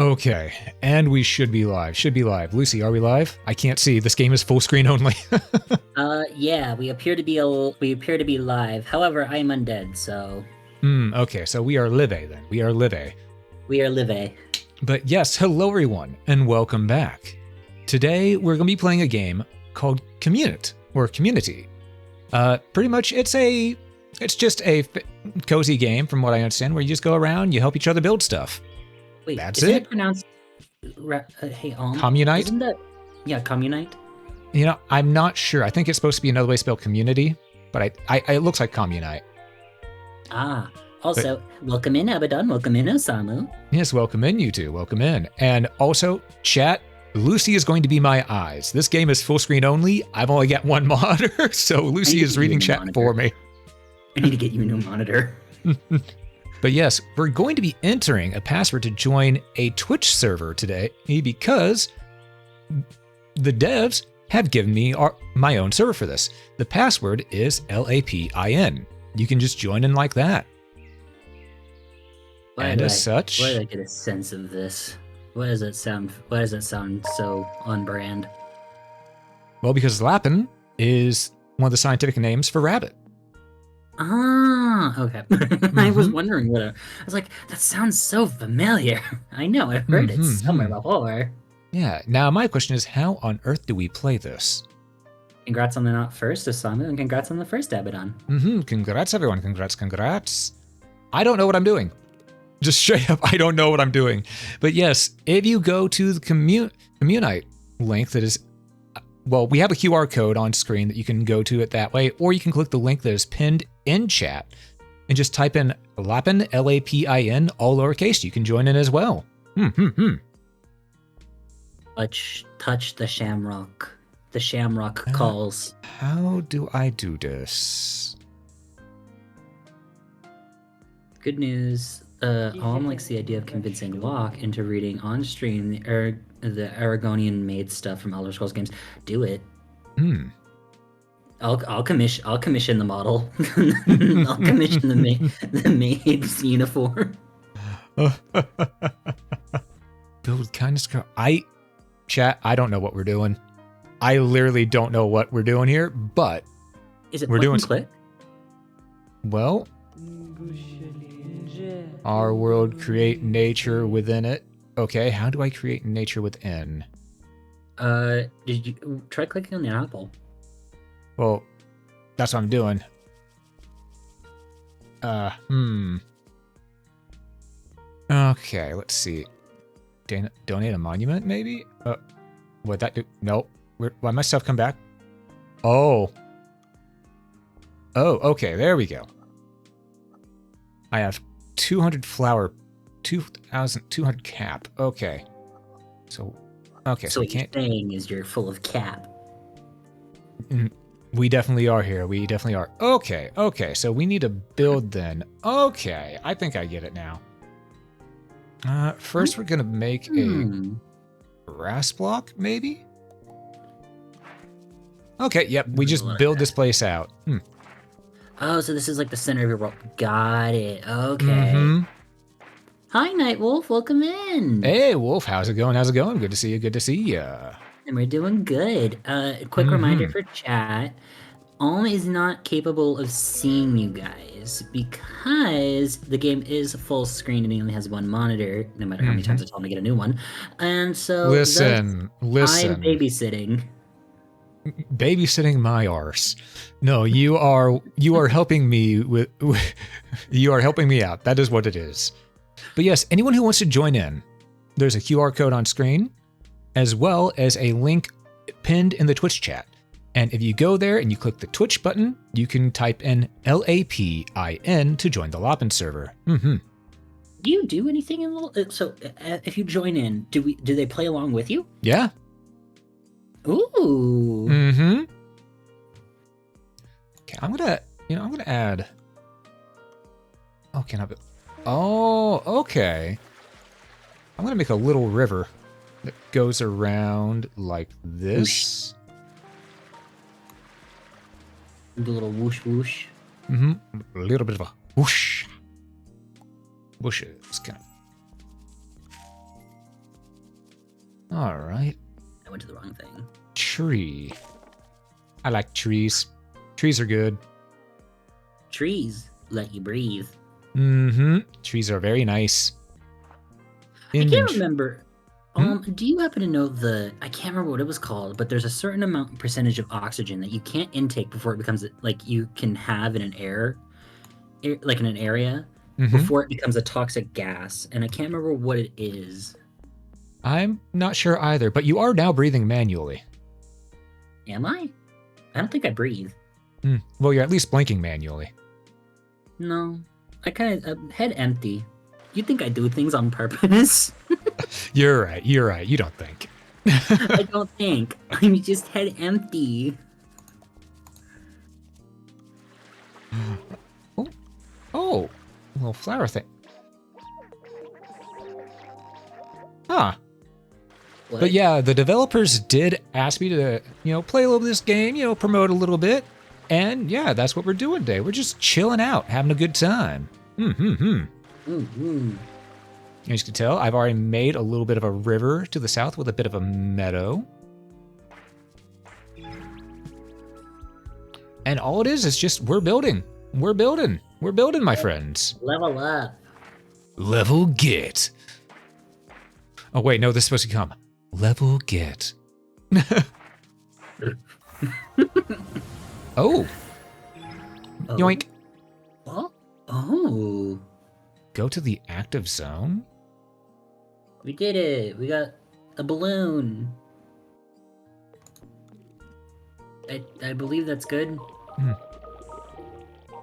Okay, and we should be live. Should be live. Lucy, are we live? I can't see. This game is full screen only. Yeah, we appear to be live. However, I'm undead, so. Okay, so we are live then. We are live. We are live. But yes, hello everyone, and welcome back. Today we're going to be playing a game called Communite or Community. Pretty much, it's just a cozy game, from what I understand, where you just go around, you help each other build stuff. Wait, that's isn't it. it pronounced? Hey, Alm. Communite. Isn't that? Yeah, Communite. You know, I'm not sure. I think it's supposed to be another way spelled community, but it looks like Communite. Ah. Also, welcome in, Abaddon. Welcome in, Osamu. Yes, welcome in, you two. Welcome in. And also, chat, Lucy is going to be my eyes. This game is full screen only. I've only got one monitor, so Lucy is reading chat for me. I need to get you a new monitor. But yes, we're going to be entering a password to join a Twitch server today because the devs have given me my own server for this. The password is LAPIN. You can just join in like that. As such, why did I get a sense of this? Why does it sound so on brand? Well, because Lapin is one of the scientific names for rabbit. Ah, okay. I was wondering what I was like, that sounds so familiar. I know, I've heard it somewhere before. Yeah, now my question is, how on earth do we play this? Congrats on the not first, Osamu, and congrats on the first Abaddon. Congrats, everyone. Congrats. I don't know what I'm doing. Just straight up, I don't know what I'm doing. But yes, if you go to the Communite link that is, well, we have a QR code on screen that you can go to it that way, or you can click the link that is pinned in chat and just type in Lapin, L-A-P-I-N, all lowercase. You can join in as well. Touch the shamrock. The shamrock calls. How do I do this? Good news. Alm likes the idea of convincing Locke into reading on stream the Aragonian maid stuff from Elder Scrolls games. Do it. I'll commission the model. I'll commission the maid's uniform. Build kindness. Chat, I don't know what we're doing. I literally don't know what we're doing here, but is it we're doing click? Well, our world, create nature within it. Okay, how do I create nature within? Did you try clicking on the apple? Well, that's what I'm doing. Okay, let's see. Donate a monument, maybe? Would that do? Nope. Why my stuff come back? Oh, okay, there we go. I have 200 flour, 2,200 cap. Okay. So So we what can't. you're saying is you're full of cap. We definitely are here. We definitely are. Okay. So we need to build then. Okay, I think I get it now. First we're gonna make a grass block, maybe? Okay, yep, we just build this place out. Oh, so this is like the center of your world. Got it. Okay. Hi, Nightwolf. Welcome in. Hey, Wolf. How's it going? Good to see you. And we're doing good. Quick reminder for chat. Alm is not capable of seeing you guys because the game is full screen and he only has one monitor, no matter how many times I tell him to get a new one. And so Listen. I'm babysitting. Babysitting my arse. No, you are helping me with you are helping me out. That is what it is. But yes, anyone who wants to join in, there's a QR code on screen, as well as a link pinned in the Twitch chat. And if you go there and you click the Twitch button, you can type in LAPIN to join the Lapin server. Do you do anything in the so if you join in, do they play along with you? Yeah. Ooh. Okay, I'm gonna add. Oh, can I? Oh, okay. I'm gonna make a little river that goes around like this. Do a little whoosh whoosh. A little bit of a whoosh. Bushes, kind of. All right. I went to the wrong thing. Tree. I like trees. Trees are good. Trees let you breathe. Mm-hmm. Trees are very nice. I can't remember. Do you happen to know I can't remember what it was called, but there's a certain percentage of oxygen that you can't intake before it becomes like you can have in an like in an area before it becomes a toxic gas, and I can't remember what it is. I'm not sure either, but you are now breathing manually. Am I? I don't think I breathe. Well, you're at least blinking manually. No, I kind of head empty. You think I do things on purpose? You're right. You don't think. I don't think. I'm just head empty. Oh, a little flower thing. Huh. What? But yeah, the developers did ask me to, play a little of this game, promote a little bit. And yeah, that's what we're doing today. We're just chilling out, having a good time. As you can tell, I've already made a little bit of a river to the south with a bit of a meadow. And all it is just we're building. We're building, my friends. Level up. Level get. Oh wait, no, this is supposed to come. Level get. Oh. Yoink. What? Oh. Go to the active zone? We did it. We got a balloon. I believe that's good.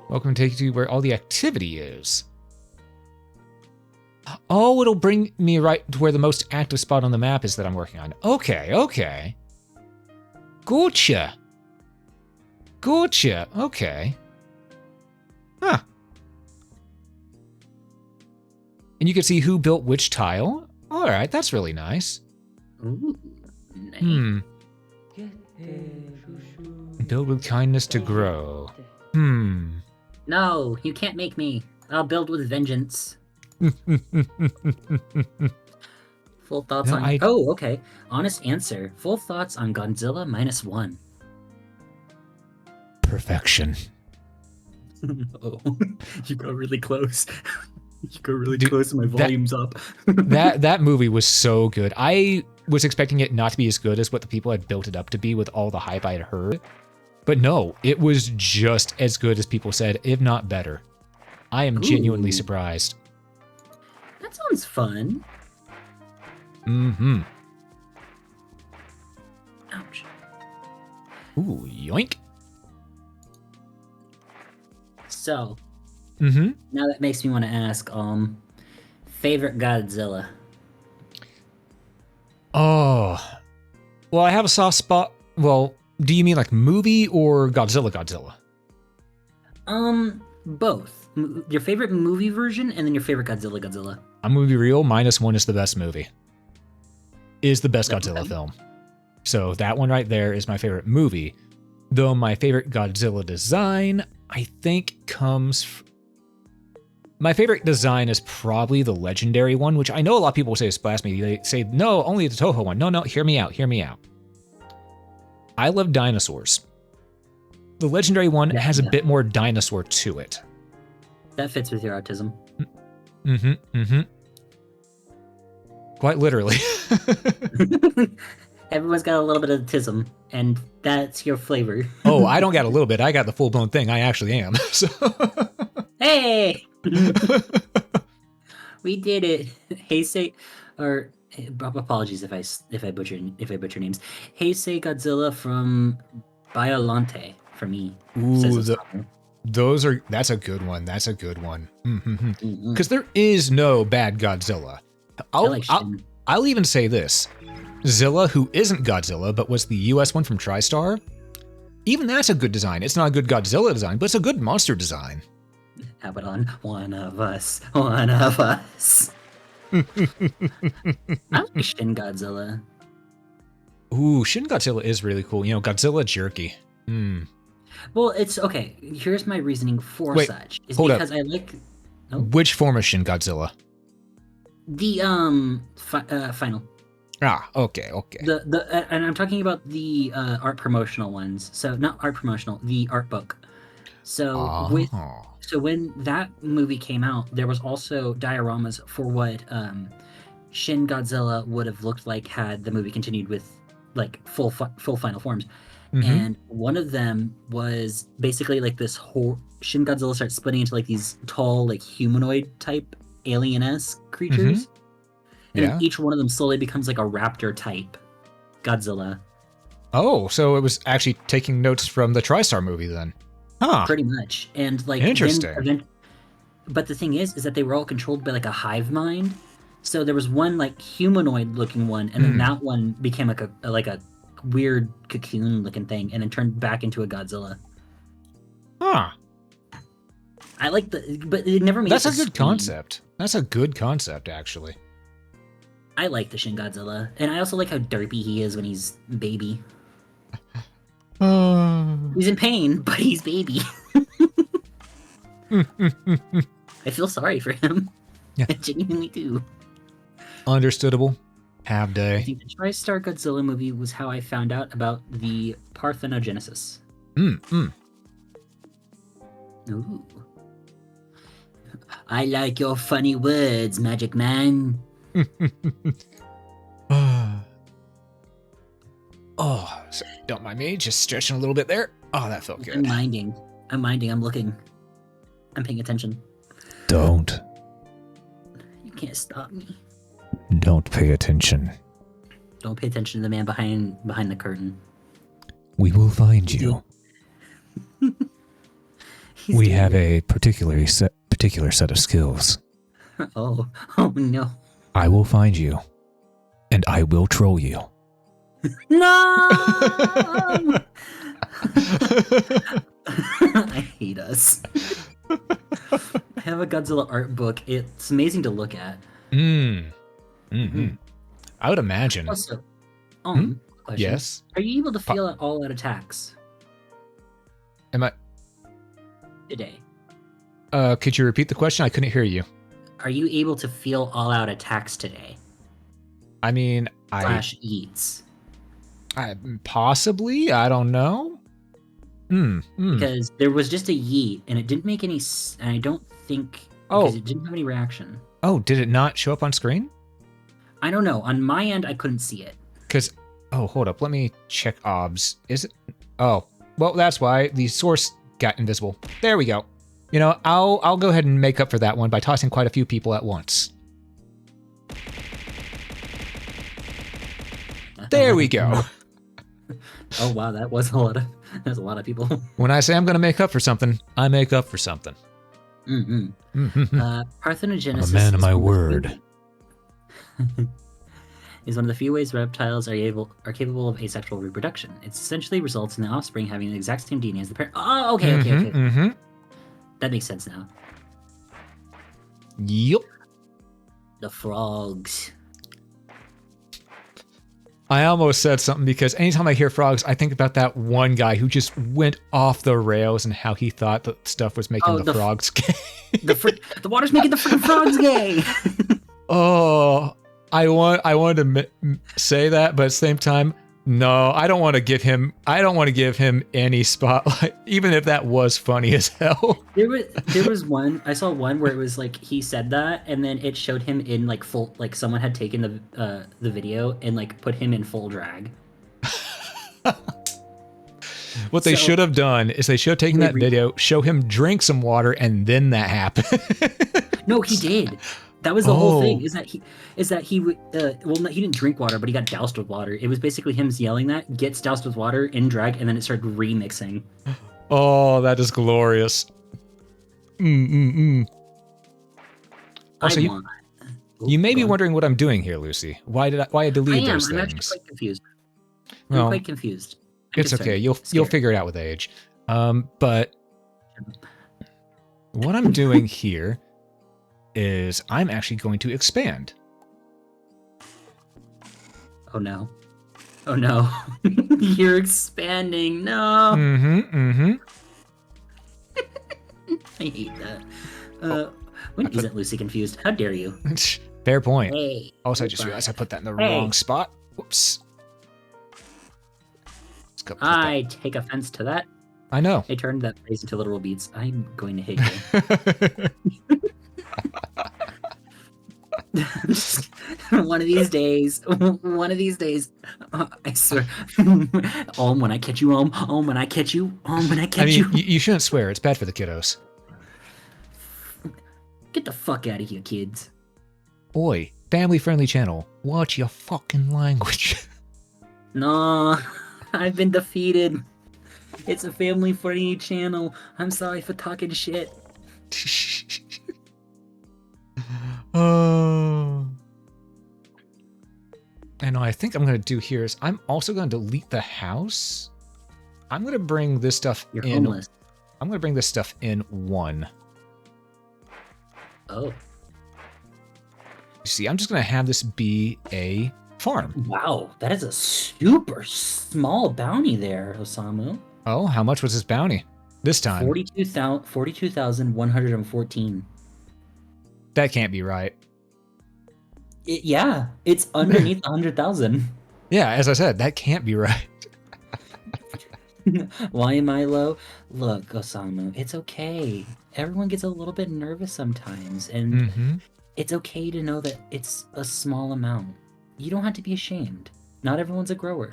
Welcome to take you to where all the activity is. Oh, it'll bring me right to where the most active spot on the map is that I'm working on. Okay. Gotcha. Okay. Huh. And you can see who built which tile. All right, that's really nice. Ooh, nice. Build with kindness to grow. No, you can't make me. I'll build with vengeance. Full thoughts on... Oh, okay. Honest answer. Full thoughts on Godzilla -1. Perfection. Oh, you got really close. You go really close and my volume's up. that movie was so good. I was expecting it not to be as good as what the people had built it up to be with all the hype I had heard. But no, it was just as good as people said, if not better. I am genuinely surprised. That sounds fun. Ouch. Ooh, yoink. So, now that makes me want to ask, favorite Godzilla? Oh, well, I have a soft spot. Well, do you mean like movie or Godzilla? Both. Your favorite movie version and then your favorite Godzilla. I'm gonna be real. -1 is the best movie. Is the best Godzilla film. So that one right there is my favorite movie. Though my favorite Godzilla design, I think my favorite design is probably the legendary one, which I know a lot of people say is blasphemy. They say, no, only the Toho one. No, hear me out. I love dinosaurs. The legendary one has a bit more dinosaur to it. That fits with your autism. Quite literally. Everyone's got a little bit of autism, and that's your flavor. Oh, I don't got a little bit. I got the full-blown thing. I actually am. So. Hey! We did it. Heisei, or apologies if I butcher names. Heisei Godzilla from Biolante for me. Ooh, that's a good one. Because there is no bad Godzilla. I'll even say this. Zilla, who isn't Godzilla, but was the US one from TriStar, even that's a good design. It's not a good Godzilla design, but it's a good monster design. How about on One of Us? I like Shin Godzilla. Ooh, Shin Godzilla is really cool. Godzilla jerky. Well, it's okay. Here's my reasoning for such. Is hold because up. I like... Which form of Shin Godzilla? The, final. Ah, okay. And I'm talking about the art promotional ones. So not art promotional, the art book. So Oh. when that movie came out, there was also dioramas for what Shin Godzilla would have looked like had the movie continued with like full final forms. Mm-hmm. And one of them was basically like this whole Shin Godzilla starts splitting into like these tall, like humanoid type alien-esque creatures. Mm-hmm. And then Yeah. each one of them slowly becomes like a raptor type Godzilla. Oh, so it was actually taking notes from the TriStar movie then. Huh. Pretty much. And like Interesting. but the thing is that they were all controlled by like a hive mind. So there was one like humanoid looking one, and then that one became like a weird cocoon looking thing, and then turned back into a Godzilla. Huh. I like but it never made. That's a good concept. That's a good concept, actually. I like the Shin Godzilla, and I also like how derpy he is when he's baby. He's in pain, but he's baby. I feel sorry for him. Yeah. I genuinely do. Understandable. Have I day. think the TriStar Godzilla movie was how I found out about the parthenogenesis. Ooh. I like your funny words, Magic Man. Oh, sorry, don't mind me. Just stretching a little bit there. Oh, that felt good. I'm minding. I'm looking. I'm paying attention. Don't. You can't stop me. Don't pay attention. Don't pay attention to the man behind the curtain. We will find you. We have a particular set of skills. Oh no. I will find you, and I will troll you. No! I hate us. I have a Godzilla art book. It's amazing to look at. Mm-hmm. I would imagine. Also, question. Yes? Are you able to feel all-out attacks Am I... today? Could you repeat the question? I couldn't hear you. Are you able to feel all-out attacks today? I mean, / eats. Possibly? I don't know. Because there was just a yeet, and it didn't make any... And I don't think... Because it didn't have any reaction. Oh, did it not show up on screen? I don't know. On my end, I couldn't see it. Because... Oh, hold up. Let me check OBS. Is it... Oh, well, that's why the source got invisible. There we go. You know, I'll go ahead and make up for that one by tossing quite a few people at once. There we go. Oh wow, that was a lot of people. When I say I'm going to make up for something, I make up for something. Parthenogenesis. I'm a man of my word. Is one of the few ways reptiles are capable of asexual reproduction. It essentially results in the offspring having the exact same DNA as the parent. Oh, okay. That makes sense now. Yup. The frogs. I almost said something because anytime I hear frogs, I think about that one guy who just went off the rails and how he thought that stuff was making the frogs gay. The water's making the freaking frogs gay. Oh, I wanted to say that, but at the same time, no, I don't want to give him any spotlight, even if that was funny as hell. There was one, I saw one where it was like he said that, and then it showed him in like full, like someone had taken the video and like put him in full drag. What they should have done is they should have taken that video, show him drink some water, and then that happened. No, he did. That was the whole thing. Is that he he didn't drink water, but he got doused with water. It was basically him yelling that, gets doused with water in drag, and then it started remixing. Oh, that is glorious. Also, you may be wondering what I'm doing here, Lucy. Why did I delete those things? I'm actually quite confused. I'm quite confused. It's okay. You'll figure it out with age. But what I'm doing here is I'm actually going to expand. Oh no. Oh no. You're expanding. No. I hate that. When is it Lucy confused? How dare you? Fair point. Hey. Also, I just realized I put that in the Hey. wrong spot. Whoops. Let's go put I take offense to that. I know. I turned that phrase into literal beats. I'm going to hit you. One of these days, I swear. When I catch you, when I catch you, when I catch you. You shouldn't swear. It's bad for the kiddos. Get the fuck out of here, kids. Oi, family-friendly channel. Watch your fucking language. No, I've been defeated. It's a family-friendly channel. I'm sorry for talking shit. Oh. And what I think I'm going to do here is I'm also going to delete the house. I'm going to bring this stuff You're in. homeless. I'm going to bring this stuff in 1. Oh. You see, I'm just going to have this be a farm. Wow, that is a super small bounty there, Osamu. Oh, how much was this bounty this time? 42,114. That can't be right. Yeah, it's underneath 100,000. Yeah, as I said, that can't be right. Why am I low? Look, Osamu, it's okay. Everyone gets a little bit nervous sometimes, and it's okay to know that it's a small amount. You don't have to be ashamed. Not everyone's a grower.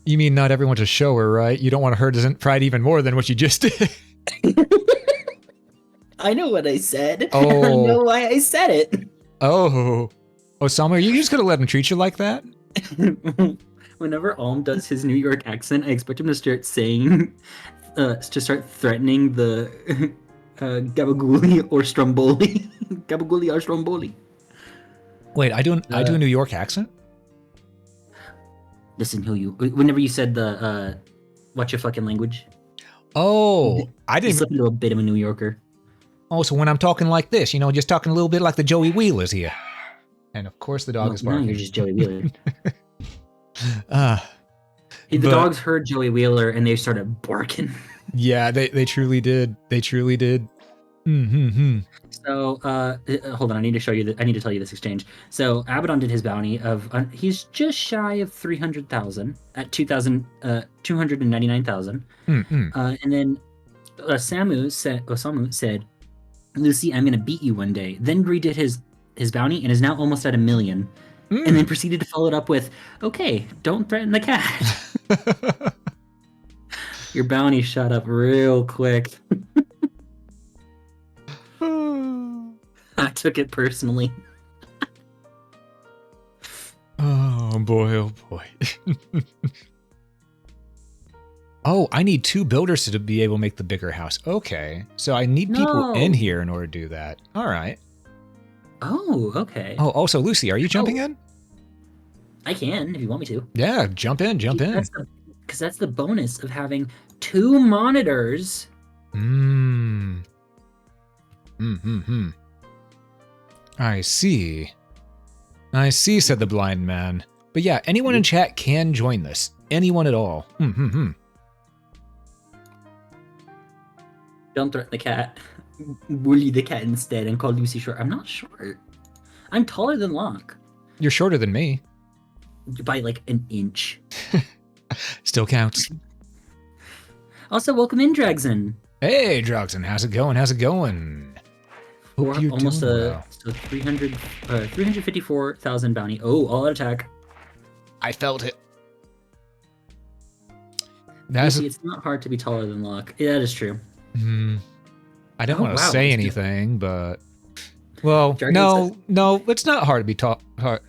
You mean not everyone's a shower, right? You don't want to hurt his pride even more than what you just did. I know what I said. Oh. I know why I said it. Oh. Osama, are you just going to let him treat you like that? Whenever Alm does his New York accent, I expect him to start saying, to start threatening the Gabagooli or Stromboli. Gabagooli or Stromboli. Wait, I do a New York accent? Listen, whenever you said the, what's your fucking language? Oh, I You didn't. slipped into a bit of a New Yorker. Oh, so when I'm talking like this, just talking a little bit like the Joey Wheelers here. And of course the dog is barking. No, you're just Joey Wheeler. The dogs heard Joey Wheeler and they started barking. Yeah, they truly did. They truly did. So, hold on. I need to tell you this exchange. So, Abaddon did his bounty of. He's just shy of 300,000 at 299,000. And then Osamu said, "Lucy, I'm gonna beat you one day." Then redid his bounty and is now almost at 1 million. And then proceeded to follow it up with, "Okay, don't threaten the cat." Your bounty shot up real quick. I took it personally. Oh boy, oh boy. Oh, I need 2 builders to be able to make the bigger house. Okay, so I need people in here in order to do that. All right. Oh, okay. Oh, also, Lucy, are you jumping in? I can, if you want me to. Yeah, jump in. Because that's the bonus of having 2 monitors. I see. I see, said the blind man. But yeah, anyone in chat can join this. Anyone at all. Don't threaten the cat. Bully the cat instead and call Lucy short. I'm not short. I'm taller than Locke. You're shorter than me. By like an inch. Still counts. Also, welcome in, Dragson. Hey, Drogson, how's it going? How's it going? Hope you're almost doing well. So 354,000 bounty. Oh, all out attack. I felt it. It's not hard to be taller than Locke. Yeah, that is true. I don't want to say anything, but well, no, it's not hard to be tall.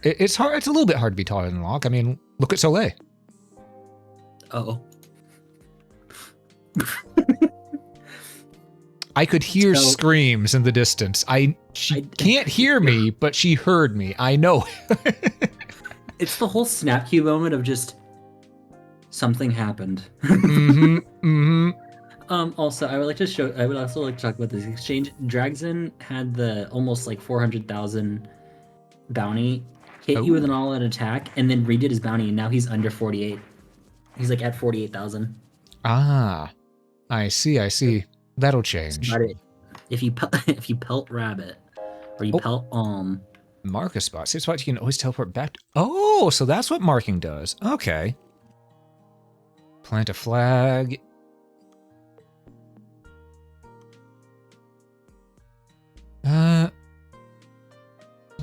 It's hard. It's a little bit hard to be taller than Locke. I mean, look at Soleil. Oh. I could hear screams in the distance. She can't hear me, but she heard me. I know. It's the whole snap cue moment of just something happened. Also, I would also like to talk about this exchange. Dragson had the almost like 400,000 bounty, hit you with an all-out attack, and then redid his bounty, and now he's under 48. He's like at 48,000. Ah, I see. That'll change. If you pelt rabbit, Repel Alm. Mark a spot. See a spot you can always teleport back. Oh, so that's what marking does. Okay. Plant a flag.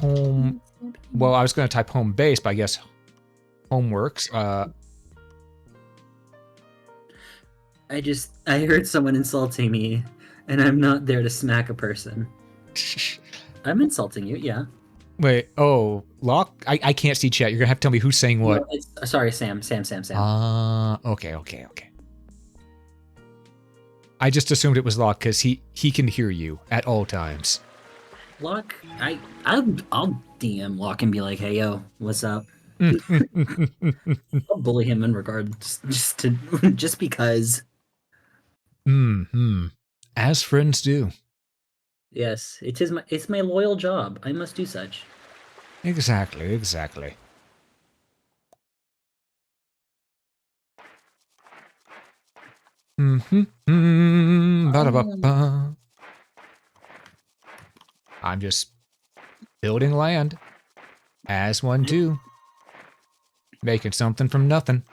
Home. Well, I was going to type home base, but I guess home works. I heard someone insulting me, and I'm not there to smack a person. I'm insulting you, yeah. Wait, oh, Lock? I can't see chat. You're going to have to tell me who's saying what. No, sorry, Sam. Okay. I just assumed it was Lock because he can hear you at all times. Locke, I'll DM Locke and be like, hey, yo, what's up? I'll bully him in regards just because. As friends do. Yes, it's my loyal job. I must do such. Exactly. Ba-da-ba-ba. I'm just building land. As one do. Making something from nothing.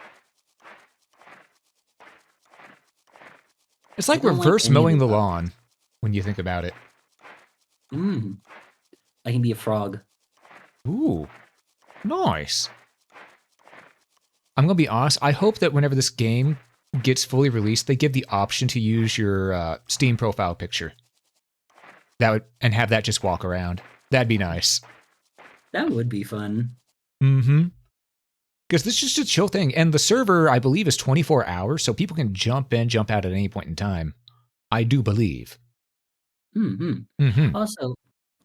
It's like reverse mowing the lawn when you think about it. I can be a frog. Ooh, nice. I'm gonna be honest. I hope that whenever this game gets fully released, they give the option to use your Steam profile picture. And have that just walk around. That'd be nice. That would be fun. Because this is just a chill thing, and the server, I believe, is 24 hours, so people can jump in, jump out at any point in time. I do believe. Also,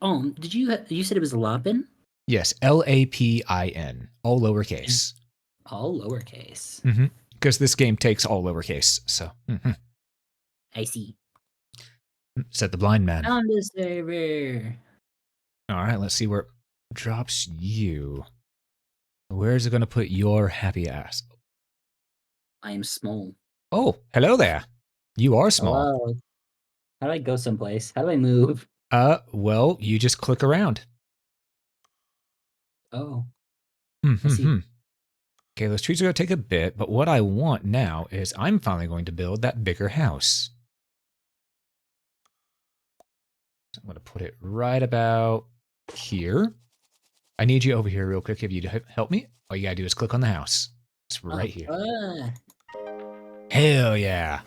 you said it was Lapin? Yes, Lapin, all lowercase. All lowercase. Because this game takes all lowercase, so. I see. Said the blind man. On the server. All right, let's see where it drops you. Where's it going to put your happy ass? I am small. Oh, hello there. You are small. Hello. How do I go someplace? How do I move? Well, you just click around. Oh. Okay, those trees are going to take a bit, but what I want now is I'm finally going to build that bigger house. So I'm going to put it right about here. I need you over here real quick if you'd help me. All you got to do is click on the house. It's right here. Hell yeah.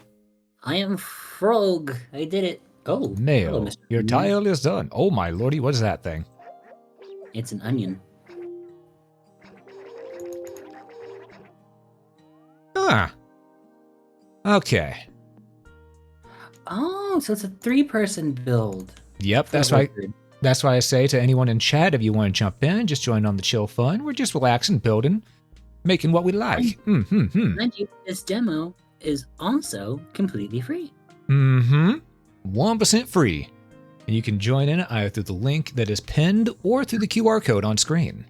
I am frog. I did it. Oh. Mail. Hello, Mr. Your tile is done. Oh my lordy, what is that thing? It's an onion. Ah. Okay. Oh, so it's a 3-person build. Yep, that's right. That's why I say to anyone in chat, if you want to jump in, just join on the chill fun. We're just relaxing, building, making what we like. Mind you, this demo is also completely free. 1% free. And you can join in either through the link that is pinned or through the QR code on screen.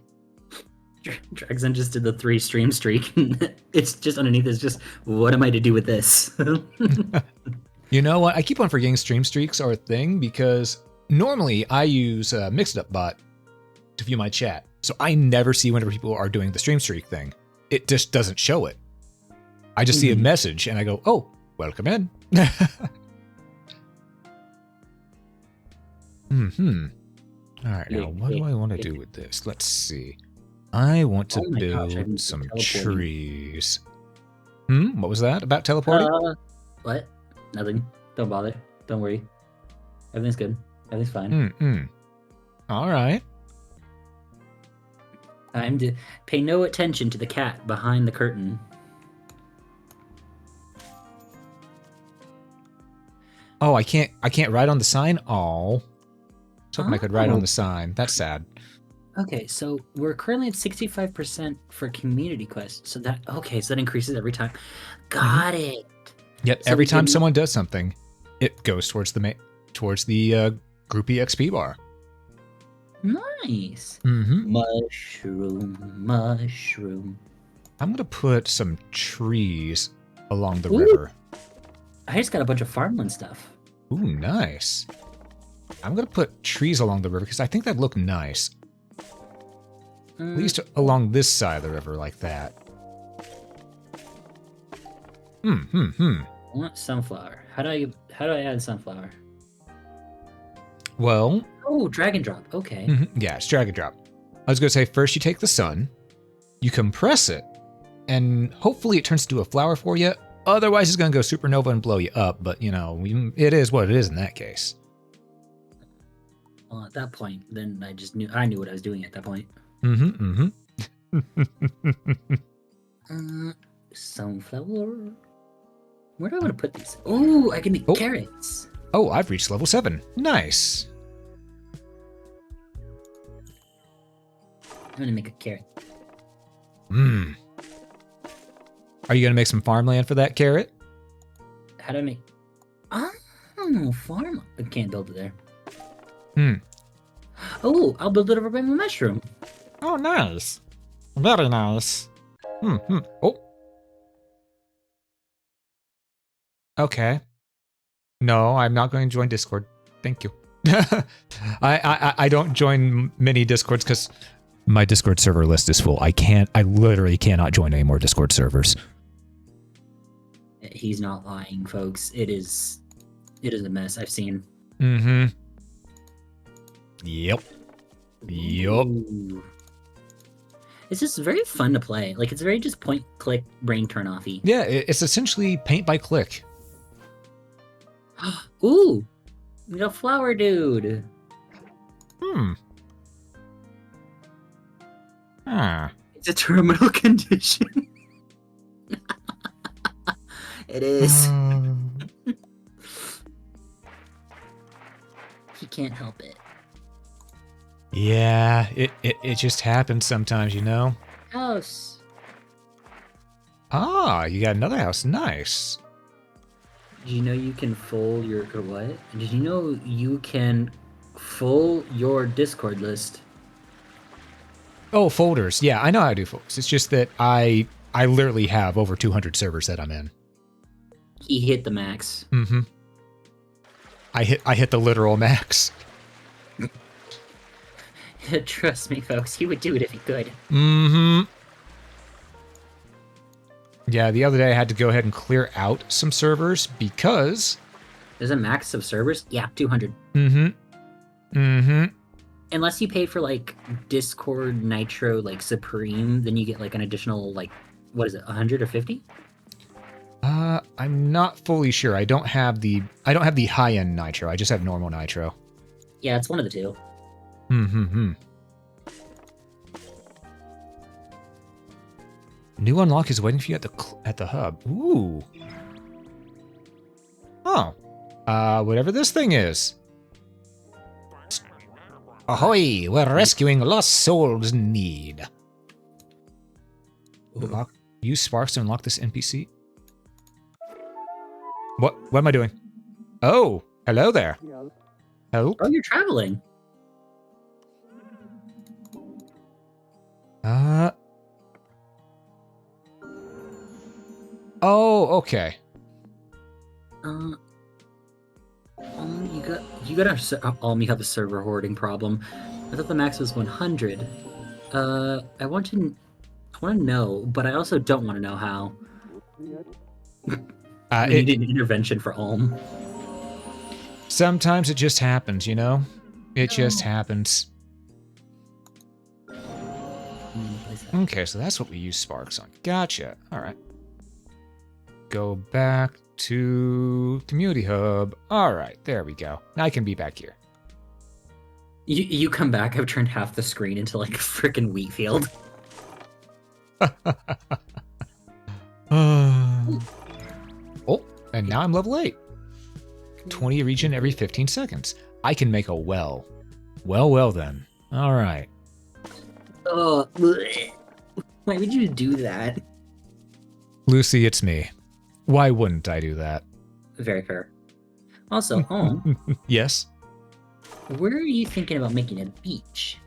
Dragson just did the 3 stream streak. It's just underneath is just, what am I to do with this? You know what? I keep on forgetting stream streaks are a thing because normally I use Mixed-Up Bot to view my chat. So I never see whenever people are doing the stream streak thing. It just doesn't show it. I just see a message and I go, oh, welcome in. All right, now what do I want to do with this? Let's see. I want to build some trees. What was that about teleporting? What? Nothing. Don't bother. Don't worry. Everything's good. Everything's fine. All right. Time to pay no attention to the cat behind the curtain. Oh, I can't write on the sign? Oh. I was hoping I could write on the sign. That's sad. Okay, so we're currently at 65% for community quests. So that increases every time. Got it. Yep, so every time someone does something, it goes towards the groupie XP bar. Nice. Mushroom. I'm gonna put some trees along the river. I just got a bunch of farmland stuff. Ooh, nice. I'm going to put trees along the river because I think that'd look nice. At least along this side of the river like that. I want sunflower. How do I add sunflower? Well... Oh, drag and drop. Okay. Yeah, it's drag and drop. I was going to say, first you take the sun, you compress it, and hopefully it turns into a flower for you. Otherwise, it's going to go supernova and blow you up. But, you know, it is what it is in that case. Well, at that point, then I knew what I was doing at that point. Sunflower. Where do I want to put these? Oh, I can make carrots. Oh, I've reached level 7. Nice. I'm gonna make a carrot. Are you gonna make some farmland for that carrot? How do I make? Oh, farm. I can't build it there. Oh, I'll build it over by my mushroom. Oh, nice. Very nice. Oh. Okay. No, I'm not going to join Discord. Thank you. I don't join many Discords because my Discord server list is full. I literally cannot join any more Discord servers. He's not lying, folks. It is a mess. I've seen. Yep. Ooh. It's just very fun to play. Like, it's very just point, click, brain turn offy. Yeah, it's essentially paint by click. Ooh, we got flower dude. It's a terminal condition. It is. He can't help it. Yeah, it just happens sometimes, you know? House. Ah, you got another house. Nice. Did you know you can full your what? Did you know you can full your Discord list? Oh, folders. Yeah, I know how to do folders. It's just that I literally have over 200 servers that I'm in. He hit the max. I hit the literal max. Trust me, folks. He would do it if he could. Yeah, the other day I had to go ahead and clear out some servers because... There's a max of servers? Yeah, 200. Unless you pay for, like, Discord Nitro, like, Supreme, then you get, like, an additional, like, what is it, 100 or 50? I'm not fully sure. I don't have the high-end Nitro. I just have normal Nitro. Yeah, it's one of the two. New unlock is waiting for you at the hub. Ooh. Oh. Whatever this thing is. Ahoy! We're rescuing lost souls in need. Use sparks to unlock this NPC. What am I doing? Oh, hello there. Help? Oh, you're traveling. Oh, okay. You got you have a server hoarding problem. I thought the max was 100. I want to know, but I also don't want to know how. We need an intervention for Alm. Sometimes it just happens, you know? It just happens. Okay, so that's what we use sparks on. Gotcha. All right. Go back to Community Hub. All right, there we go. Now I can be back here. You come back, I've turned half the screen into like a freaking wheat field. Oh, and now I'm level 8. 20 region every 15 seconds. I can make a well. Well then. All right. Oh, why would you do that? Lucy, it's me. Why wouldn't I do that? Very fair. Also, Yes? Where are you thinking about making a beach?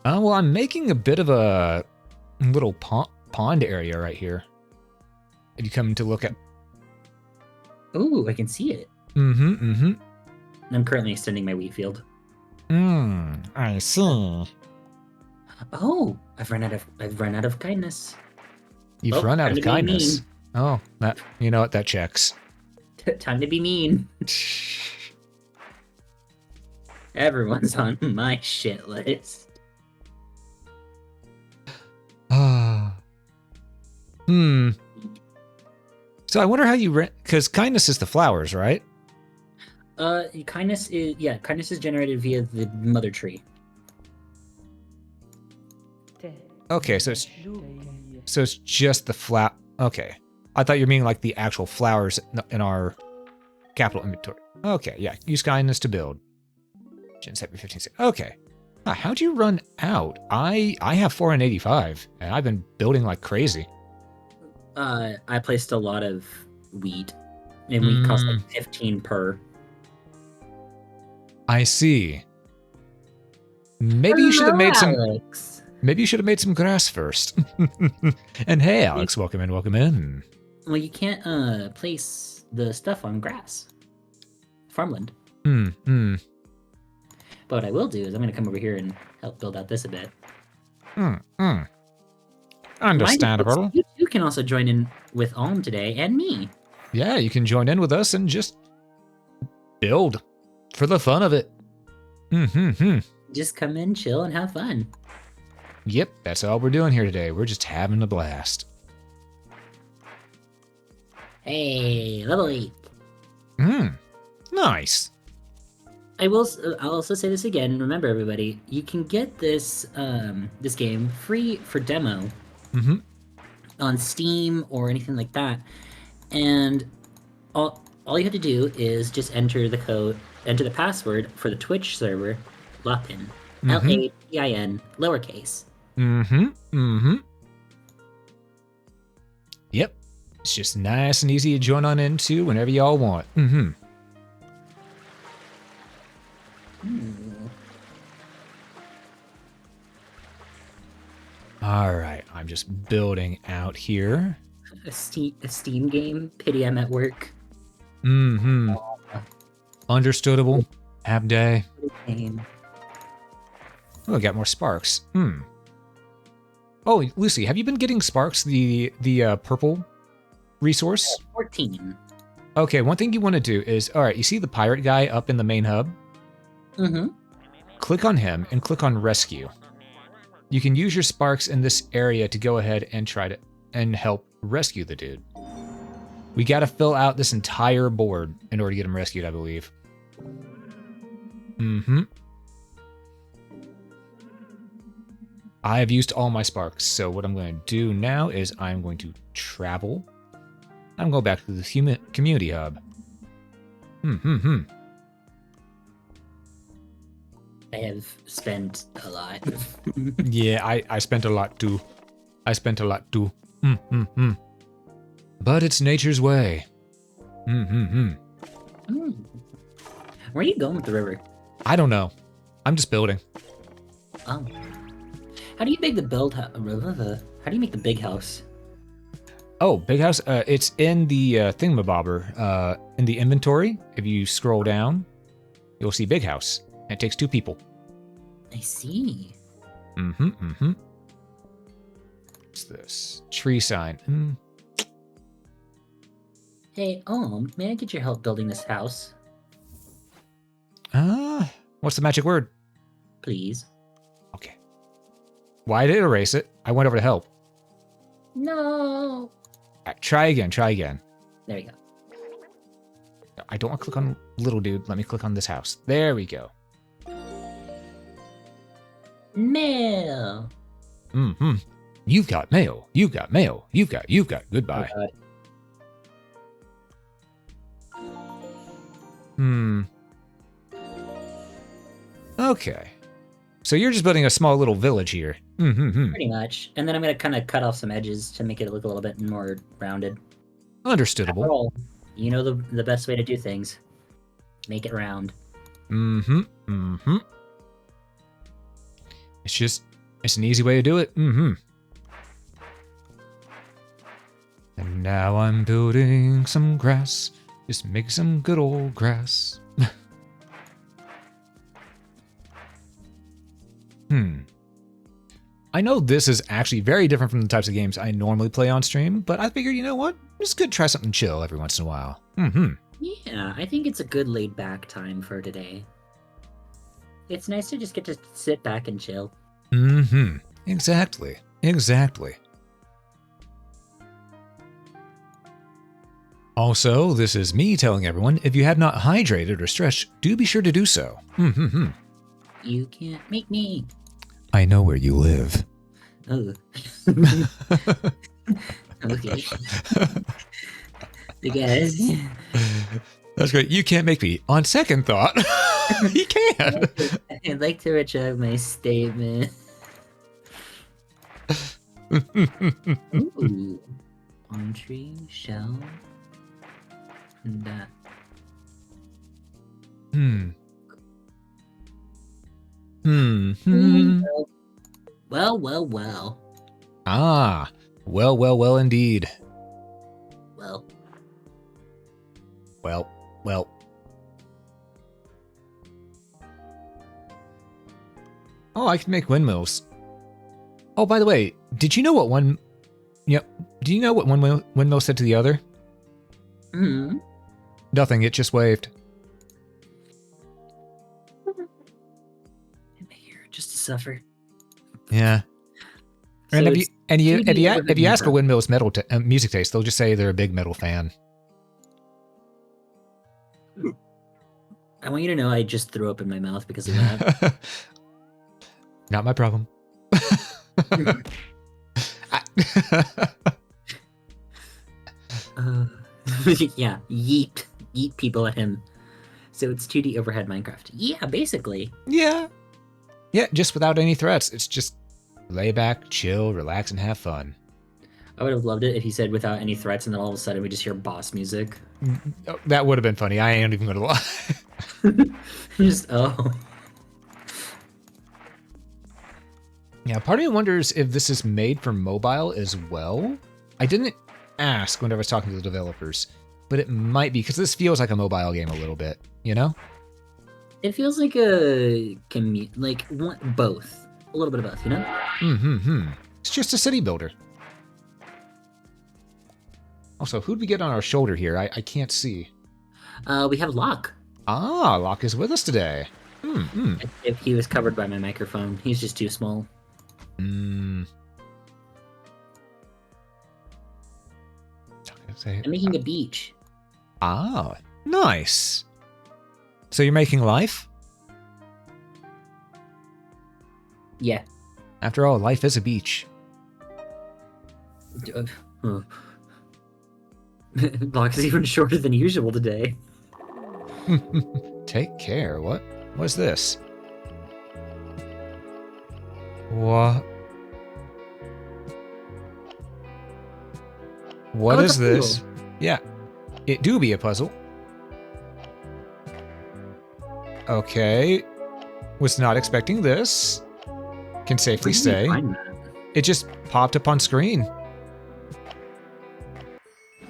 Well, I'm making a bit of a little pond area right here. Have you come to look at... Ooh, I can see it. I'm currently extending my wheat field. I see. Oh, I've run out of kindness. You've run out time of to be kindness. mean. Oh, you know what? That checks. Time to be mean. Everyone's on my shit list. So I wonder how you rent, because kindness is the flowers, right? Kindness is generated via the mother tree. Okay, so it's just the flower. Okay, I thought you were meaning like the actual flowers in our capital inventory. Okay, yeah, use kindness to build. Gen 7, 15, 6. Okay. How'd you run out? I have 485, and I've been building like crazy. I placed a lot of wheat, and wheat costs like 15 per. I see. Maybe you should have made Alex. Maybe you should have made some grass first. And hey, Alex, welcome in, welcome in. Well, you can't place the stuff on grass. Farmland. But what I will do is I'm going to come over here and help build out this a bit. Understandable. You too can also join in with Alm today, and me. Yeah, you can join in with us and just build for the fun of it. Just come in, chill, and have fun. Yep, that's all we're doing here today. We're just having a blast. Hey, level 8. Nice. I'll also say this again. Remember, everybody, you can get this this game free for demo on Steam or anything like that. And all you have to do is just enter the password for the Twitch server, Lapin, Lapin, lowercase. Yep. It's just nice and easy to join on into whenever y'all want. All right, I'm just building out here. A Steam game. Pity I'm at work. Understandable. Ab day. Game. Oh, I got more sparks. Oh, Lucy, have you been getting sparks, the purple resource? 14. Okay, one thing you want to do is, all right, you see the pirate guy up in the main hub? Click on him and click on rescue. You can use your sparks in this area to go ahead and try to help rescue the dude. We got to fill out this entire board in order to get him rescued, I believe. I have used all my sparks, so what I'm going to do now is I'm going to travel. I'm going back to the community hub. I have spent a lot. Yeah, I spent a lot too. But it's nature's way. Where are you going with the river? I don't know. I'm just building. Oh. How do you make the How do you make the big house? Oh, big house? It's in the thingamabobber. In the inventory, if you scroll down, you'll see big house. And it takes 2 people. I see. What's this? Tree sign. Hey, may I get your help building this house? What's the magic word? Please. Okay. Why did it erase it? I went over to help. No. Right, try again. There we go. I don't want to click on little dude. Let me click on this house. There we go. Mail. You've got mail. You've got mail. You've got. Goodbye. Okay. So you're just building a small little village here. Pretty much. And then I'm going to kind of cut off some edges to make it look a little bit more rounded. Understandable. After all, you know the best way to do things. Make it round. It's an easy way to do it. And now I'm building some grass. Just make some good old grass. I know this is actually very different from the types of games I normally play on stream, but I figured, you know what? It's good to try something chill every once in a while. Yeah, I think it's a good laid back time for today. It's nice to just get to sit back and chill. Exactly. Also, this is me telling everyone, if you have not hydrated or stretched, do be sure to do so. You can't make me. I know where you live. Oh. Okay. I guess. That's great. You can't make me. On second thought, you can. I'd like to retract my statement. Ooh. Entree, shell, that. Well. Ah, well, indeed. Well. Oh, I can make windmills. Oh, by the way, did you know what one... Yep. Do you know what one windmill said to the other? Nothing, it just waved. I'm here just to suffer. Yeah. So And if you ask a windmill's music taste, they'll just say they're a big metal fan. I want you to know I just threw up in my mouth because of that. Not my problem. Yeah, yeet people at him. So it's 2D overhead Minecraft. Yeah, basically. Yeah, just without any threats. It's just lay back, chill, relax, and have fun. I would have loved it if he said without any threats, and then all of a sudden we just hear boss music. That would have been funny. I ain't even gonna lie. Yeah, part of me wonders if this is made for mobile as well. I didn't ask when I was talking to the developers, but it might be, because this feels like a mobile game a little bit, you know? It feels like a both. A little bit of both, you know? It's just a city builder. Also, who'd we get on our shoulder here? I can't see. We have Locke. Ah, Locke is with us today. If he was covered by my microphone, he's just too small. I'm making a beach. Ah, nice. So you're making life? Yeah. After all, life is a beach. Locke is even shorter than usual today. Take care. What's this? What? What is this? Yeah, it do be a puzzle. Okay, was not expecting this. Can safely say. It just popped up on screen.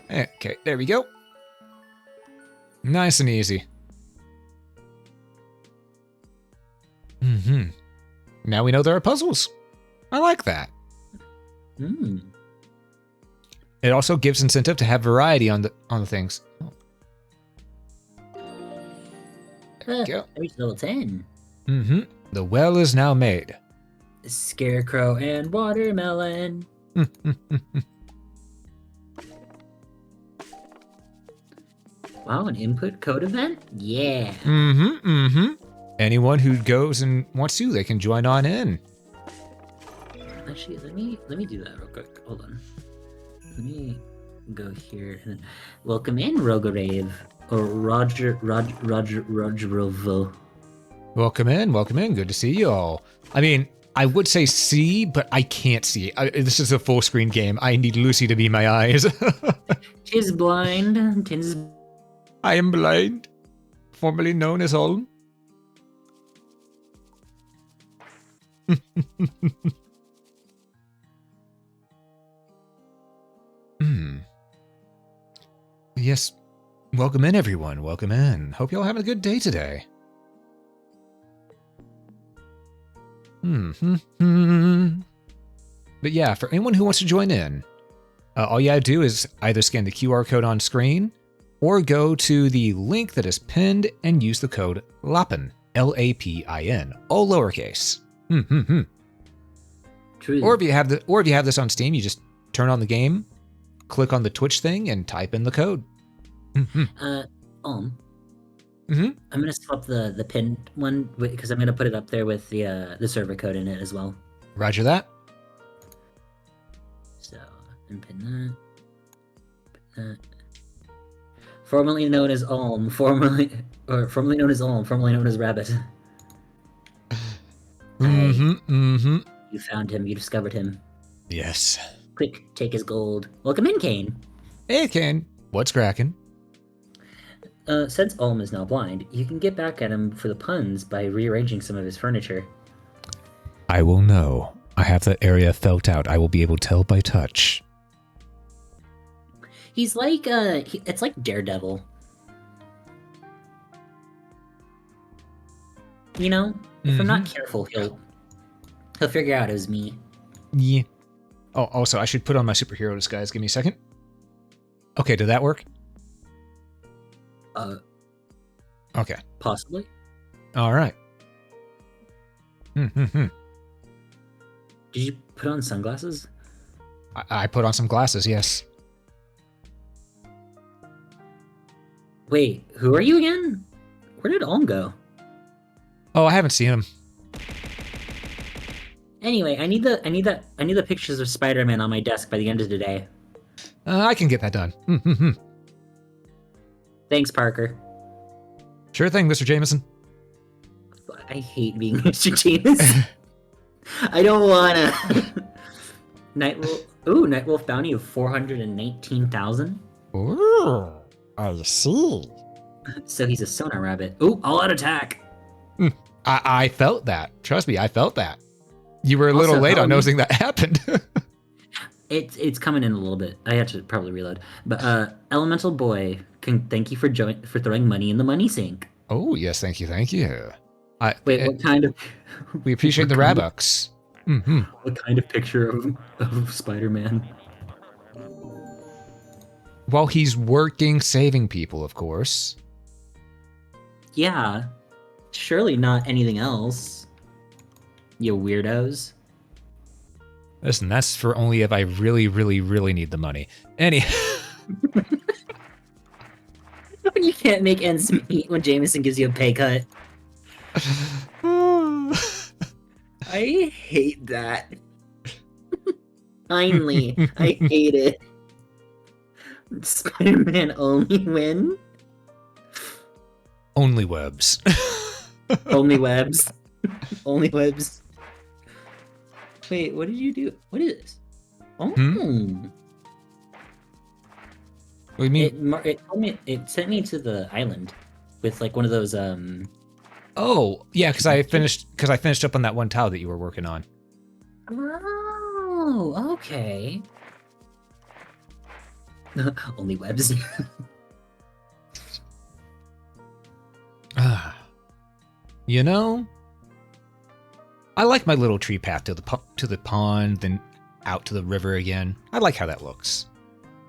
Okay, there we go. Nice and easy. Now we know there are puzzles. I like that. It also gives incentive to have variety on the things. There we go. I reached level 10. The well is now made. Scarecrow and watermelon. Wow, an input code event? Yeah. Anyone who goes and wants to, they can join on in. Actually, let me do that real quick. Hold on. Let me go here. Welcome in, Rogorave. Or Rogerovo. Welcome in. Good to see you all. I mean, I would say see, but I can't see. This is a full screen game. I need Lucy to be my eyes. She's blind. I am blind, formerly known as Alm. Yes. Welcome in, everyone. Welcome in. Hope y'all having a good day today. But yeah, for anyone who wants to join in, all you gotta do is either scan the QR code on screen or go to the link that is pinned and use the code LAPIN, LAPIN, all lowercase. True. Or if you have this on Steam, you just turn on the game, click on the Twitch thing, and type in the code. I'm gonna swap the pinned one because I'm gonna put it up there with the server code in it as well. Roger that. So and pin that. Formerly known as Alm, formerly known as Alm, formerly known as Rabbit. You found him. You discovered him. Yes. Quick, take his gold. Welcome in, Kane. Hey, Kane. What's cracking? Since Alm is now blind, you can get back at him for the puns by rearranging some of his furniture. I will know. I have that area felt out. I will be able to tell by touch. He's like, it's like Daredevil. You know? If I'm not careful, he'll figure out it was me. Yeah. Oh, also, I should put on my superhero disguise. Give me a second. Okay, did that work? Okay. Possibly. All right. Did you put on sunglasses? I put on some glasses, yes. Wait, who are you again? Where did Alm go? Oh, I haven't seen him. Anyway, I need the pictures of Spider-Man on my desk by the end of the day. I can get that done. Thanks, Parker. Sure thing, Mr. Jameson. I hate being Mr. Jameson. I don't wanna. Nightwolf bounty of 419,000. Ooh, I see. So he's a sonar rabbit. Ooh, all-out attack. I felt that. Trust me, I felt that. You were a little late on noticing that happened. It's coming in a little bit. I have to probably reload. But Elemental Boy, thank you for throwing money in the money sink. Oh yes, thank you. Wait, what kind of? We appreciate the Rabucks. What kind of picture of Spider-Man? While he's working, saving people, of course. Yeah, surely not anything else. You weirdos. Listen, that's for only if I really, really, really need the money. You can't make ends meet when Jameson gives you a pay cut. I hate that. Finally, I hate it. Spider-Man only win? Only webs. Only webs. Only webs. Wait, what did you do? What is this? Oh. What do you mean? It sent me to the island with like one of those Oh, yeah, because I finished up on that one tile that you were working on. Oh, okay. Only webs. You know, I like my little tree path to the pond, then out to the river again. I like how that looks.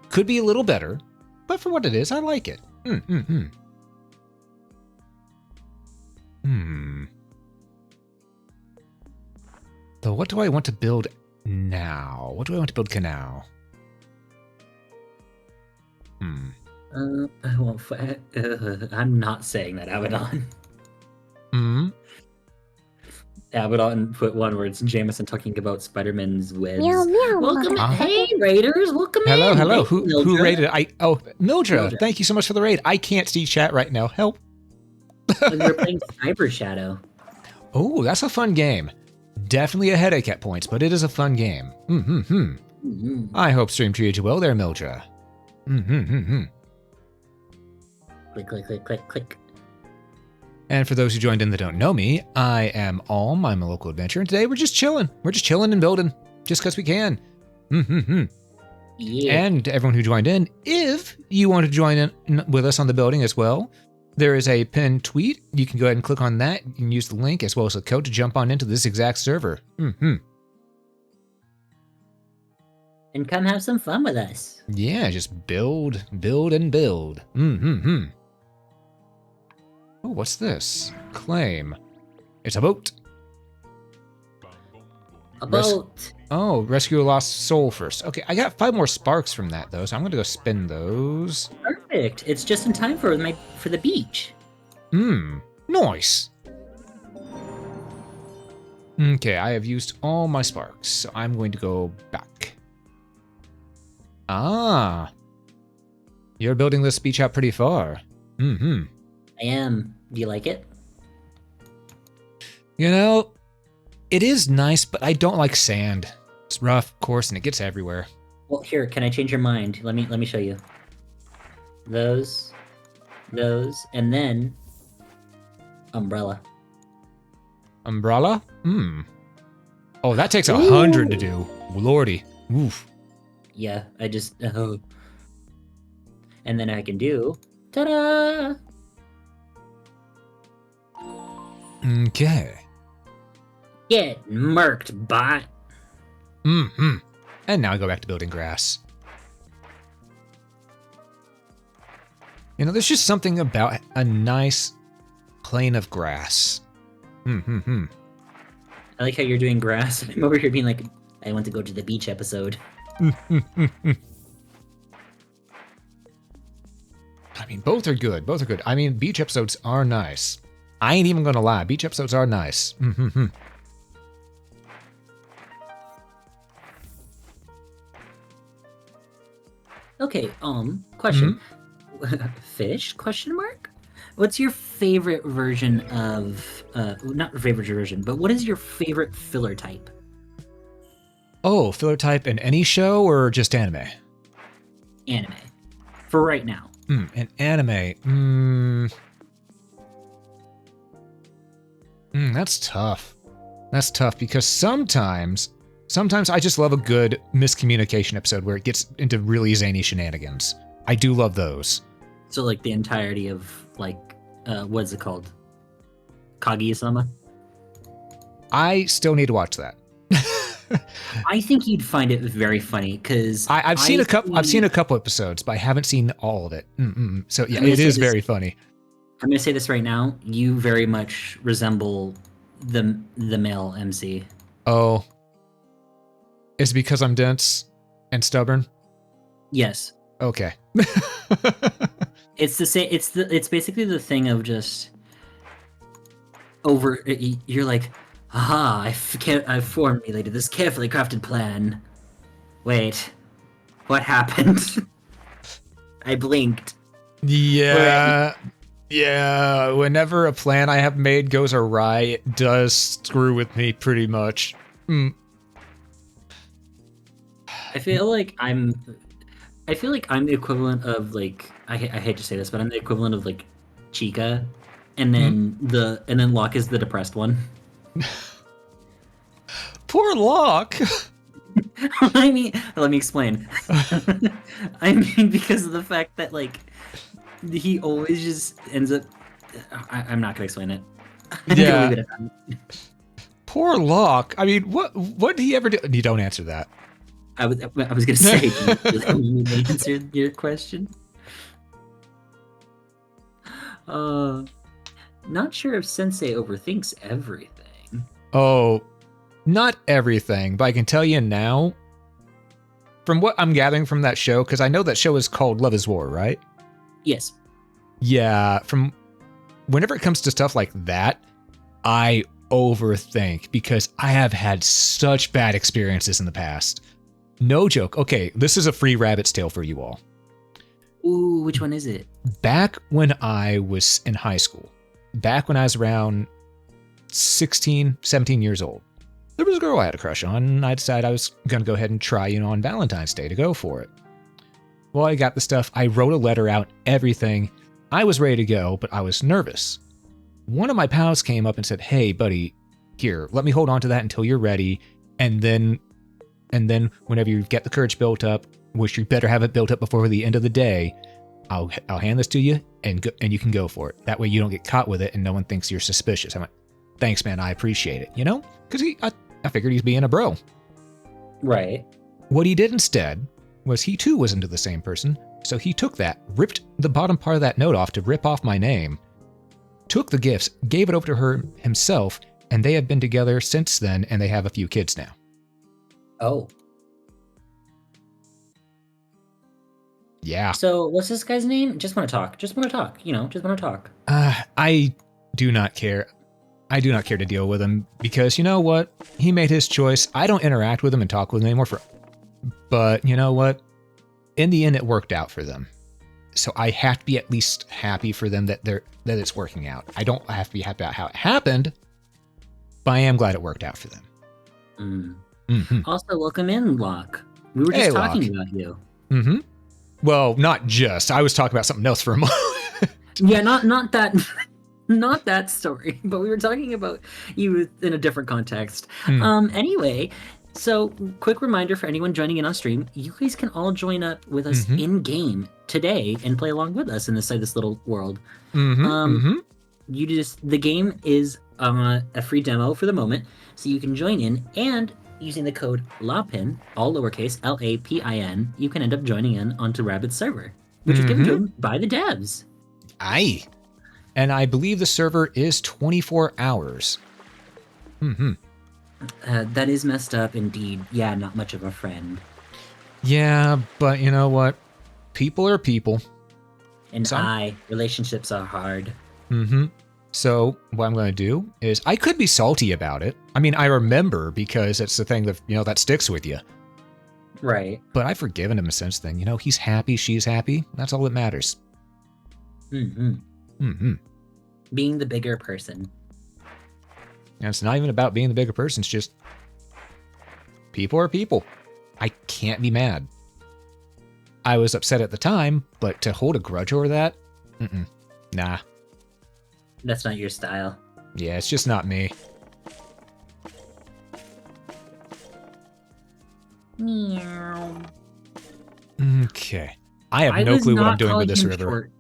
Could be a little better, but for what it is, I like it. So what do I want to build now? What do I want to build now? I'm not saying that, Abaddon. Abaddon put one words, Jameson talking about Spider-Man's webs. Meow, meow, Welcome, hey Raiders, welcome Hello, in. hello. Hey, Who raided? Mildra. Mildra. Thank you so much for the raid. I can't see chat right now. Help. We're playing Cyber Shadow. Oh, that's a fun game. Definitely a headache at points, but it is a fun game. I hope stream treated you well there, Mildra. Click, click, click, click, click. And for those who joined in that don't know me, I am Alm. I'm a local adventurer, and today we're just chilling. We're just chilling and building, just because we can. Yeah. And to everyone who joined in, if you want to join in with us on the building as well, There is a pinned tweet. You can go ahead and click on that. You can use the link as well as the code to jump on into this exact server. Mm-hmm. And come have some fun with us. Yeah, just build, build, and build. Mm-hmm. Oh, what's this? Claim. It's a boat. A boat. Oh, rescue a lost soul first. Okay, I got 5 more sparks from that though, so I'm gonna go spend those. Perfect. It's just in time for the beach. Nice. Okay, I have used all my sparks, so I'm going to go back. Ah. You're building this beach out pretty far. Mm-hmm. I am. Do you like it? You know, it is nice, but I don't like sand. It's rough, coarse, and it gets everywhere. Well, here, can I change your mind? Let me show you. Those, and then umbrella. Umbrella? Oh, that takes 100 to do. Lordy. Oof. Yeah, I just and then I can do ta-da! Okay. Get murked, bot. Mm-hmm. And now I go back to building grass. You know, there's just something about a nice plane of grass. I like how you're doing grass. I'm over here being like, I want to go to the beach episode. I mean, both are good. Both are good. I mean, beach episodes are nice. I ain't even gonna lie. Beach episodes are nice. Okay, question. Fish? Question mark? What's your favorite version of, not favorite version, but what is your favorite filler type? Oh, filler type in any show or just anime? Anime. For right now. An anime. That's tough. That's tough because sometimes I just love a good miscommunication episode where it gets into really zany shenanigans. I do love those. So like the entirety of like, what is it called? Kaguya-sama? I still need to watch that. I think you'd find it very funny because I've seen a couple episodes, but I haven't seen all of it. So yeah, it is very funny. I'm gonna say this right now. You very much resemble the male MC. Oh, is it because I'm dense and stubborn? Yes. Okay. It's the same. It's basically the thing of just over. You're like, aha! I've formulated this carefully crafted plan. Wait, what happened? I blinked. Yeah. Whenever a plan I have made goes awry, it does screw with me pretty much. I feel like I'm the equivalent of like I hate to say this, but I'm the equivalent of like Chica, and then Locke is the depressed one. Poor Locke. I mean, let me explain. I mean, because of the fact that like he always just ends up. I'm not gonna explain it. Yeah. Leave it at that. Poor Locke. I mean, what did he ever do? You don't answer that. I was gonna say, you answered your question. Not sure if Sensei overthinks everything. Oh, not everything, but I can tell you now, from what I'm gathering from that show, because I know that show is called Love is War, right? Yes. Yeah, from whenever it comes to stuff like that, I overthink because I have had such bad experiences in the past. No joke. Okay, this is a free rabbit's tail for you all. Ooh, which one is it? Back when I was in high school, back when I was around 16, 17 years old, there was a girl I had a crush on, and I decided I was going to go ahead and try, on Valentine's Day to go for it. Well, I got the stuff. I wrote a letter out, everything. I was ready to go, but I was nervous. One of my pals came up and said, "Hey, buddy, here, let me hold on to that until you're ready, and then whenever you get the courage built up, which you better have it built up before the end of the day, I'll hand this to you, and you can go for it. That way you don't get caught with it, and no one thinks you're suspicious. I went, thanks, man. I appreciate it. You know, because I figured he's being a bro. Right. What he did instead was he too was into the same person, so he took that, ripped the bottom part of that note off to rip off my name, took the gifts, gave it over to her himself, and they have been together since then, and they have a few kids now. Oh. Yeah. So what's this guy's name? Just want to talk. Just want to talk. You know, just want to talk. I do not care. I do not care to deal with him because you know what? He made his choice. I don't interact with him and talk with him anymore. But you know what? In the end, it worked out for them. So I have to be at least happy for them that it's working out. I don't have to be happy about how it happened, but I am glad it worked out for them. Mm. Mm-hmm. Also, welcome in, Locke. We were just talking about you. Mm-hmm. Well, not just. I was talking about something else for a moment. Yeah, not that. Not that story, but we were talking about you in a different context. Anyway, so quick reminder for anyone joining in on stream, you guys can all join up with us in-game today and play along with us inside this little world. You the game is a free demo for the moment, so you can join in, and using the code LAPIN, all lowercase, LAPIN, you can end up joining in onto Rabbit's server, which is given to them by the devs. Aye. And I believe the server is 24 hours. That is messed up indeed. Yeah, not much of a friend. Yeah, but you know what? People are people. And relationships are hard. So what I'm going to do is I could be salty about it. I mean, I remember because it's the thing that, you know, that sticks with you. Right. But I've forgiven him since then. You know, he's happy, she's happy. That's all that matters. Being the bigger person. And it's not even about being the bigger person. It's just people are people. I can't be mad. I was upset at the time, but to hold a grudge over that? Nah. That's not your style. Yeah, it's just not me. Meow. Okay. I have no clue what I'm doing with this river. Short.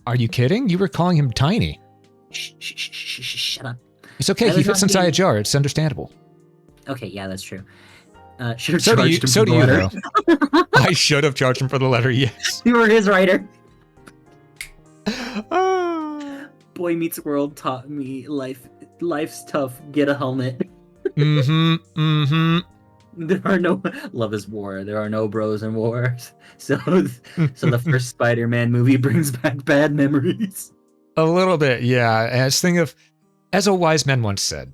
Are you kidding? You were calling him tiny. Shut up. It's okay. He fits inside a jar. It's understandable. Okay, yeah, that's true. Should have so charged him so for do you, the letter. though. I should have charged him for the letter, yes. You were his writer. Boy Meets World taught me life's tough. Get a helmet. There are no love is war. There are no bros in wars. So the first Spider-Man movie brings back bad memories. A little bit, yeah. As a wise man once said,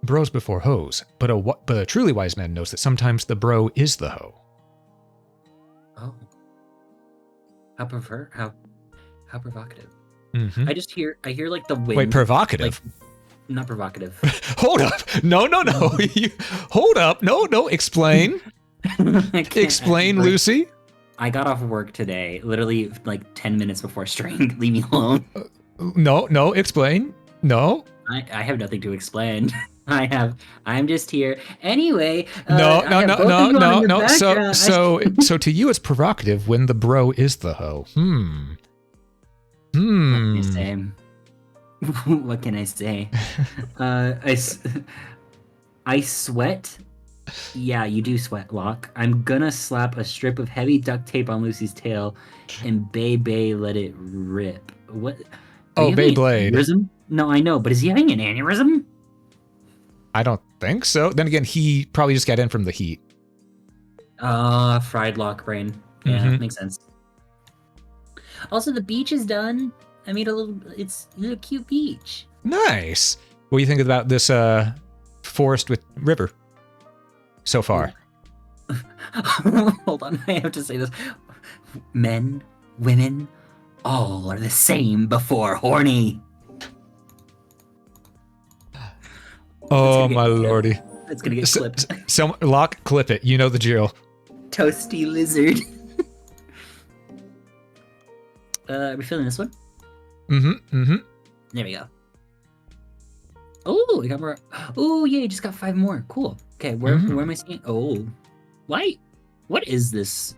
bros before hoes, but a truly wise man knows that sometimes the bro is the hoe. Oh, how provocative. I hear like the wind. Wait, provocative? Like, not provocative. Hold up. No. Hold up. No. Explain. Explain, Lucy. I got off work today, literally like 10 minutes before stream. Leave me alone. No. Explain. No. I have nothing to explain. I'm just here. Anyway. No. So to you, it's provocative when the bro is the hoe. What can I say? I sweat. Yeah, you do sweat, Locke. I'm gonna slap a strip of heavy duct tape on Lucy's tail and Bay let it rip. What? Oh, Beyblade. Aneurysm? No, I know, but is he having an aneurysm? I don't think so. Then again, he probably just got in from the heat. Fried Locke brain. Yeah, makes sense. Also, the beach is done. I made it's a cute beach. Nice. What do you think about this forest with river so far? Hold on, I have to say this. Men, women, all are the same before horny. Oh my lordy. It's gonna get clipped. Locke, clip it. You know the drill. Toasty lizard. Are we feeling this one? There we go. Oh, we got more. Oh, yeah, you just got 5 more. Cool. Okay, where am I seeing? Oh, light. What is this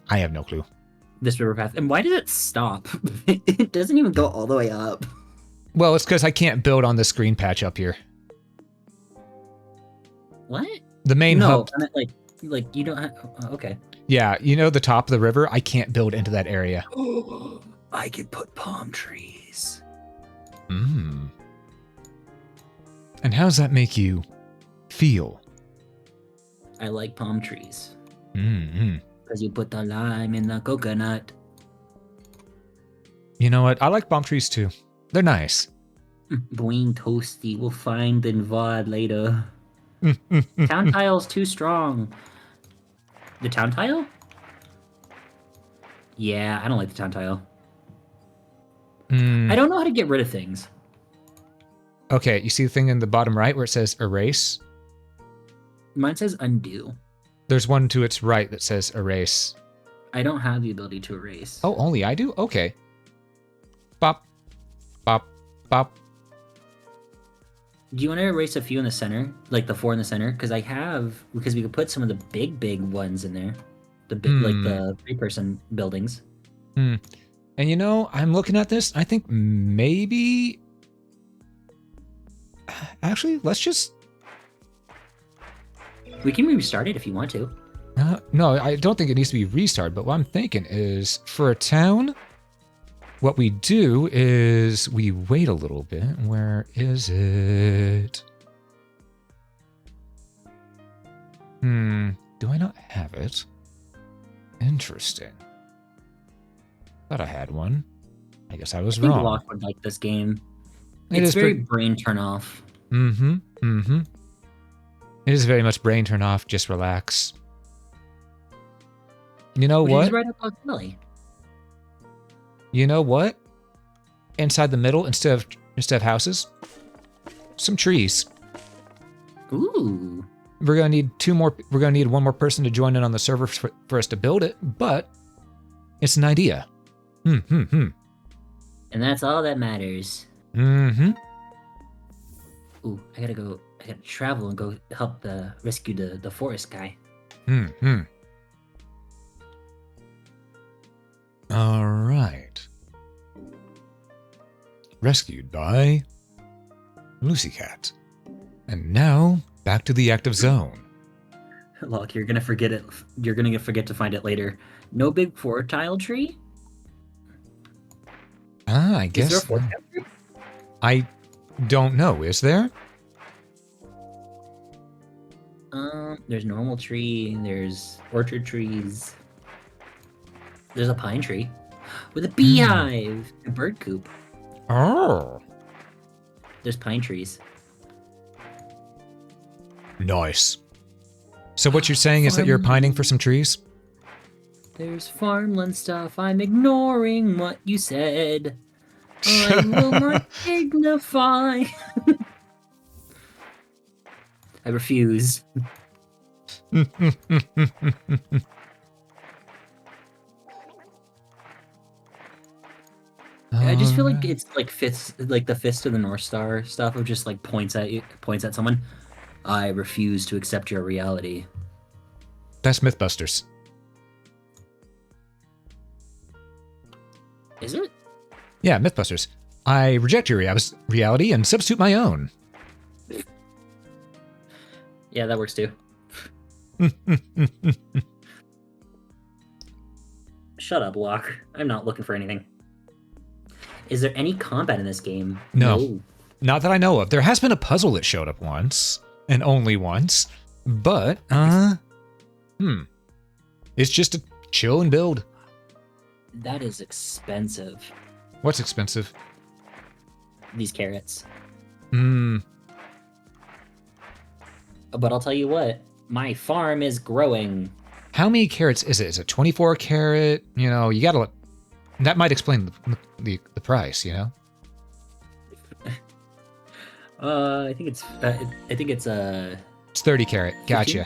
I have no clue. this river path, and why does it stop? It doesn't even go all the way up. Well, it's because I can't build on this green patch up here. What? The main No, hub. I meant like you don't have. Okay. Yeah, you know the top of the river? I can't build into that area. I could put palm trees. Mm. And how does that make you feel? I like palm trees. Mm-hmm. Because you put the lime in the coconut. You know what? I like palm trees too. They're nice. Boing toasty. We'll find in VOD later. Town tile's too strong. The town tile? Yeah, I don't like the town tile. I don't know how to get rid of things. Okay, you see the thing in the bottom right where it says erase? Mine says undo. There's one to its right that says erase. I don't have the ability to erase. Oh, only I do? Okay. Bop. Bop. Bop. Do you want to erase a few in the center? Like the 4 in the center? Because we could put some of the big ones in there. The big, like the 3-person buildings. And you know, I'm looking at this. I think maybe... Actually, let's just... We can restart it if you want to. No, I don't think it needs to be restarted, but what I'm thinking is, for a town, what we do is we wait a little bit. Where is it? Do I not have it? Interesting. Thought I had one. I guess I was wrong. I think Locke would like this game. It It's is very brain turn off. It is very much brain turn off, just relax. You know what? Which is right up Locke's alley. You know what? Inside the middle, instead of houses, some trees. Ooh. We're gonna need one more person to join in on the server for us to build it, but it's an idea. And that's all that matters. Ooh, I gotta travel and go help rescue the forest guy. All right. Rescued by Lucy Cat. And now, back to the active zone. Look, you're gonna forget it. You're gonna forget to find it later. No big 4-tile tree? I guess. Is there a 4-tile tree? I don't know. Is there? There's normal tree. There's orchard trees. There's a pine tree with a beehive and bird coop. Oh. There's pine trees. Nice. So what you're saying is that you're pining for some trees? There's farmland stuff. I'm ignoring what you said. I will not dignify. I refuse. I just feel like it's like the fist of the North Star stuff of just like points at someone. I refuse to accept your reality. That's Mythbusters. Is it? Yeah, Mythbusters. I reject your reality and substitute my own. Yeah, that works too. Shut up, Locke. I'm not looking for anything. Is there any combat in this game? No. Not that I know of. There has been a puzzle that showed up once, and only once, but, it's just a chill and build. That is expensive. What's expensive? These carrots. Hmm. But I'll tell you what, my farm is growing. How many carrots is it? Is it 24 carat? You know, you gotta... That might explain the price, you know? I think it's It's 30 carat. Gotcha. 15?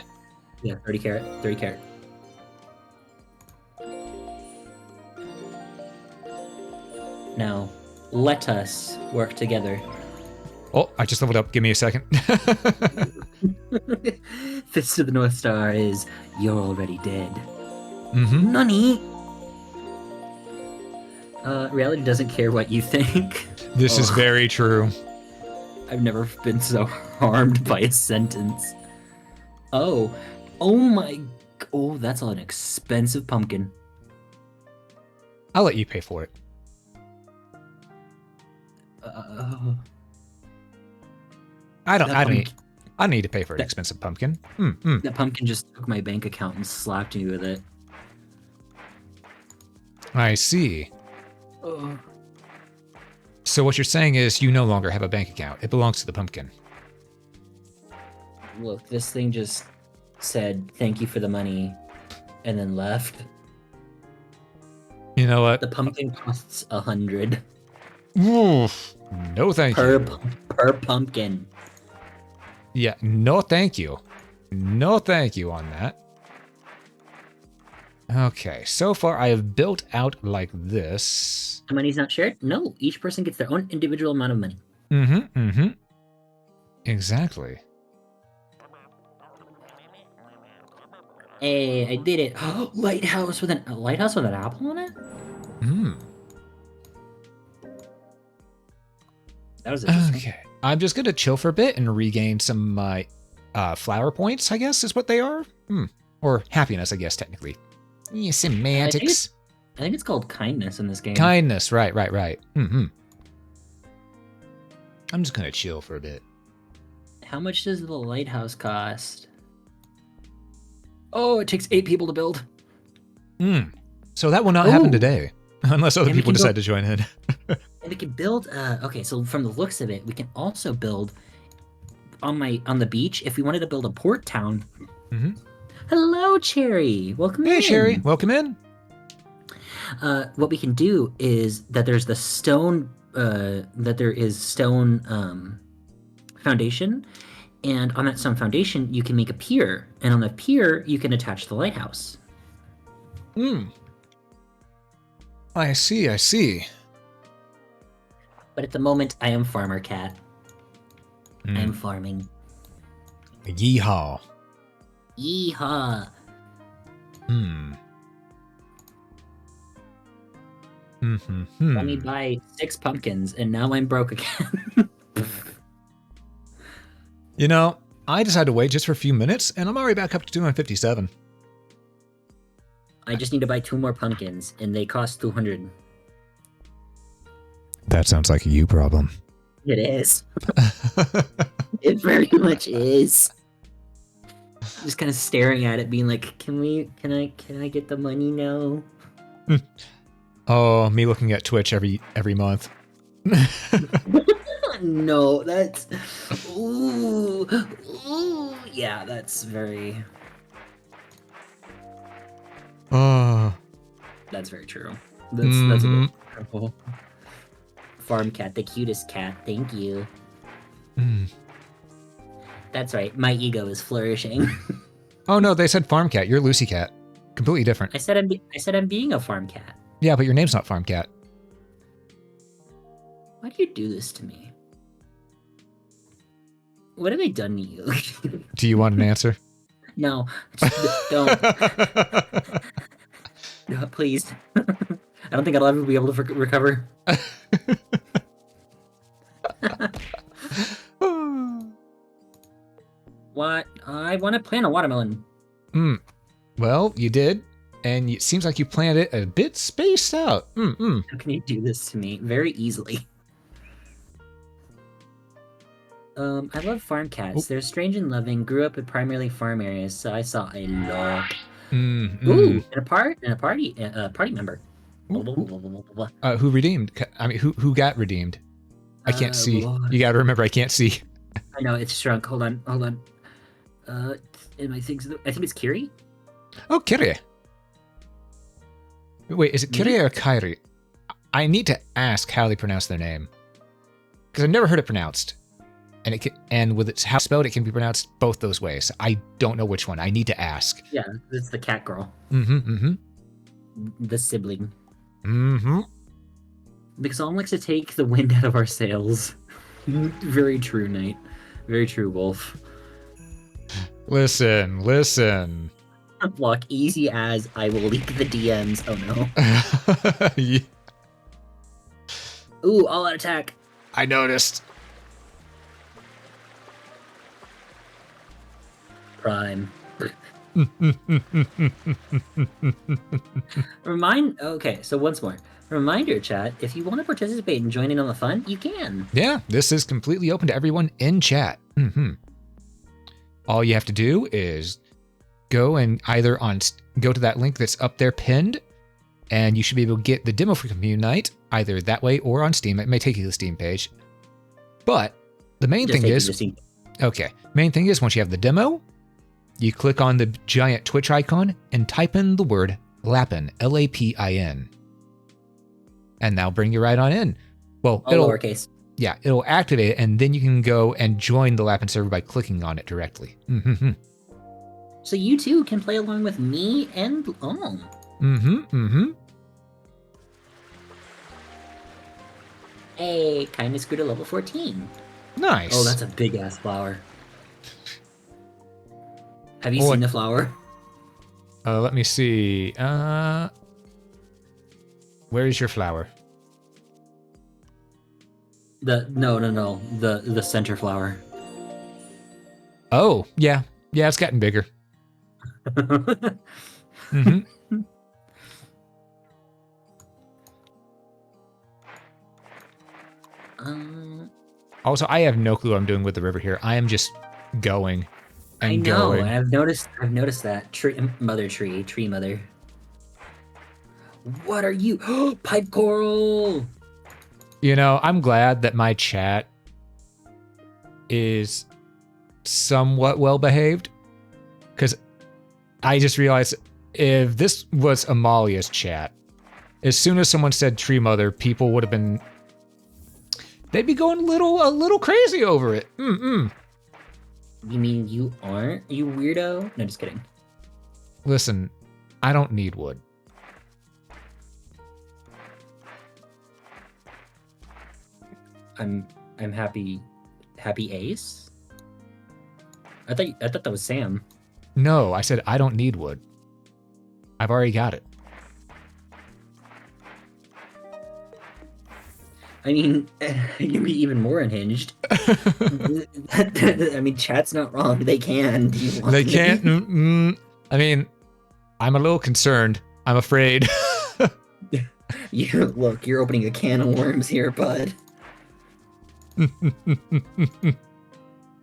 Yeah, 30 carat. 30 carat. Now, let us work together. Oh, I just leveled up. Give me a second. Fist of the North Star is you're already dead. Mm-hmm. Nani? Reality doesn't care what you think. This is very true. I've never been so harmed by a sentence. Oh my. Oh, that's an expensive pumpkin. I'll let you pay for it. I don't need to pay for an expensive pumpkin. That pumpkin just took my bank account and slapped me with it. I see. Oh. So what you're saying is you no longer have a bank account. It belongs to the pumpkin. Look, this thing just said thank you for the money and then left. You know what? The pumpkin costs 100. Oof. No thank you. Per pumpkin. Yeah, no thank you. No thank you on that. Okay, so far I have built out like this. The money's not shared? No, each person gets their own individual amount of money. Exactly. Hey, I did it. Lighthouse with a lighthouse with an apple on it? That was interesting. Okay. I'm just going to chill for a bit and regain some of my flower points, I guess is what they are. Or happiness, I guess, technically. Yeah, semantics. I think it's called kindness in this game. Kindness, right. I'm just going to chill for a bit. How much does the lighthouse cost? Oh, it takes 8 people to build. So that will not happen today. Unless other people decide to join in. And we can build, okay, so from the looks of it, we can also build on the beach, if we wanted to build a port town. Hello, Cherry. Welcome in. Hey, Cherry. Welcome in. What we can do is that there's the stone, foundation, and on that stone foundation, you can make a pier, and on the pier, you can attach the lighthouse. I see. But at the moment, I am Farmer Cat. I am farming. Yeehaw. Yeehaw. Let me buy 6 pumpkins, and now I'm broke again. You know, I decided to wait just for a few minutes, and I'm already back up to 257. I just need to buy 2 more pumpkins, and they cost 200. That sounds like a you problem. It is. It very much is. Just kind of staring at it, being like, "Can I get the money now?" Oh, me looking at Twitch every month. No, that's ooh, yeah, that's very. Oh, that's very true. That's a bit terrible. Farm cat, the cutest cat. Thank you. That's right. My ego is flourishing. Oh no, they said farm cat. You're Lucy cat. Completely different. I said I'm being a farm cat. Yeah, but your name's not farm cat. Why do you do this to me? What have I done to you? Do you want an answer? No, don't. No, please. I don't think I'll ever be able to recover. What? I want to plant a watermelon. Well, you did, and it seems like you planted it a bit spaced out. How can you do this to me? Very easily. I love farm cats. They're strange and loving. Grew up in primarily farm areas, so I saw a lot. Ooh, and a party member. Who redeemed? I mean, who got redeemed? I can't see. Lord. You got to remember, I can't see. I know it's shrunk. Hold on. And I think it's Kiri. Oh, Kiri. Wait, is it Kiri or Kairi? I need to ask how they pronounce their name because I've never heard it pronounced. And with its how it's spelled, it can be pronounced both those ways. I don't know which one. I need to ask. Yeah, it's the cat girl. The sibling. Because Alm likes to take the wind out of our sails. Very true, Knight. Very true, Wolf. Listen. Block easy as I will leak the DMs. Oh no. Yeah, Ooh, all out attack. I noticed. Prime. Okay, so once more. Reminder, chat, if you want to participate and join in on the fun, you can. Yeah, this is completely open to everyone in chat. All you have to do is go and go to that link that's up there pinned, and you should be able to get the demo for Communite either that way or on Steam. It may take you to the Steam page. But the main thing is, main thing is once you have the demo, you click on the giant Twitch icon and type in the word Lapin, Lapin. And that'll bring you right on in. Well, all lowercase. Yeah, it'll activate it, and then you can go and join the Lapin server by clicking on it directly. So you too can play along with me and Alm. Hey, kindness grew to level 14. Nice. Oh, that's a big ass flower. Have you seen the flower? Let me see. Where is your flower? No. The center flower. Oh, yeah. Yeah, it's gotten bigger. Also, I have no clue what I'm doing with the river here. I am just going and going. I've noticed that. Tree mother. What are you? Pipe coral! You know, I'm glad that my chat is somewhat well behaved, because I just realized if this was Amalia's chat, as soon as someone said tree mother, people would have been, they'd be going a little crazy over it. You mean you aren't, you weirdo? No, just kidding. Listen, I don't need wood. I'm happy Ace? I thought that was Sam. No, I said I don't need wood. I've already got it. I mean, you can be even more unhinged. I mean, chat's not wrong. They can. They can't. I mean, I'm a little concerned. I'm afraid. Look, you're opening a can of worms here, bud.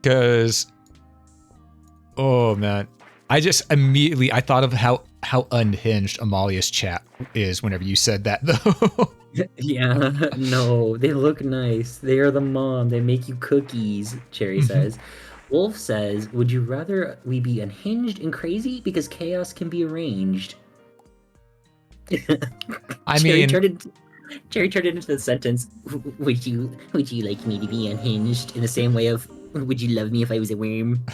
Because, oh man, I just immediately I thought of how unhinged Amalia's chat is whenever you said that, though. Yeah, no, they look nice. They are the mom. They make you cookies, Cherry says. Wolf says, would you rather we be unhinged and crazy? Because chaos can be arranged. I mean... Cherry turned it into the sentence, would you like me to be unhinged? In the same way of, would you love me if I was a worm?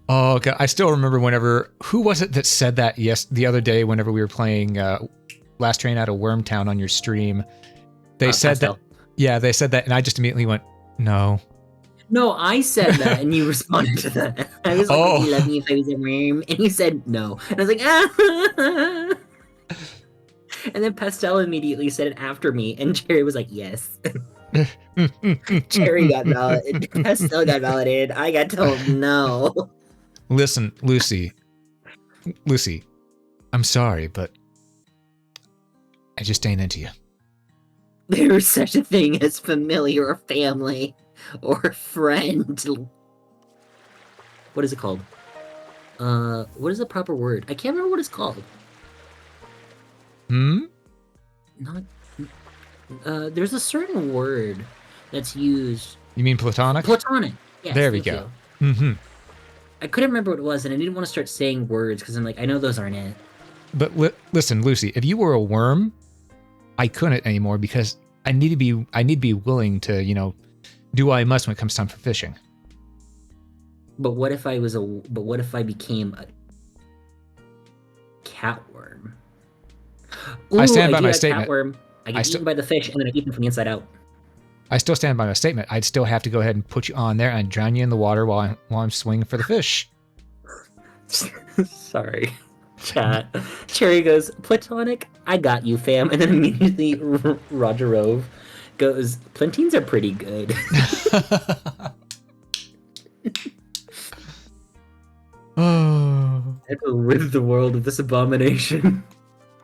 Oh, God. I still remember who was it that said that the other day whenever we were playing Last Train Out of Wormtown on your stream? They said Pastel. they said that, and I just immediately went, no. No, I said that, and you responded to that. I was like, would you love me if I was a worm? And you said no. And I was like, ah! And then Pastel immediately said it after me, and Cherry was like, yes. Cherry got validated. Pastel got validated. I got told no. Listen, Lucy, I'm sorry, but I just ain't into you. There's such a thing as family or family or friend. What is it called? What is the proper word? I can't remember what it's called. Not. There's a certain word that's used. You mean platonic? Platonic. Yes, there we go. I couldn't remember what it was, and I didn't want to start saying words because I'm like, I know those aren't it. But listen, Lucy, if you were a worm, I couldn't anymore because I need to be willing to, do what I must when it comes time for fishing. But what if I became a catworm? Ooh, I stand by my statement. Catworm. I get eaten by the fish, and then I eat them from the inside out. I still stand by my statement. I'd still have to go ahead and put you on there and drown you in the water while I'm swinging for the fish. Sorry. Chat. Cherry goes, platonic, I got you, fam. And then immediately Roger Rove goes, plantains are pretty good. Oh. I have to rid the world of this abomination.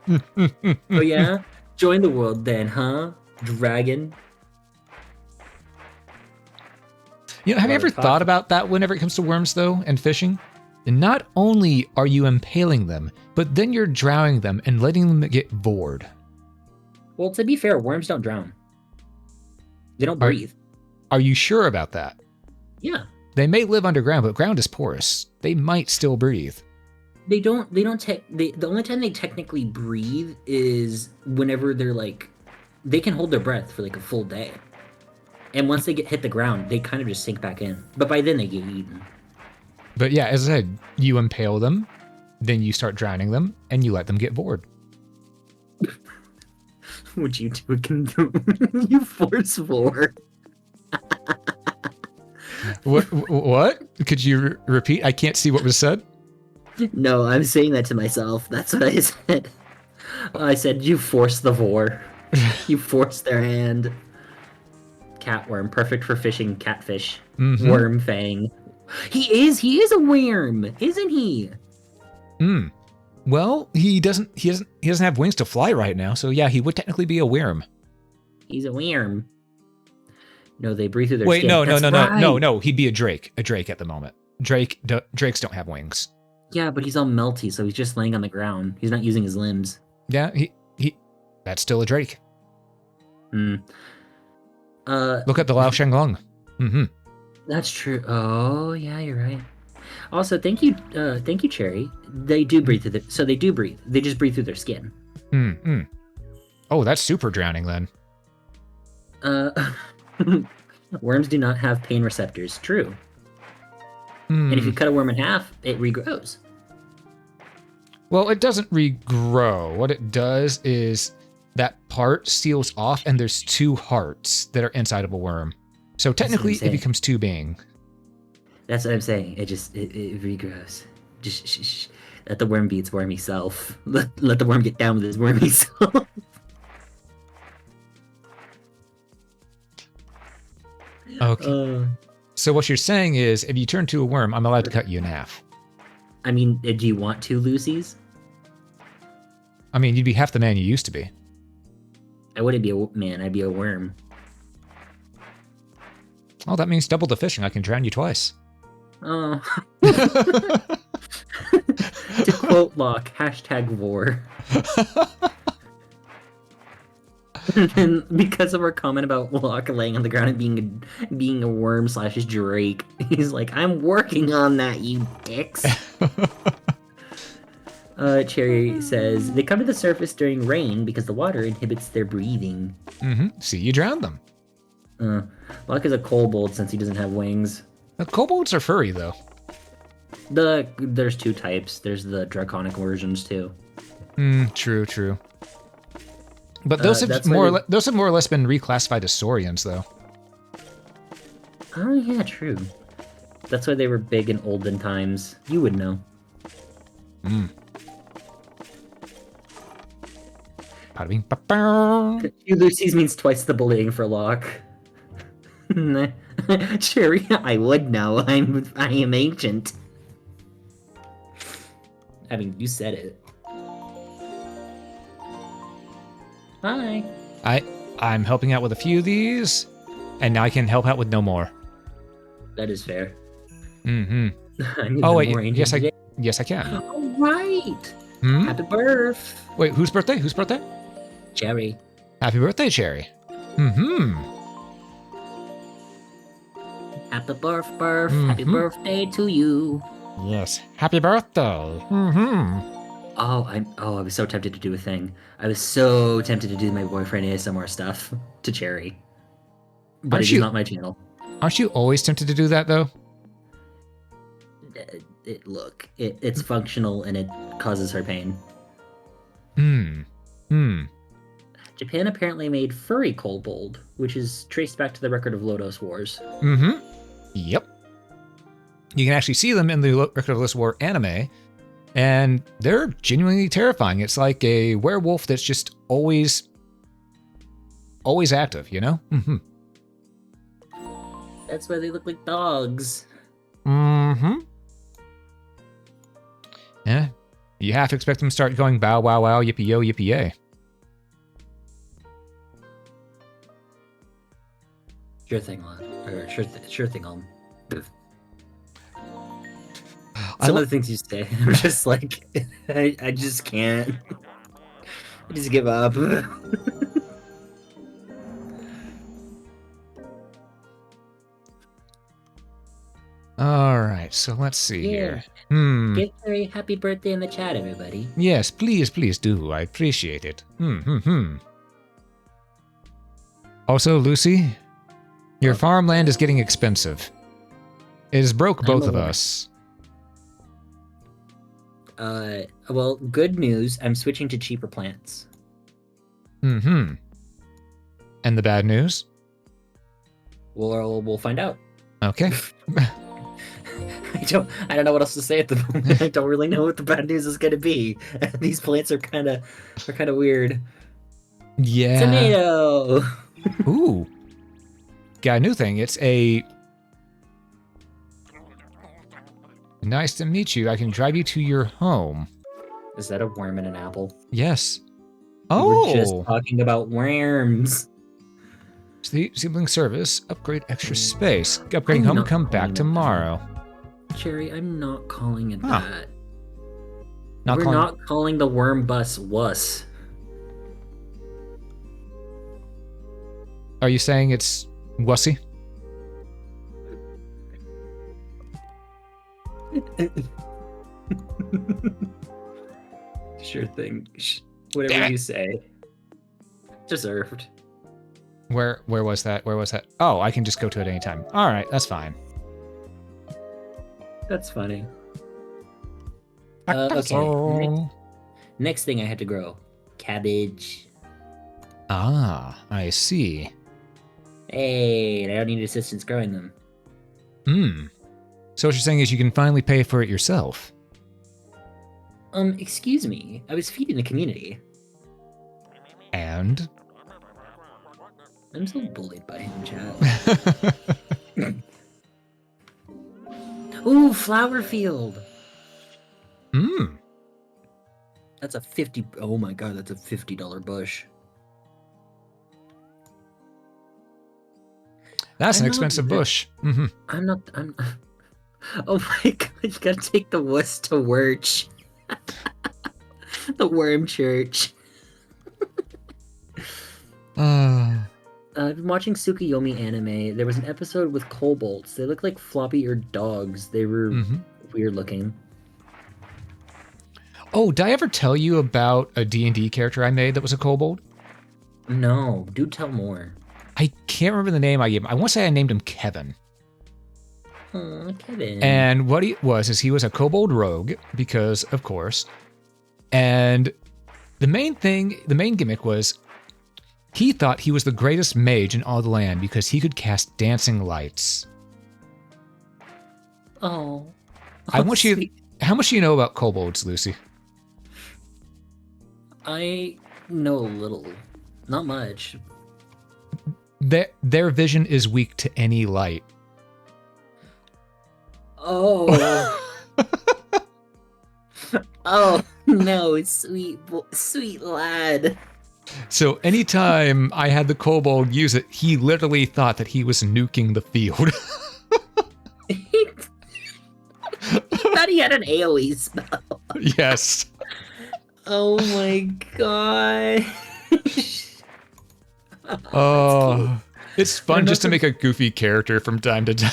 Oh yeah? Join the world then, huh? Dragon. You know, have you ever thought about that whenever it comes to worms, though, and fishing? And not only are you impaling them, but then you're drowning them and letting them get bored. Well, to be fair, worms don't drown. They don't breathe. Are you sure about that? Yeah. They may live underground, but ground is porous. They might still breathe. The only time they technically breathe is whenever they're like, they can hold their breath for like a full day. And once they hit the ground, they kind of just sink back in. But by then they get eaten. But yeah, as I said, you impale them, then you start drowning them, and you let them get bored. What you do can do. You force war. What? Could you repeat? I can't see what was said. No, I'm saying that to myself. That's what I said. I said, you force the vor. You force their hand. Catworm, perfect for fishing catfish. Mm-hmm. Worm fang. He is a worm, isn't he? Well, he doesn't have wings to fly right now, so yeah, he would technically be a worm. He's a worm. No, they breathe through their Wait, skin. No, he'd be a drake at the moment. Drakes don't have wings. Yeah, but he's all melty, so he's just laying on the ground. He's not using his limbs. Yeah, he that's still a drake. Look at the Lao Shenglong. Mm-hmm. That's true. Oh, yeah, you're right. Also, thank you, Cherry. They do breathe through so they do breathe. They just breathe through their skin. Oh, that's super drowning then. Worms do not have pain receptors. True. And if you cut a worm in half, it regrows. Well, it doesn't regrow. What it does is that part seals off, and there's two hearts that are inside of a worm. So technically, it becomes two being. That's what I'm saying. It regrows. Just let the worm be its wormy self. Let the worm get down with his wormy self. Okay. So what you're saying is, if you turn to a worm, I'm allowed to cut you in half. I mean, do you want two Lucy's? I mean, you'd be half the man you used to be. I wouldn't be a man. I'd be a worm. Oh, that means double the fishing. I can drown you twice. Oh. To quote Locke, #vor. And because of our comment about Locke laying on the ground and being a worm / Drake, he's like, I'm working on that, you dicks. Cherry says, they come to the surface during rain because the water inhibits their breathing. See, you drowned them. Locke is a kobold since he doesn't have wings. The kobolds are furry, though. There's two types. There's the draconic versions, too. True. But those have more or less been reclassified as saurians, though. Oh, yeah, true. That's why they were big in olden times. You would know. Two Lucy's means twice the bullying for Locke. Cherry, I would know. I am ancient. I mean, you said it. Hi. I'm helping out with a few of these, and now I can help out with no more. That is fair. Oh wait, yes I can. All right. Happy birth. Wait, whose birthday? Whose birthday? Cherry. Happy birthday, Cherry. Happy birth. Happy birthday to you. Yes. Happy birthday. I was so tempted to do a thing. I was so tempted to do my boyfriend ASMR stuff to Cherry. But it's not my channel. Aren't you always tempted to do that, though? It's functional and it causes her pain. Japan apparently made furry kobold, which is traced back to the record of Lodos Wars. Mm-hmm. Yep. You can actually see them in the Record of Lodoss War anime, and they're genuinely terrifying. It's like a werewolf that's just always active, you know? Mm-hmm. That's why they look like dogs. Mm-hmm. Yeah. You have to expect them to start going bow, wow, wow, yippee, yo, yippee, yay. Sure thing, lad. Or sure thing, Alm. Some of the things you say, I'm just like, I just can't. I just give up. All right, so let's see here. Give Carrie happy birthday in the chat, everybody. Yes, please do. I appreciate it. Also, Lucy, your farmland is getting expensive. It has broke both of us. Well, good news. I'm switching to cheaper plants. And the bad news? We'll find out. Okay. I don't know what else to say at the moment. I don't really know what the bad news is gonna be. These plants are kind of weird. Yeah. Tomato. Ooh. Got a new thing. It's a... Nice to meet you. I can drive you to your home. Is that a worm and an apple? Yes. Oh! We're just talking about worms. Sibling service. Upgrade extra space. Upgrading home. Come back tomorrow. Cherry, I'm not calling it that. We're not calling the worm bus wuss. Are you saying it's wussy? Sure thing. Whatever you say. Deserved. Where was that? Where was that? Oh, I can just go to it anytime. All right, that's fine. That's funny. Okay. Next thing I had to grow. Cabbage. Ah, I see. Hey, I don't need assistance growing them. So what you're saying is you can finally pay for it yourself. Excuse me. I was feeding the community. And? I'm so bullied by him, chat. Ooh, flower field. That's a oh my god, that's a $50 bush. That's an expensive bush. I'm oh my god, you gotta take the wuss to Wirch. The worm church. I've been watching Tsukuyomi anime. There was an episode with kobolds. They looked like floppy-eared dogs. They were weird looking. Oh, did I ever tell you about a D&D character I made that was a kobold? No, do tell more. I can't remember the name I gave him. I want to say I named him Kevin. Oh, Kevin. And what he was is he was a kobold rogue, because, of course. And the main gimmick was he thought he was the greatest mage in all the land because he could cast dancing lights. Oh. How much do you know about kobolds, Lucy? I know a little. Not much. Their vision is weak to any light. Oh. Oh, no, sweet lad. So anytime I had the kobold use it, he literally thought that he was nuking the field. He thought he had an AoE spell. Yes. Oh my god. Oh, it's fun just to make a goofy character from time to time.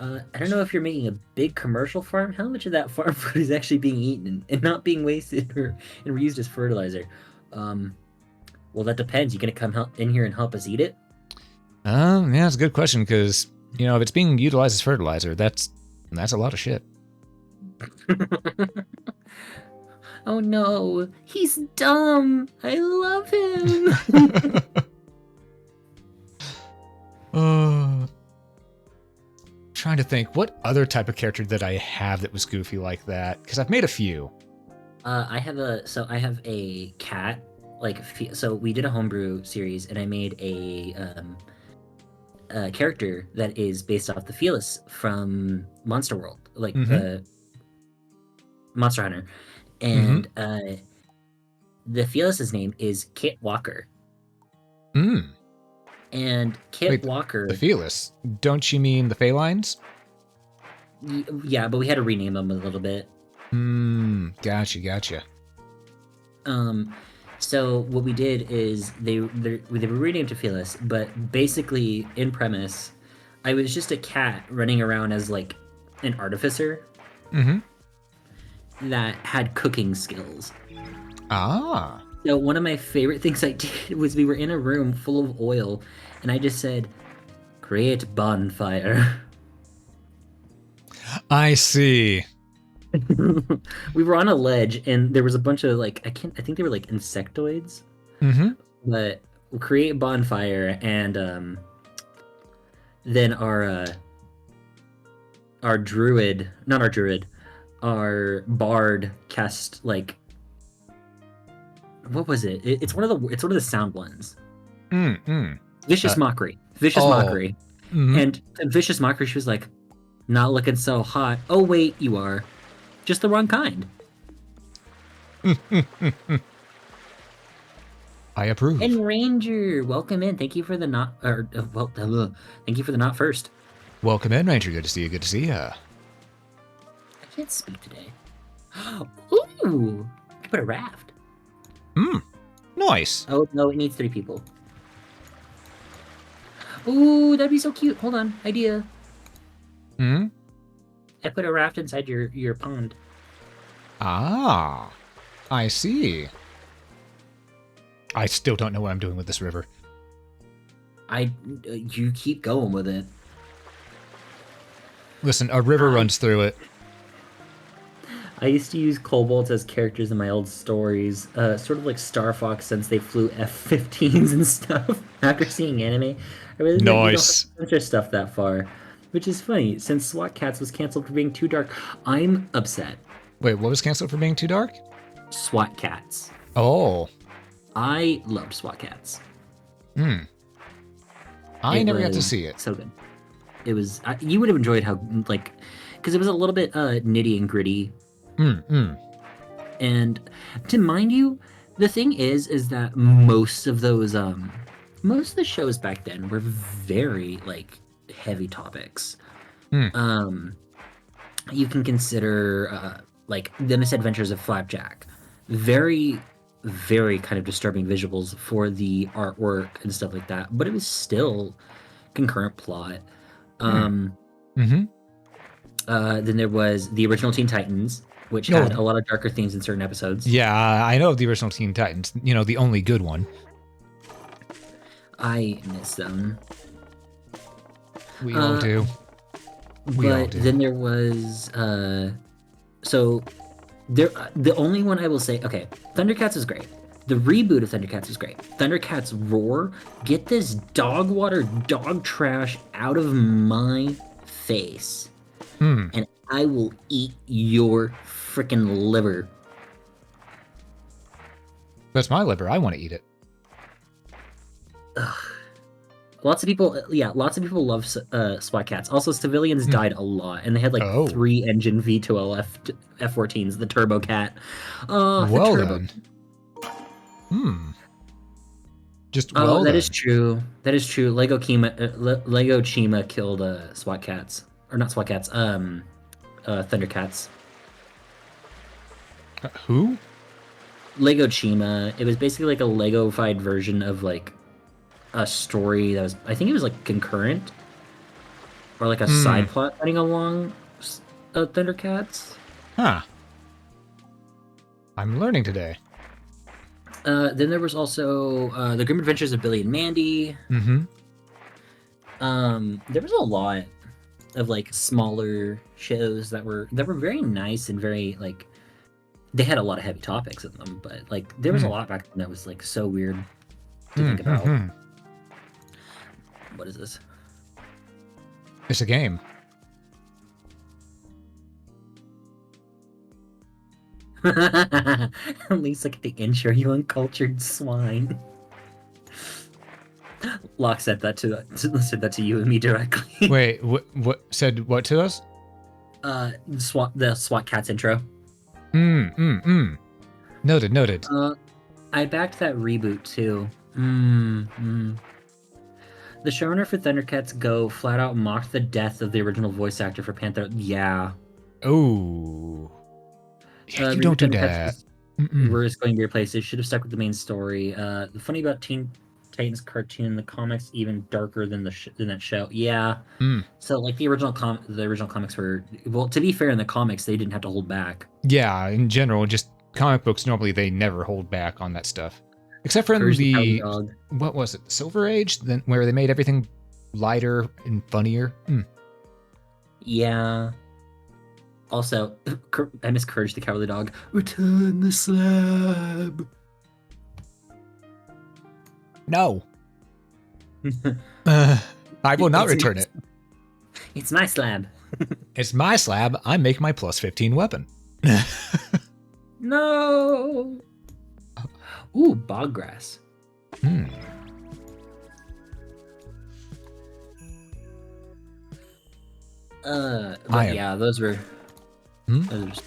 I don't know if you're making a big commercial farm. How much of that farm food is actually being eaten and not being wasted and reused as fertilizer? Well, that depends. You gonna come in here and help us eat it? Yeah, that's a good question because if it's being utilized as fertilizer, that's a lot of shit. Oh no, he's dumb. I love him. Trying to think what other type of character that I have that was goofy like that, because I've made a few. I have a cat. So we did a homebrew series, and I made a character that is based off the Felis from Monster World, like Monster Hunter, and the Felis's name is Kit Walker. And Kit Walker. The Felis. Don't you mean the felines? Yeah, but we had to rename them a little bit. Gotcha. So what we did is they were renamed to Felis, but basically in premise, I was just a cat running around as like an artificer that had cooking skills. So one of my favorite things I did was we were in a room full of oil, and I just said, "Create bonfire." I see. We were on a ledge, and there was a bunch of like I think they were like insectoids. But we'll create bonfire, and then our bard cast like. What was it? It's one of the sound ones. Vicious mockery. And vicious mockery. She was like, "Not looking so hot." Oh wait, you are, just the wrong kind. I approve. And Ranger, welcome in. Thank you for the not. Thank you for the not first. Welcome in, Ranger. Good to see you. Good to see ya. I can't speak today. Ooh, I put a raft. Nice. Oh no, it needs 3 people. Ooh, that'd be so cute. Hold on, idea. I put a raft inside your pond. I see. I still don't know what I'm doing with this river. You keep going with it. Listen, a river runs through it. I used to use kobolds as characters in my old stories, sort of like Star Fox, since they flew F-15s and stuff. After seeing anime, I really don't censor stuff that far, which is funny since SWAT Cats was canceled for being too dark. I'm upset. Wait, what was canceled for being too dark? SWAT Cats. Oh, I loved SWAT Cats. I never got to see it. So good. It was. You would have enjoyed how because it was a little bit nitty and gritty. And to mind you, the thing is that most of those most of the shows back then were very like heavy topics. You can consider like the Misadventures of Flapjack, very very kind of disturbing visuals for the artwork and stuff like that, but it was still concurrent plot. Then there was the original Teen Titans, which had a lot of darker themes in certain episodes. Yeah, I know of the original Teen Titans. You know, the only good one. I miss them. We all do. But then there was the only one I will say, okay, Thundercats is great. The reboot of Thundercats is great. Thundercats Roar, get this dog water, dog trash out of my face. And I will eat your freaking liver. That's my liver. I want to eat it. Ugh. Lots of people love SWAT Cats. Also, civilians died a lot, and they had like 3 engine V12 F-14s, the Turbo Cat. Well done. That is true. That is true. Lego Chima killed SWAT Cats. Or not SWAT Cats, Thundercats. Who? Lego Chima. It was basically like a Lego-fied version of like a story that was, I think it was like concurrent, or like a side plot running along Thundercats. Huh. I'm learning today. Then there was also The Grim Adventures of Billy and Mandy. There was a lot of like smaller shows that were very nice and very like they had a lot of heavy topics in them, but like there was a lot back then that was like so weird to think about. What is this? It's a game. At least look at the intro, you uncultured swine. Locke said that to you and me directly. Wait, what said what to us? The SWAT Cats intro. Noted. I backed that reboot too. The showrunner for Thundercats Go flat out mocked the death of the original voice actor for Panther. Yeah. Oh. Yeah, you don't do that. Where it's going to be replaced. They should have stuck with the main story. The funny about Teen Titans cartoon, the comics even darker than than that show. Yeah. So like the original comics were, well, to be fair, in the comics they didn't have to hold back. Yeah, in general, just comic books normally they never hold back on that stuff, except for in the what was it, Silver Age, then where they made everything lighter and funnier. Yeah. Also, I miss Courage the Cowardly Dog. Return the slab. No. I will not return it. It's my slab. It's my slab. I make my plus 15 weapon. No. Ooh, bog grass. Yeah, those were. Those are just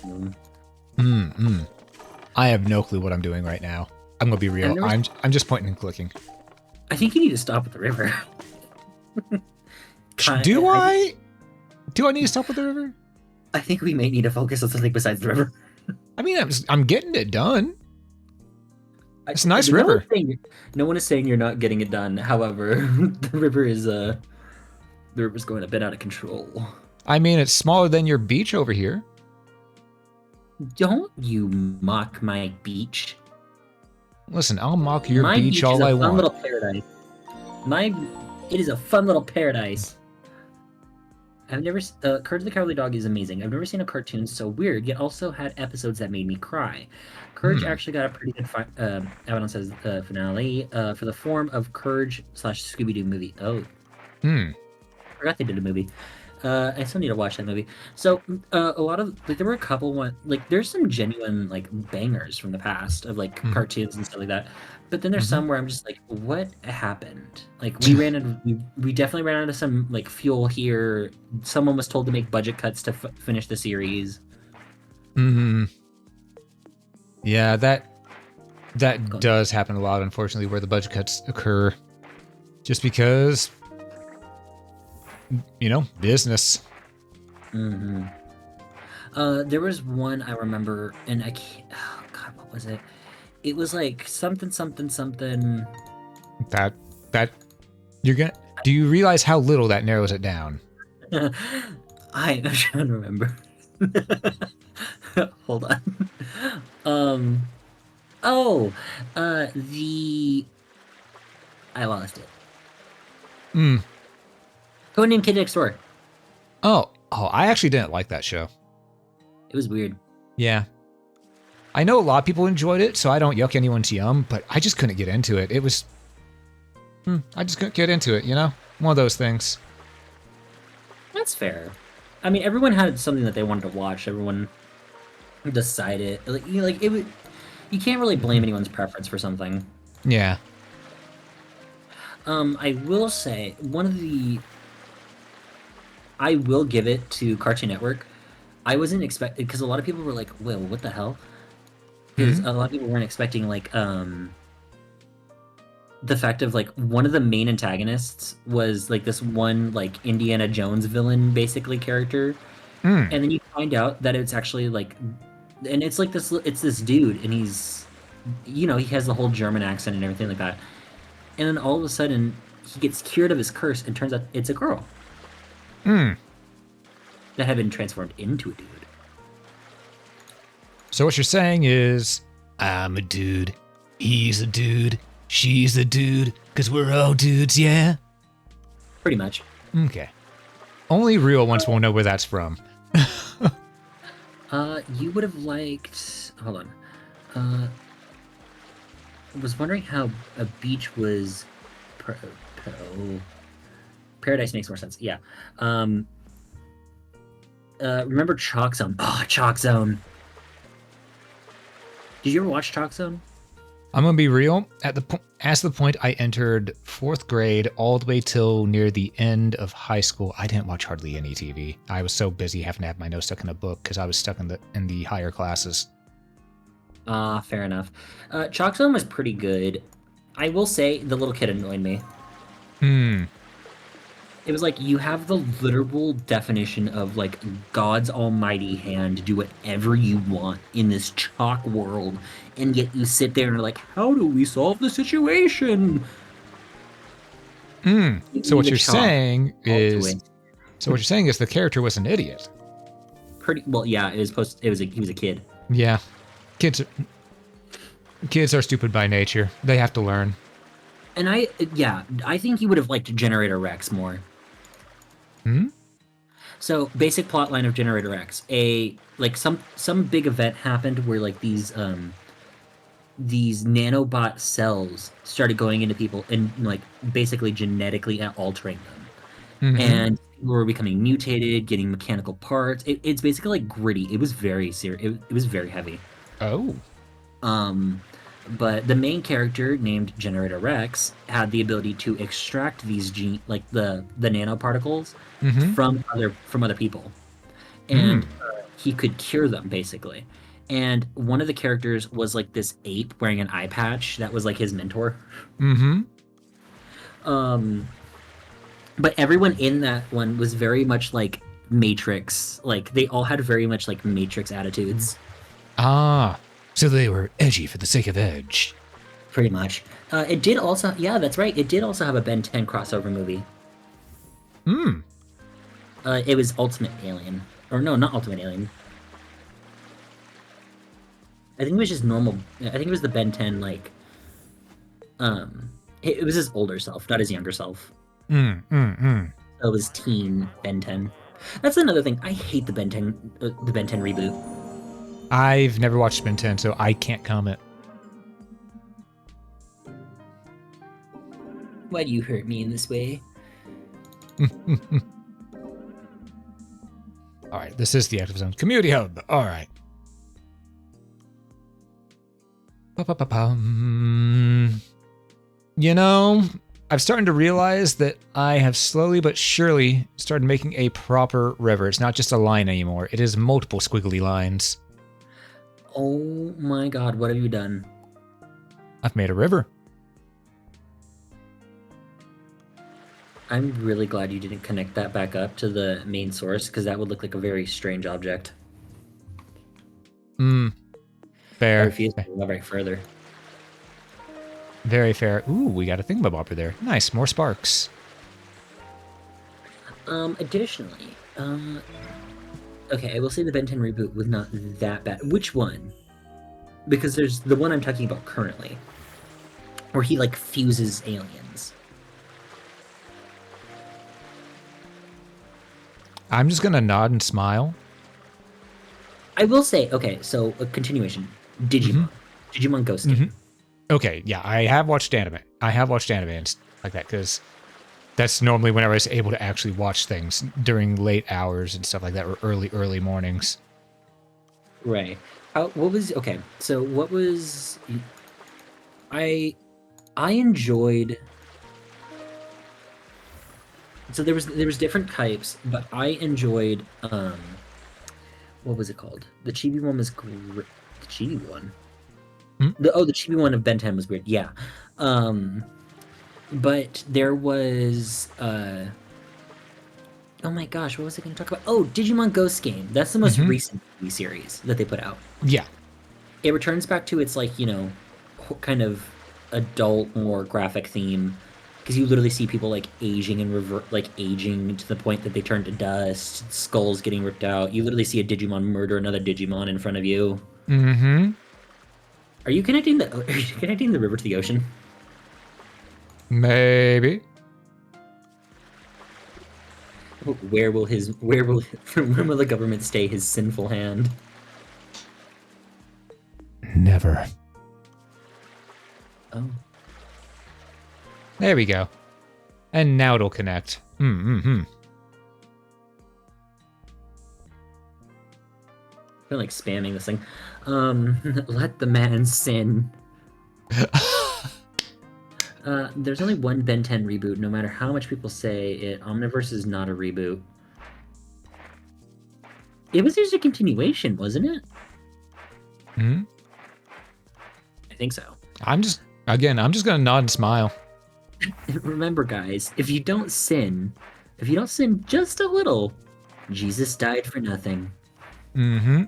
I have no clue what I'm doing right now. I'm gonna be real. I'm just pointing and clicking. I think you need to stop at the river. Do I need to stop at the river? I think we may need to focus on something besides the river. I mean, I'm getting it done. It's a nice river. No one is saying you're not getting it done. However, the river's going a bit out of control. I mean, it's smaller than your beach over here. Don't you mock my beach. Listen, I'll mock your beach all I want. My beach is a fun little paradise. It is a fun little paradise. I've never. Courage the Cowardly Dog is amazing. I've never seen a cartoon so weird, yet also had episodes that made me cry. Courage actually got a pretty good Abaddon says finale for the form of Courage / Scooby-Doo movie. Oh. I forgot they did a movie. I still need to watch that movie. So a lot of there were a couple there's some genuine bangers from the past of cartoons and stuff like that. But then there's some where I'm just like, what happened? We definitely ran out of some fuel here. Someone was told to make budget cuts to finish the series. Yeah, that does happen a lot, unfortunately, where the budget cuts occur, just because, business. There was one I remember, and I can't. Oh God, what was it? It was something. That you're gonna. Do you realize how little that narrows it down? I'm trying to remember. Hold on. I lost it. Codename Kid Next Door. Oh, I actually didn't like that show. It was weird. Yeah. I know a lot of people enjoyed it, so I don't yuck anyone's yum, but I just couldn't get into it. It was... I just couldn't get into it, One of those things. That's fair. I mean, everyone had something that they wanted to watch. Everyone decided... You can't really blame anyone's preference for something. Yeah. I will say, I will give it to Cartoon Network. I wasn't expecting... Because a lot of people were like, whoa, what the hell? Because a lot of people weren't expecting, the fact of, one of the main antagonists was, this one, Indiana Jones villain, basically, character. And then you find out that it's actually, and it's, this dude, and he's, he has the whole German accent and everything like that. And then all of a sudden, he gets cured of his curse, and turns out it's a girl. That had been transformed into a dude. So what you're saying is, I'm a dude, he's a dude, she's a dude, because we're all dudes, yeah? Pretty much. Okay. Only real ones will know where that's from. You would have liked. Hold on. I was wondering how a beach was. Oh, Paradise makes more sense. Yeah. Remember Chalk Zone? Oh, Chalk Zone. Did you ever watch Chalk Zone? I'm gonna be real. As the point I entered 4th grade, all the way till near the end of high school, I didn't watch hardly any TV. I was so busy having to have my nose stuck in a book because I was stuck in the higher classes. Fair enough. Chalk Zone was pretty good. I will say the little kid annoyed me. Hmm. It was like you have the literal definition of like God's almighty hand to do whatever you want in this chalk world, and yet you sit there and are like, how do we solve the situation? Hmm. So what The you're chalk saying all to is, it. the character was an idiot. Pretty well, yeah. It was supposed. It was. He was a kid. Yeah. Kids. Kids are stupid by nature. They have to learn. And I think you would have liked Generator Rex more. Hmm. So basic plot line of Generator X: some big event happened where like these nanobot cells started going into people and like basically genetically altering them, Mm-hmm. and people were becoming mutated, getting mechanical parts. It's basically like gritty. It was very serious. It was very heavy. Oh. But the main character named Generator Rex had the ability to extract these like the nanoparticles Mm-hmm. from other people, Hmm. and he could cure them basically. And one of the characters was like this ape wearing an eye patch that was like his mentor. Mm-hmm. Um, but everyone in that one was very much like Matrix. Like they all had very much like Matrix attitudes. Ah. So they were edgy for the sake of edge. Pretty much. It did also, yeah, that's right. It did also have a Ben 10 crossover movie. Hmm. It was Ultimate Alien, or no, not Ultimate Alien. I think it was just normal. I think it was the Ben 10 like, it was his older self, not his younger self. So it was teen Ben 10. That's another thing. I hate the the Ben 10 reboot. I've never watched Ben 10, so I can't comment. Why do you hurt me in this way? All right, this is the Active Zone Community Hub. All right. You know, I'm starting to realize that I have slowly but surely started making a proper river. It's not just a line anymore. It is multiple squiggly lines. Oh my god, what have you done? I've made a river. I'm really glad you didn't connect that back up to the main source, because that would look like a very strange object. Fair. I refuse to elaborate further. Very fair. Ooh, we got a thingamabobber there. Nice, more sparks. Additionally, okay, I will say the Ben 10 reboot was not that bad. Which one? Because there's the one I'm talking about currently, where he like fuses aliens. I'm just gonna nod and smile. I will say, okay, so a continuation. Digimon. Digimon Ghost Game. Okay, yeah, I have watched anime. I have watched anime and stuff like that because that's normally when I was able to actually watch things during late hours and stuff like that, or early mornings. Right. What was okay? So what was I enjoyed. So there was different types, but I enjoyed what was it called? The chibi one was great. The chibi one. The chibi one of Ben 10 was weird. Yeah. But there was oh my gosh, what was I going to talk about? Oh, Digimon Ghost Game. That's the most recent TV series that they put out. Yeah. It returns back to its like, kind of adult, more graphic theme, because you literally see people like aging and aging to the point that they turn to dust, skulls getting ripped out. You literally see a Digimon murder another Digimon in front of you. Are you connecting the river to the ocean? Maybe. When will the government stay his sinful hand? Never. Oh. There we go. And now it'll connect. I feel like spamming this thing. Let the man sin. There's only one Ben 10 reboot, no matter how much people say it. Omniverse is not a reboot. It was just a continuation, wasn't it? Hmm? I think so. I'm just gonna nod and smile. Remember, guys, if you don't sin just a little, Jesus died for nothing. Mm-hmm.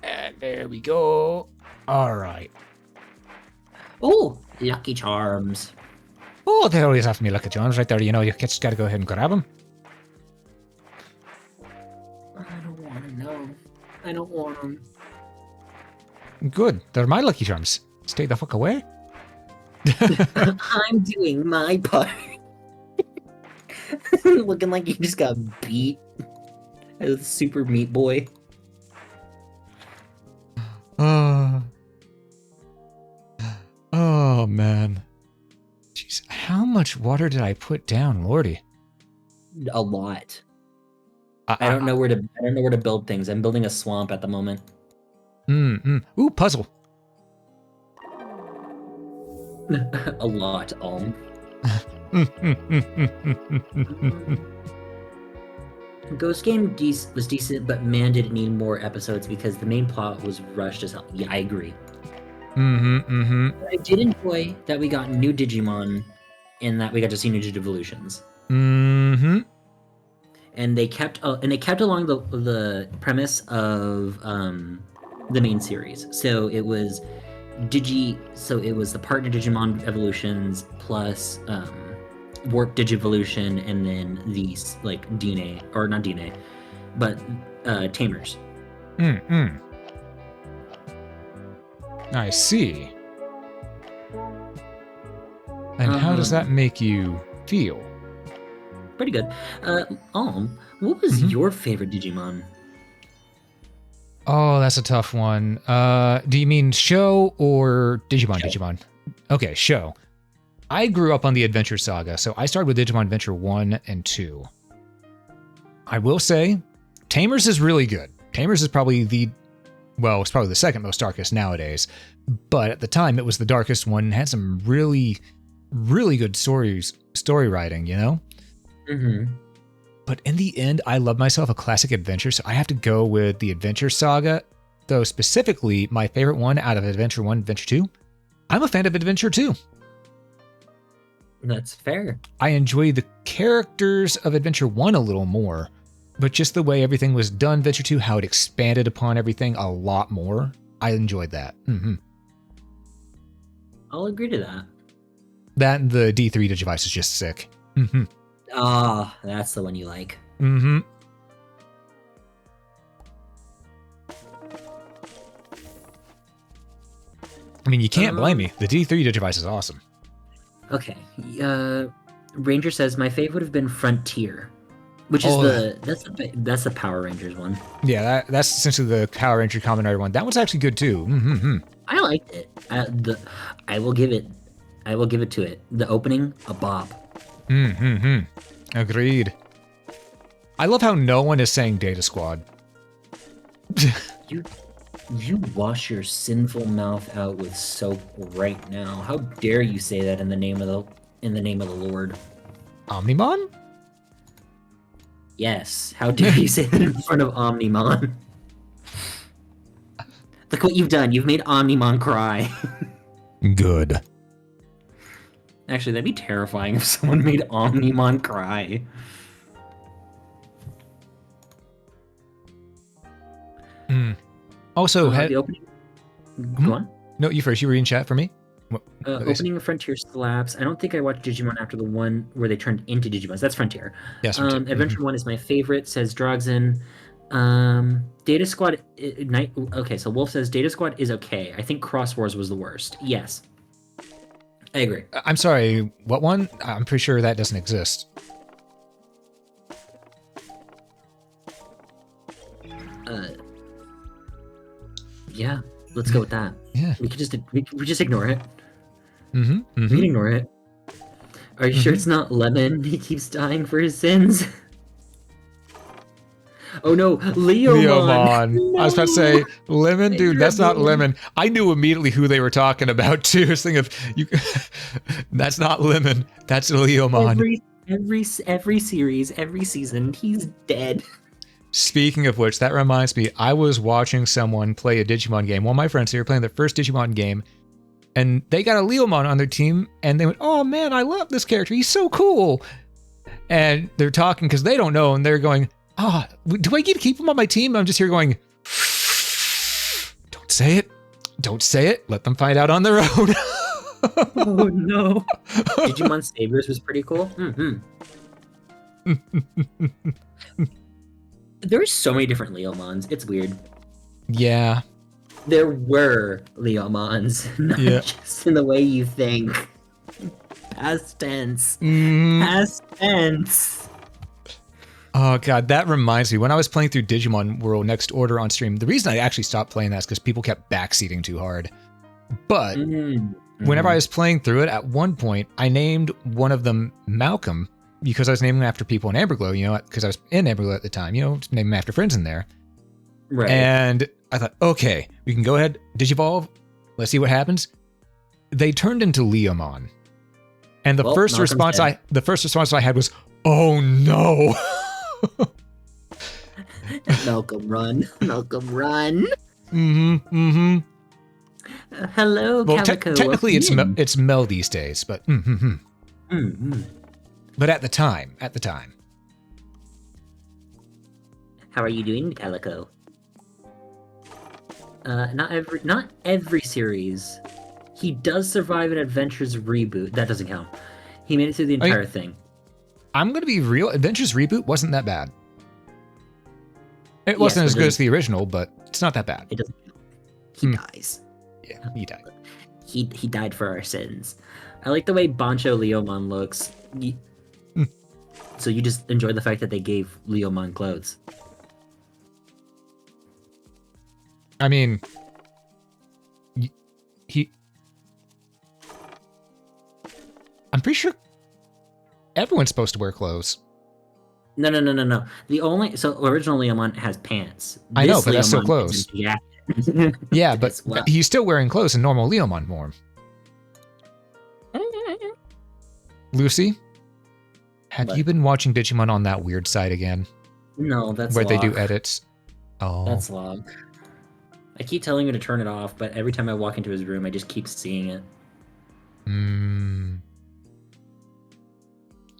And there we go. All right. Oh, Lucky Charms. Oh, they always have to be Lucky Charms right there. You know, you just gotta go ahead and grab them. I don't want to know. I don't want them. Good. They're my Lucky Charms. Stay the fuck away. I'm doing my part. Looking like you just got beat as Super Meat Boy. Oh, man. Jeez, how much water did I put down, Lordy? A lot. I don't know where to build things. I'm building a swamp at the moment. Ooh, puzzle. A lot, Alm. Ghost Game was decent, but man, did it need more episodes because the main plot was rushed as hell. Yeah, I agree. But I did enjoy that we got new Digimon and that we got to see new Digivolutions. And they kept along the premise of the main series. So it was the partner Digimon evolutions plus Warp Digivolution, and then these like DNA, or not DNA, but Tamers. I see. And how does that make you feel? Pretty good. Alm, what was your favorite Digimon? Oh, that's a tough one. Do you mean show or Digimon? Show. Digimon. Okay, show. I grew up on the Adventure Saga, so I started with Digimon Adventure 1 and 2. I will say, Tamers is really good. Tamers is probably it's probably the second most darkest nowadays. But at the time, it was the darkest one and had some really, really good story writing, you know? But in the end, I love myself a classic adventure, so I have to go with the Adventure Saga. Though specifically, my favorite one out of Adventure 1 and Adventure 2, I'm a fan of Adventure 2. That's fair. I enjoy the characters of Adventure 1 a little more, but just the way everything was done, Adventure 2, how it expanded upon everything a lot more, I enjoyed that. I'll agree to that. That and the D3 Digivice is just sick. Ah, that's the one you like. I mean, you can't blame me. The D3 Digivice is awesome. Okay. Ranger says my fave would have been Frontier, which is that's the Power Rangers one. Yeah, that's essentially the Power Ranger Kamen Rider one. That one's actually good too. I liked it. I will give it to it. The opening, a bop. Agreed. I love how no one is saying Data Squad. You wash your sinful mouth out with soap right now. How dare you say that in the name of the Lord? Omnimon? Yes. How dare you say that in front of Omnimon? Look what you've done. You've made Omnimon cry. Good. Actually, that'd be terrifying if someone made Omnimon cry. Also, the opening. Go on. No, you first. You were in chat for me. Opening of Frontier slaps. I don't think I watched Digimon after the one where they turned into Digimons. That's Frontier. Yes. Adventure 1 is my favorite, says Drogzen. Data Squad. Okay, so Wolf says Data Squad is okay. I think Cross Wars was the worst. Yes. I agree. I'm sorry, what one? I'm pretty sure that doesn't exist. Yeah, let's go with that. Yeah. We just ignore it. Mm-hmm. We can ignore it. Are you sure it's not Lemon? He keeps dying for his sins. Oh no, Leomon! Leomon. I was about to say lemon, dude. That's not lemon. I knew immediately who they were talking about too. I was thinking of you. That's not lemon. That's Leomon. Every series, every season, he's dead. Speaking of which, that reminds me. I was watching someone play a Digimon game. One of my friends, they were playing their first Digimon game, and they got a Leomon on their team, and they went, "Oh man, I love this character. He's so cool." And they're talking because they don't know, and they're going, "Ah, do I get to keep him on my team?" I'm just here going, "Don't say it. Don't say it. Let them find out on their own." Oh no. Digimon Saviors was pretty cool. There's so many different Leomons. It's weird. Yeah. There were Leomons, not just in the way you think. Past tense. Past tense. Oh god, that reminds me. When I was playing through Digimon World Next Order on stream, the reason I actually stopped playing that is because people kept backseating too hard. But whenever I was playing through it, at one point, I named one of them Malcolm because I was naming them after people in Amberglow, you know, because I was in Amberglow at the time, you know, just naming them after friends in there. Right. And I thought, okay, we can go ahead, Digivolve, let's see what happens. They turned into Leomon. And the first response I had was, "Oh no." Malcolm, run. Malcolm, run. Hello, well, Calico. Technically, it's Mel these days, but but at the time. How are you doing, Calico? Not every series. He does survive an Adventures reboot. That doesn't count. He made it through the entire thing. I'm gonna be real. Adventures reboot wasn't that bad. It wasn't as good as the original, but it's not that bad. It doesn't count. He dies. Yeah, he died. He died for our sins. I like the way Bancho Leomon looks. So you just enjoy the fact that they gave Leomon clothes. I mean, I'm pretty sure everyone's supposed to wear clothes. No. The original Leomon has pants. I know, but that's still clothes. Yeah. Yeah, but he's still wearing clothes in normal Leomon form. Lucy, have you been watching Digimon on that weird site again? No, that's where they do edits. Oh, that's log. I keep telling him to turn it off, but every time I walk into his room, I just keep seeing it.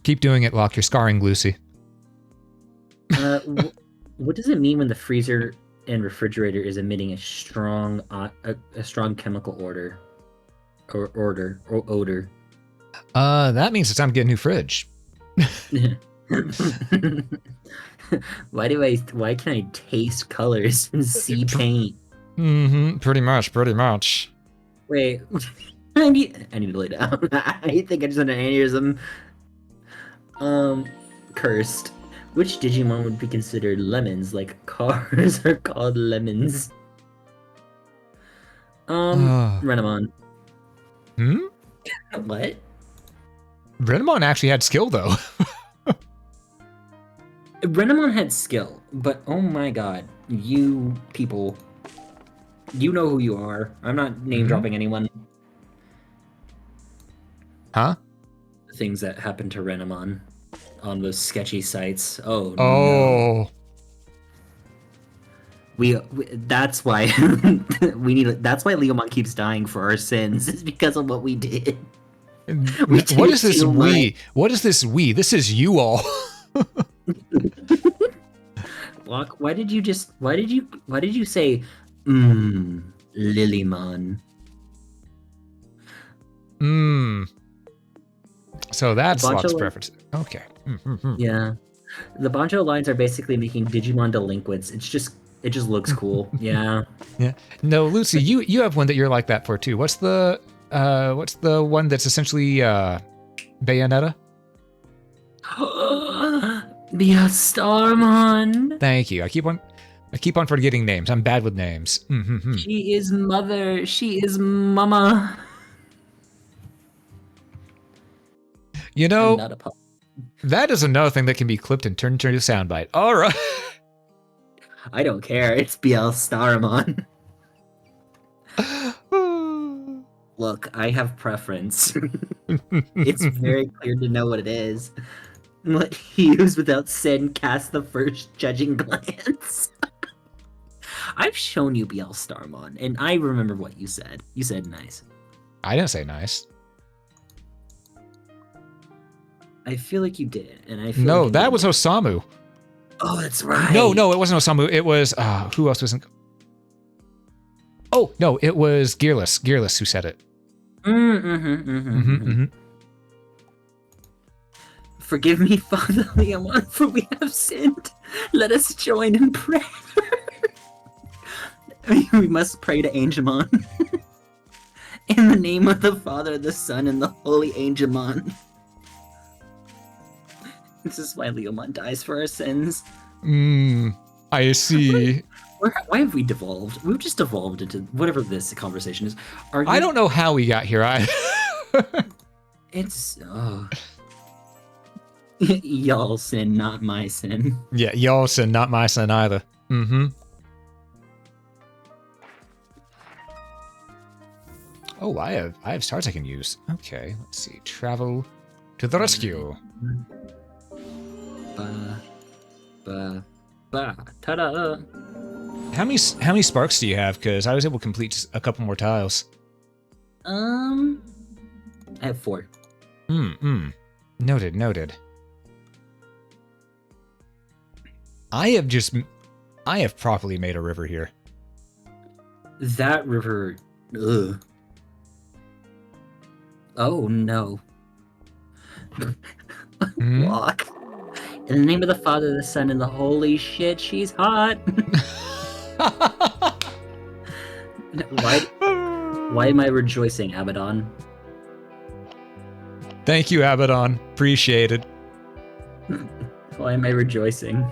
Keep doing it, Locke. You're scarring Lucy. What does it mean when the freezer and refrigerator is emitting a strong chemical odor? That means it's time to get a new fridge. Why can I taste colors and see paint? Pretty much. Wait, I need to lay down. I think I just had an aneurysm. Cursed. Which Digimon would be considered lemons? Like cars are called lemons. Renamon. What? Renamon actually had skill though. Renamon had skill, but oh my god, you people, you know who you are. I'm not name dropping anyone. Huh? The things that happened to Renamon on those sketchy sites. Oh. No. We that's why that's why Leomon keeps dying for our sins. It's because of what we did. What is this we? What is this we? This is you all. Block, why did you say Lilymon? So that's Locke's preference. Okay. Yeah. The Bancho lines are basically making Digimon delinquents. It just looks cool. Yeah. Yeah. No, Lucy, you have one that you're like that for too. What's the one that's essentially Bayonetta? The Starmon. Thank you. I keep on. I keep on forgetting names. I'm bad with names. Mm-hmm. She is mother. She is mama. You I'm know, not a that is another thing that can be clipped and turned into a soundbite. All right. I don't care. It's BL Starmon. Look, I have preference. It's very clear to know what it is. What he used without sin cast the first judging glance. I've shown you BL Starmon, and I remember what you said. You said nice. I didn't say nice. I feel like you did, and I feel No, like that was Osamu. Oh, that's right. No, it wasn't Osamu. It was who else was in? Oh no, it was Gearless. Gearless who said it. Forgive me, Father Leomon, for we have sinned. Let us join in prayer. We must pray to Angemon. In the name of the Father, the Son, and the Holy Angemon. This is why Leomon dies for our sins. I see. Why have we devolved? We've just devolved into whatever this conversation is. I don't know how we got here. It's y'all sin, not my sin. Yeah, y'all sin, not my sin either. Oh, I have stars I can use. Okay, let's see. Travel to the rescue. Ta-da! How many sparks do you have? Because I was able to complete a couple more tiles. I have 4. Noted. I have properly made a river here. That river, ugh. Oh no. Walk. In the name of the Father, the Son, and the Holy shit, she's hot. Why am I rejoicing, Abaddon? Thank you, Abaddon. Appreciated. Why am I rejoicing?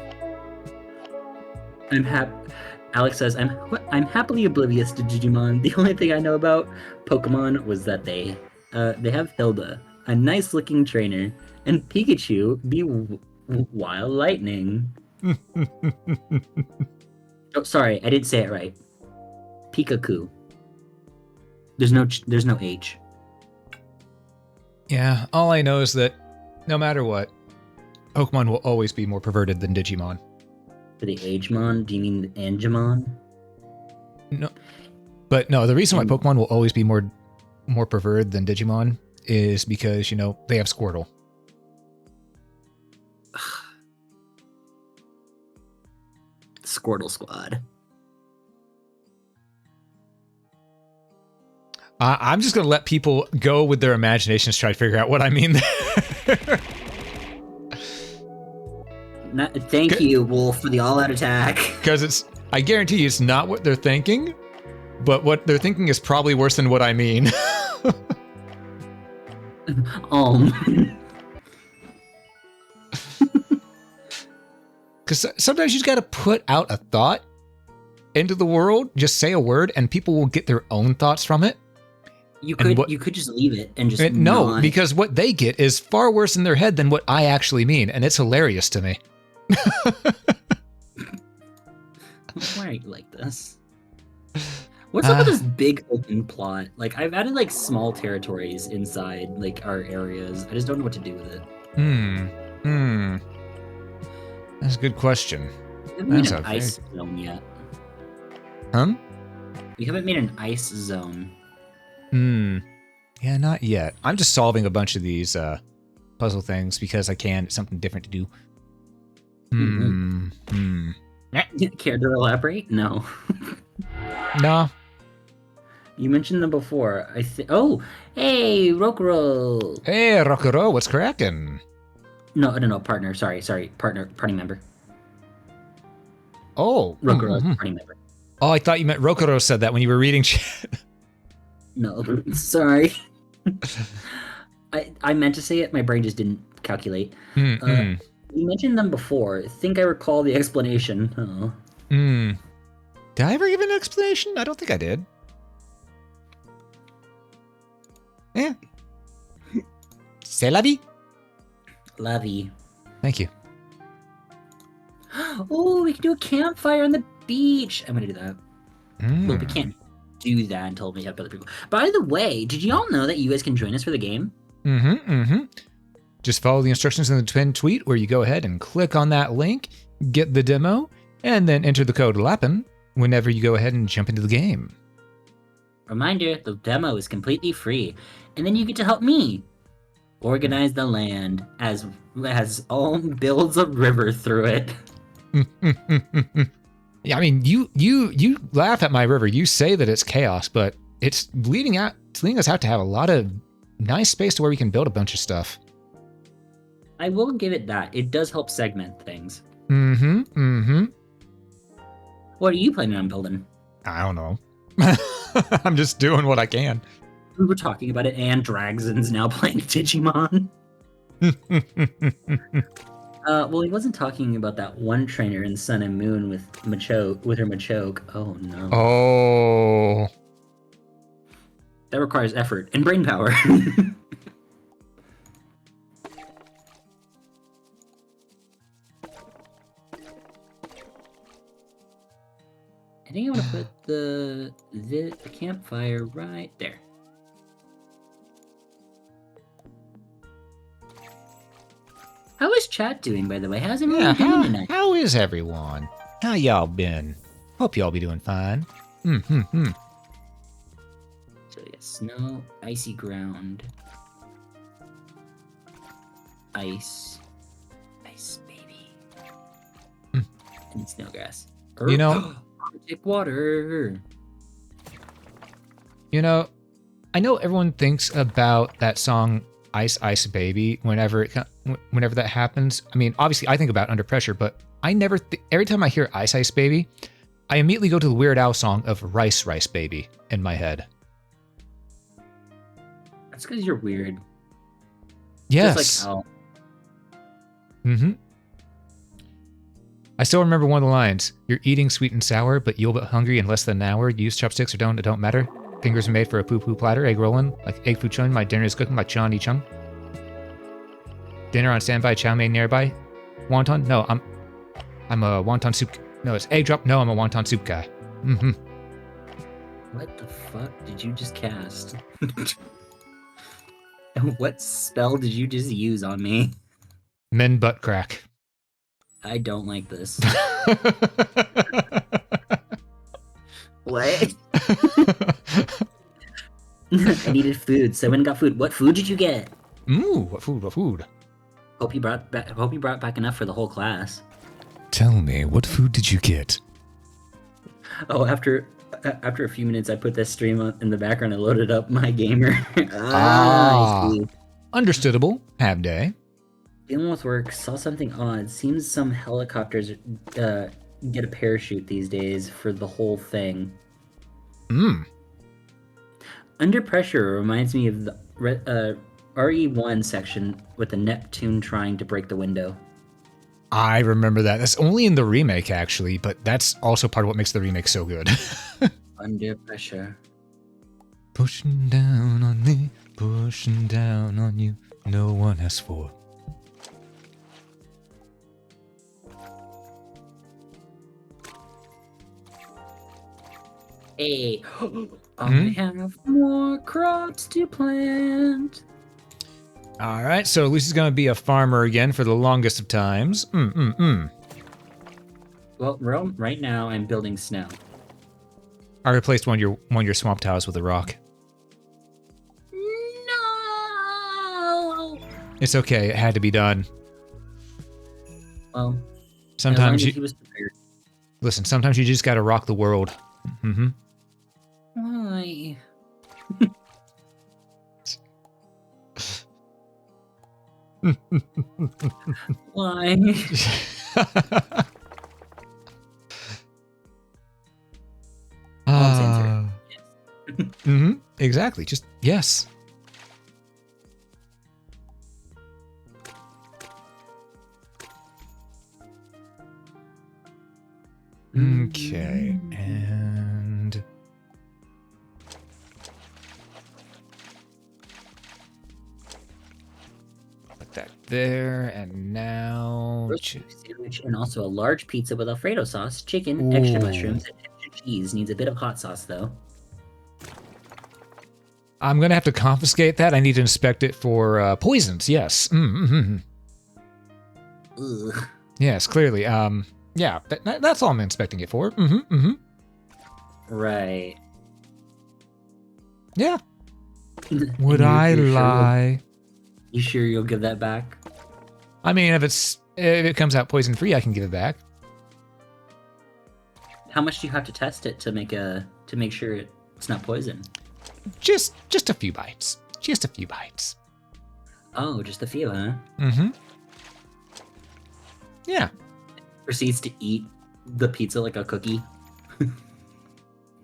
Alex says, I'm happily oblivious to Digimon. The only thing I know about Pokemon was that they have Hilda, a nice-looking trainer, and Pikachu be Wild Lightning. Oh, sorry, I didn't say it right. Pikachu. There's no H. Yeah, all I know is that no matter what, Pokemon will always be more perverted than Digimon. For the Agemon? Do you mean the Angemon? No. But no, the reason why Pokemon will always be more perverted than Digimon is because, they have Squirtle. Squirtle Squad. I'm just going to let people go with their imaginations try to figure out what I mean there. Thank you, Wolf, for the all-out attack. Because I guarantee you it's not what they're thinking, but what they're thinking is probably worse than what I mean. Because sometimes you just got to put out a thought into the world, just say a word, and people will get their own thoughts from it. You could just leave it and just no, because what they get is far worse in their head than what I actually mean, and it's hilarious to me. Why are you like this? What's up with this big open plot? Like, I've added small territories inside our areas. I just don't know what to do with it. That's a good question. We haven't made an ice zone yet. Huh? We haven't made an ice zone. Yeah, not yet. I'm just solving a bunch of these puzzle things because I can. It's something different to do. Care to elaborate? No. No. You mentioned them before. Oh, hey, Rokuro. Hey, Rokuro, what's cracking? No, partner. Sorry, party member. Oh. Rokuro, party member. Oh, I thought you meant Rokuro said that when you were reading chat. No, sorry. I meant to say it. My brain just didn't calculate. You mentioned them before. I think I recall the explanation. Oh. Hmm. Did I ever give an explanation? I don't think I did. Yeah. C'est la vie. Lovey. Thank you. Oh, we can do a campfire on the beach. I'm gonna do that. Well, we Mm. can't do that until we have other people. By the way, did you all know that you guys can join us for the game? Just follow the instructions in the pinned tweet where you go ahead and click on that link, get the demo, and then enter the code LAPPIN whenever you go ahead and jump into the game. Reminder, the demo is completely free. And then you get to help me organize the land as Alm builds a river through it. Yeah, I mean, you laugh at my river. You say that it's chaos, but it's leading us out to have a lot of nice space to where we can build a bunch of stuff. I will give it that. It does help segment things. What are you planning on building? I don't know. I'm just doing what I can. We were talking about it, and Dragzen's now playing Digimon. Well, he wasn't talking about that one trainer in Sun and Moon with her Machoke. Oh no. Oh. That requires effort and brain power. I think I want to put the campfire right there. How is chat doing, by the way? How's everyone doing tonight? How is everyone? How y'all been? Hope y'all be doing fine. So yeah, snow, icy ground, ice, baby, and snowgrass. You know, Arctic water. You know, I know everyone thinks about that song "Ice Ice Baby" whenever that happens. I mean, obviously, I think about Under Pressure, but I never. Every time I hear "Ice Ice Baby," I immediately go to the Weird Al song of "Rice Rice Baby" in my head. That's because you're weird. Yes. Just like Al. I still remember one of the lines. You're eating sweet and sour, but you'll be hungry in less than an hour. Use chopsticks or don't, it don't matter. Fingers are made for a poo-poo platter. Egg rolling, like egg foo chung. My dinner is cooking like Johnny Chung. Dinner on standby, chow mein nearby. Wonton? No, I'm a wonton soup. No, it's egg drop. No, I'm a wonton soup guy. What the fuck did you just cast? And what spell did you just use on me? Men butt crack. I don't like this. What? I needed food, so I went and got food. What food did you get? Ooh, what food? What food? Hope you brought back enough for the whole class. Tell me, what food did you get? Oh, after a few minutes, I put this stream in the background. I loaded up my gamer. I see. Understandable. Have day. Dealing with work, saw something odd. Seems some helicopters get a parachute these days for the whole thing. Under Pressure reminds me of the RE1 section with the Neptune trying to break the window. I remember that. That's only in the remake, actually, but that's also part of what makes the remake so good. Under Pressure. Pushing down on me, pushing down on you. No one asked for. Hey, I have more crops to plant. All right, so Lucy's gonna be a farmer again for the longest of times. Well, right now I'm building snow. I replaced one of your swamp tiles with a rock. No. It's okay. It had to be done. Well, Sometimes he was prepared. Listen. Sometimes you just gotta rock the world. Why? Why? Exactly. Just yes. Okay, and put that there, and now Roast sandwich and also a large pizza with Alfredo sauce, chicken, extra mushrooms, and extra cheese. Needs a bit of hot sauce though. I'm gonna have to confiscate that. I need to inspect it for poisons. Yes. Ugh. Yes, clearly. Yeah, that's all I'm inspecting it for. Right. Yeah. Would I lie? You sure you'll give that back? I mean, if it comes out poison free, I can give it back. How much do you have to test it to make sure it's not poison? Just a few bites. Just a few bites. Oh, just a few, huh? Yeah. Proceeds to eat the pizza like a cookie.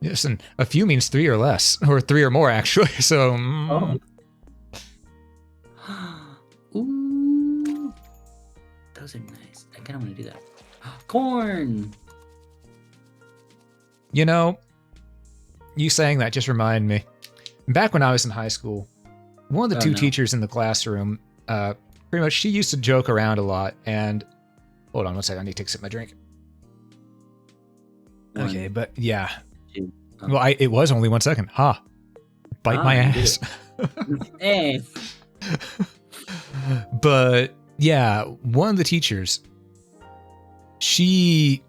Yes, and a few means 3 or less, or 3 or more actually. So. Ooh, those are nice. I kind of want to do that. Corn. You know, you saying that just reminded me. Back when I was in high school, one of the two teachers in the classroom, pretty much, she used to joke around a lot. And hold on one second, I need to take a sip of my drink. Okay, but yeah. Well, it was only 1 second. Ha! Bite my ass. Hey. But yeah, one of the teachers, she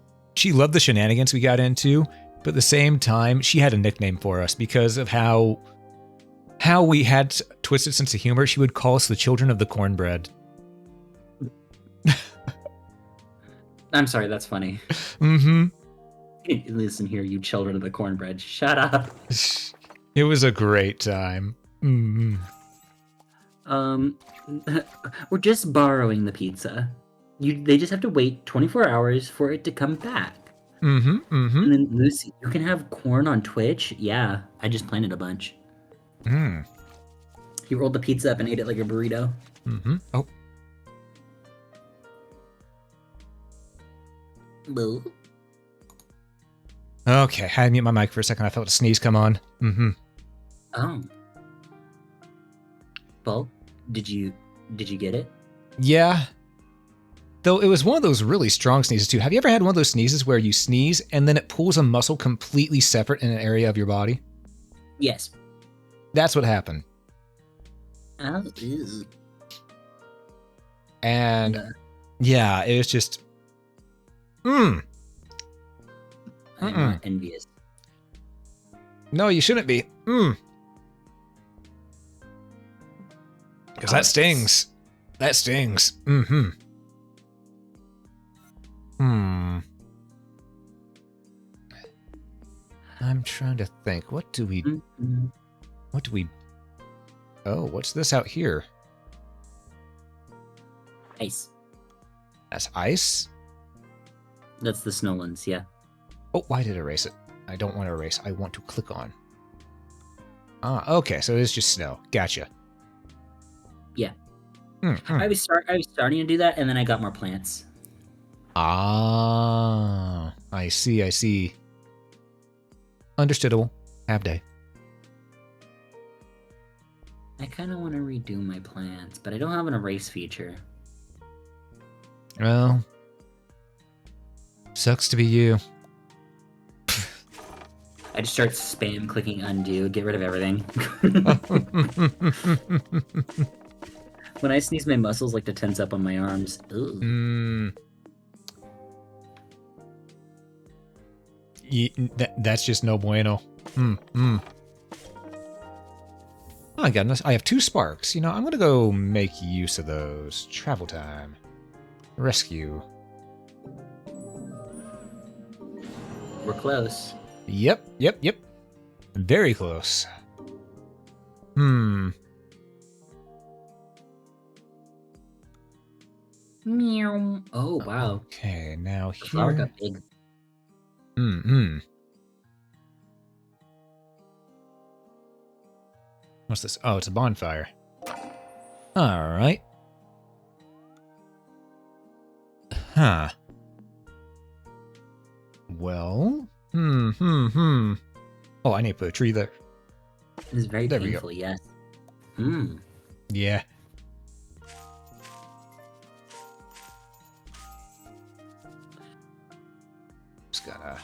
loved the shenanigans we got into, but at the same time, she had a nickname for us because of how we had twisted sense of humor. She would call us the children of the cornbread. I'm sorry, that's funny. Listen here, you children of the cornbread. Shut up. It was a great time. We're just borrowing the pizza. They just have to wait 24 hours for it to come back. And then Lucy, you can have corn on Twitch. Yeah, I just planted a bunch. He rolled the pizza up and ate it like a burrito. Oh. Boo. Okay, I had to mute my mic for a second. I felt a sneeze come on. Oh. Well, did you get it? Yeah. Though it was one of those really strong sneezes too. Have you ever had one of those sneezes where you sneeze and then it pulls a muscle completely separate in an area of your body? Yes. That's what happened. Oh, ew. And yeah, it was just I'm not envious. No, you shouldn't be. Because that stings. That stings. I'm trying to think. What do we... Oh, what's this out here? Ice. That's ice? That's the snow ones, yeah. Oh, why did it erase it? I don't want to erase. I want to click on. Ah, okay, so it's just snow. Gotcha. Yeah. I was starting to do that, and then I got more plants. Ah, I see. Understandable. Have day. I kind of want to redo my plants, but I don't have an erase feature. Well, sucks to be you. I just start spam clicking undo, get rid of everything. When I sneeze, my muscles like to tense up on my arms. That's just no bueno. Oh my goodness, I have 2 sparks. You know, I'm gonna go make use of those. Travel time. Rescue. We're close. Yep. Very close. Meow. Oh, wow. Okay, now here. The flower got big. What's this? Oh, it's a bonfire. Alright. Huh. Well, Oh, I need to put a tree there. It is very There we painful, go. yes. Yeah. Just gotta...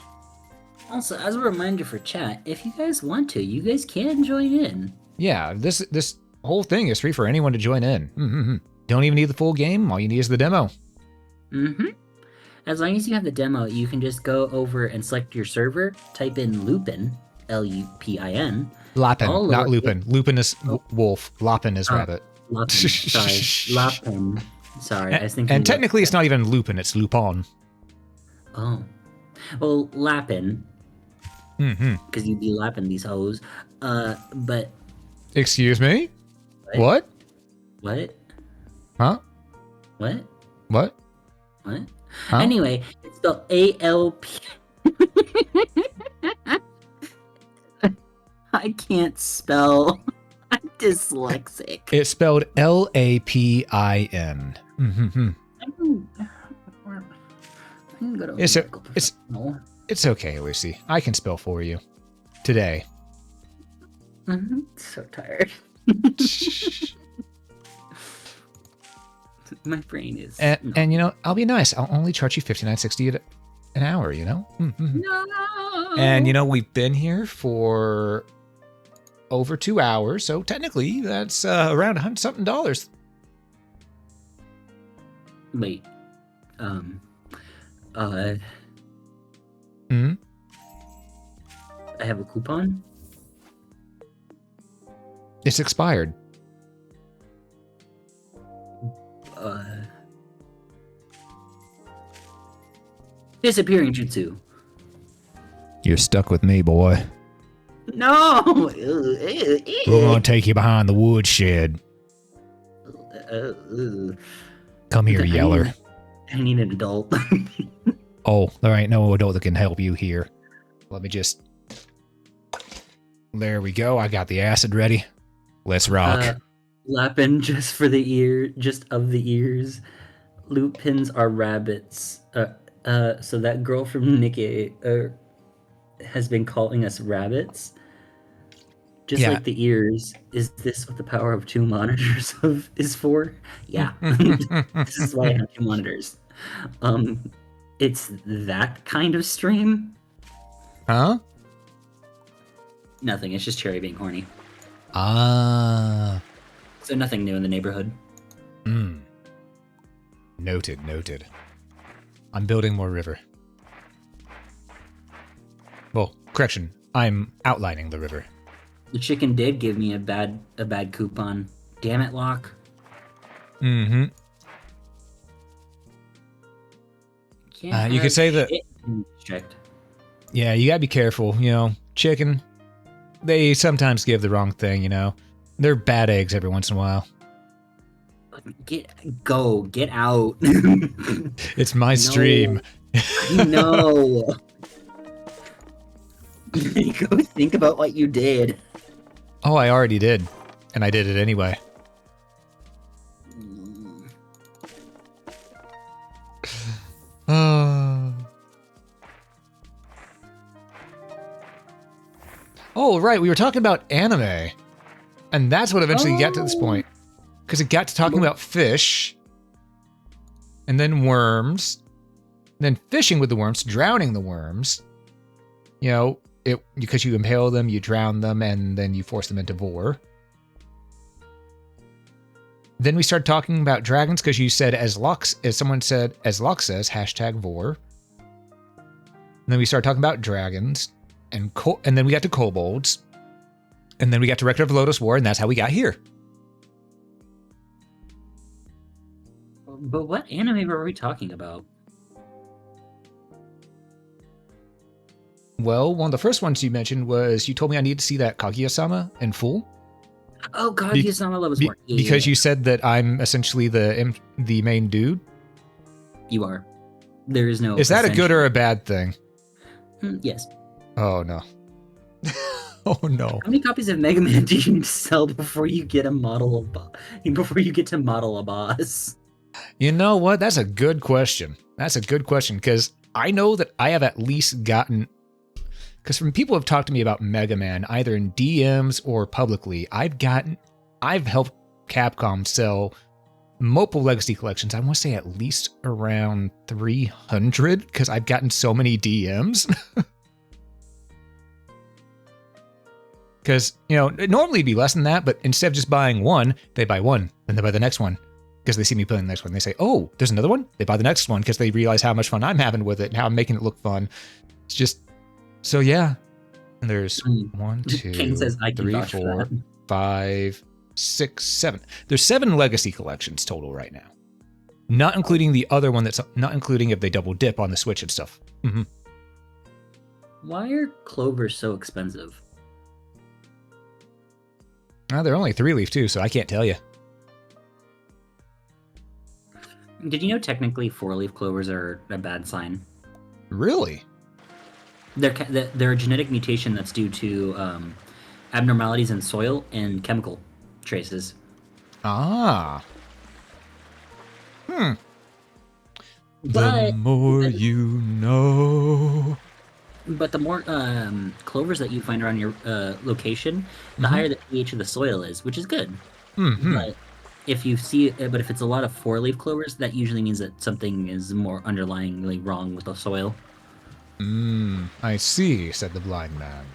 Also, as a reminder for chat, if you guys want to, you guys can join in. Yeah, this whole thing is free for anyone to join in. Don't even need the full game. All you need is the demo. As long as you have the demo, you can just go over and select your server, type in Lupin, Lupin. Lapin, not Lupin. Lupin is wolf. Lapin is rabbit. Lapin, sorry. Lapin. Sorry, I was thinking... And technically it's not even Lupin, it's Lupin. Oh. Well, Lapin. Because you'd be lapping these hoes. But... Excuse me? What? What? Huh? What? What? What? Huh? Anyway, it's spelled A-L-P... I can't spell. I'm dyslexic. It's spelled Lapin. It's okay, Lucy. I can spell for you. Today. So tired. My brain is... And you know, I'll be nice. I'll only charge you $59.60 an hour, you know? No! And you know, we've been here for over 2 hours, so technically that's around $100-something. Wait. I have a coupon? It's expired. Disappearing jutsu. You're stuck with me, boy. No! We're gonna take you behind the woodshed. Come here, Yeller. I need an adult. Oh, there ain't no adult that can help you here. Let me just... There we go. I got the acid ready. Let's rock. Lapin just for the ear, just of the ears. Lupins are rabbits. So that girl from Nikkei has been calling us rabbits. Just like the ears. Is this what the power of 2 monitors is for? Yeah. This is why I have 2 monitors. It's that kind of stream. Huh? Nothing. It's just Cherry being horny. Ah. So nothing new in the neighborhood. Noted. I'm building more river. Well, correction. I'm outlining the river. The chicken did give me a bad coupon. Damn it, Locke. You could say that... Checked. Yeah, you gotta be careful, you know. Chicken, they sometimes give the wrong thing, you know. They're bad eggs every once in a while. Get out. It's my stream. No. Go think about what you did. Oh, I already did. And I did it anyway. Oh, right. We were talking about anime. And that's what eventually got to this point. Because it got to talking about fish. And then worms. Then fishing with the worms, drowning the worms. You know, because you impale them, you drown them, and then you force them into vor. Then we started talking about dragons because you said, as someone said, as Locke says, #vor. And then we started talking about dragons. And then we got to kobolds. And then we got to Record of Lotus War, and that's how we got here. But what anime were we talking about? Well, one of the first ones you mentioned was you told me I needed to see that Kaguya-sama in full. Oh, Kaguya-sama Lotus War. Because you said that I'm essentially the main dude. You are. There is no... Is that a good or a bad thing? Yes. Oh, no. Oh, no. How many copies of Mega Man do you sell before you get to model a boss? You know what? That's a good question. Because I know that I have at least gotten, because from people who have talked to me about Mega Man, either in DMs or publicly, I've helped Capcom sell multiple Legacy collections. I want to say at least around 300, because I've gotten so many DMs. Because, normally it'd be less than that, but instead of just buying one, they buy one, then they buy the next one. Because they see me playing the next one. They say, oh, there's another one? They buy the next one because they realize how much fun I'm having with it and how I'm making it look fun. It's just, so yeah. And there's 1, 2, King says, I can 3, vouch for 4, that. 5, 6, 7. There's 7 Legacy collections total right now. Not including the other one not including if they double dip on the Switch and stuff. Mm-hmm. Why are clovers so expensive? They're only 3-leaf too, so I can't tell you. Did you know technically 4-leaf clovers are a bad sign? Really? They're a genetic mutation that's due to abnormalities in soil and chemical traces. Ah. The But more you know. But the more clovers that you find around your location, the higher the pH of the soil is, which is good. Mm-hmm. But if it's a lot of 4-leaf clovers, that usually means that something is more underlyingly wrong with the soil. I see, said the blind man.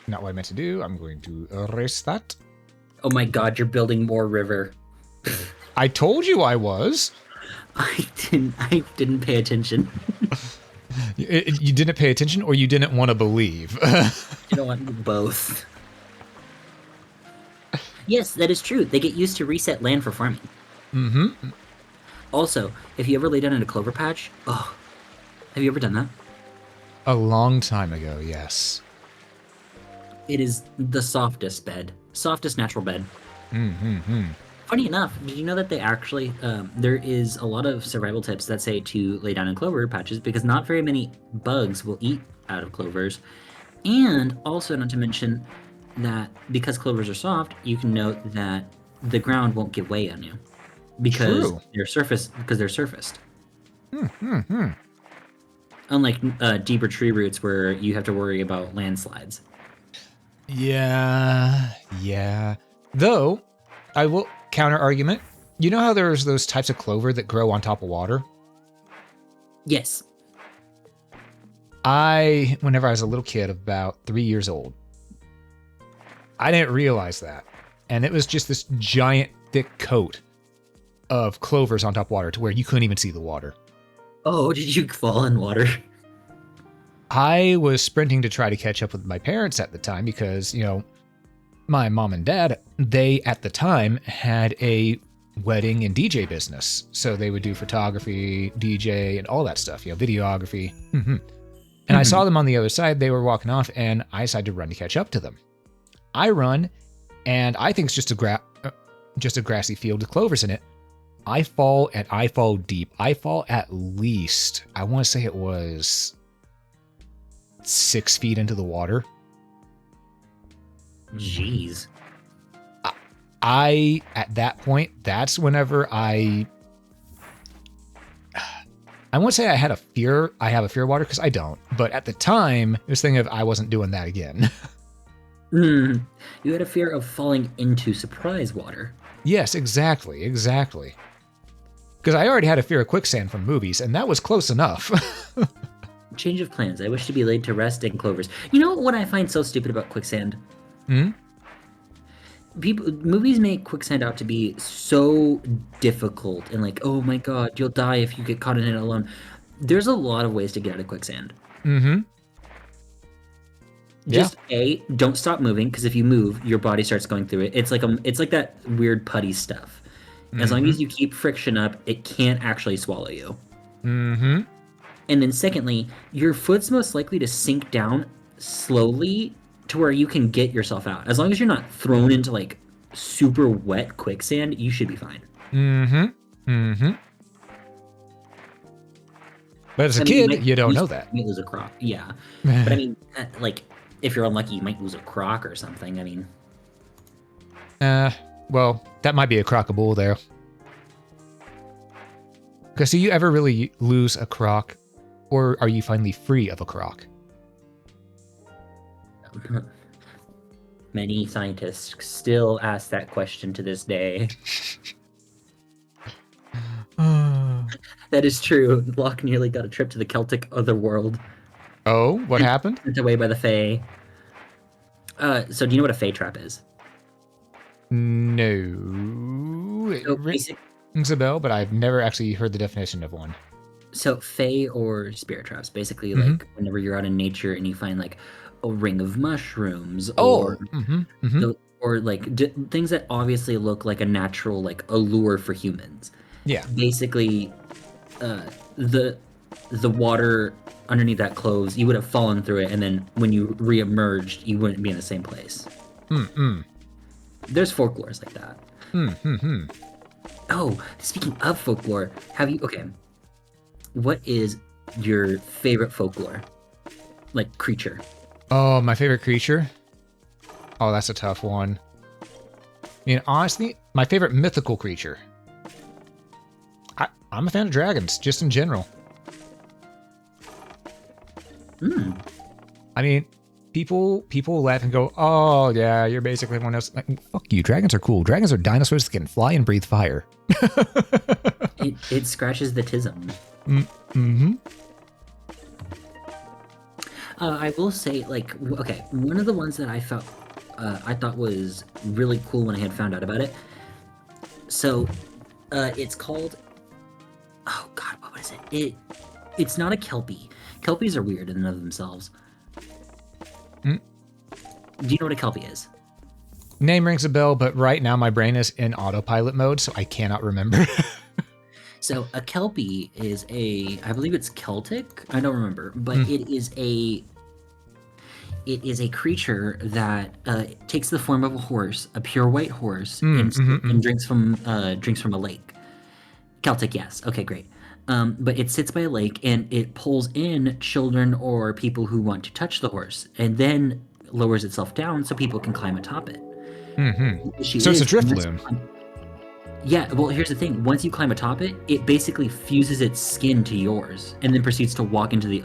Not what I meant to do. I'm going to erase that. Oh my god, you're building more river. I told you I was. I didn't pay attention. You didn't pay attention, or you didn't want to believe? You know what? Both. Yes, that is true. They get used to reset land for farming. Mm-hmm. Also, if you ever lay down in a clover patch, have you ever done that? A long time ago, yes. It is the softest natural bed. Mm-hmm. Funny enough, did you know that they actually, there is a lot of survival tips that say to lay down in clover patches because not very many bugs will eat out of clovers. And also, not to mention that because clovers are soft, you can note that the ground won't give way on you because they're surfaced. Mm-hmm. Unlike deeper tree roots where you have to worry about landslides. Yeah. Though, I will counter argument. You know how there's those types of clover that grow on top of water? Yes. Whenever I was a little kid, about 3 years old, I didn't realize that. And it was just this giant, thick coat of clovers on top of water to where you couldn't even see the water. Oh, did you fall in water? I was sprinting to try to catch up with my parents at the time because, my mom and dad, they at the time had a wedding and DJ business. So they would do photography, DJ, and all that stuff, videography. Mm-hmm. And I saw them on the other side. They were walking off, and I decided to run to catch up to them. I run, and I think it's just a grassy field with clovers in it. I fall deep. I fall at least, I want to say it was 6 feet into the water. Jeez. At that point, that's whenever I won't say I have a fear of water because I don't, but at the time, it was thinking of I wasn't doing that again. You had a fear of falling into surprise water. Yes, exactly. Because I already had a fear of quicksand from movies, and that was close enough. Change of plans. I wish to be laid to rest in clovers. You know what I find so stupid about quicksand? Movies make quicksand out to be so difficult and like, oh my god, you'll die if you get caught in it alone. There's a lot of ways to get out of quicksand. Mm-hmm. Just don't stop moving, because if you move, your body starts going through it. It's like that weird putty stuff. As long as you keep friction up, it can't actually swallow you. Mm-hmm. And then secondly, your foot's most likely to sink down slowly to where you can get yourself out. As long as you're not thrown into like super wet quicksand, you should be fine. But as a kid, you don't know that. You might lose a croc, yeah. But I mean, like, if you're unlucky, you might lose a croc or something. I mean, Well, that might be a crock-a-bull there. Because do you ever really lose a croc, or are you finally free of a croc? Many scientists still ask that question to this day. That is true. Locke nearly got a trip to the Celtic otherworld. Oh, what happened? Sent away by the Fae. So do you know what a Fae trap is? No. It So rings a bell, but I've never actually heard the definition of one. So Fae or spirit traps, basically Mhm. like whenever you're out in nature and you find like a ring of mushrooms Oh. or like things that obviously look like a natural like allure for humans. Yeah. Basically, the water underneath that clothes, you would have fallen through it, and then when you re-emerged, you wouldn't be in the same place. There's folklores like that. Oh, speaking of folklore, what is your favorite folklore? Like creature? Oh, my favorite creature? Oh, that's a tough one. I mean, honestly, my favorite mythical creature. I'm a fan of dragons, just in general. I mean, people laugh and go, "Oh, yeah, you're basically one of those." Like, fuck you, dragons are cool. Dragons are dinosaurs that can fly and breathe fire. It scratches the tism. I will say, like, okay, one of the ones that I thought was really cool when I had found out about it. So, it's called. Oh God, what was it? It's not a kelpie. Kelpies are weird in and of themselves. Do you know what a kelpie is? Name rings a bell, but right now my brain is in autopilot mode, so I cannot remember. So a kelpie is I believe it's Celtic. I don't remember, but it is a creature that takes the form of a horse, a pure white horse, and drinks from a lake. Celtic, yes. Okay, great. But it sits by a lake and it pulls in children or people who want to touch the horse, and then lowers itself down so people can climb atop it. So it's a drift loom. Yeah, well, here's the thing. Once you climb atop it, it basically fuses its skin to yours, and then proceeds to walk into the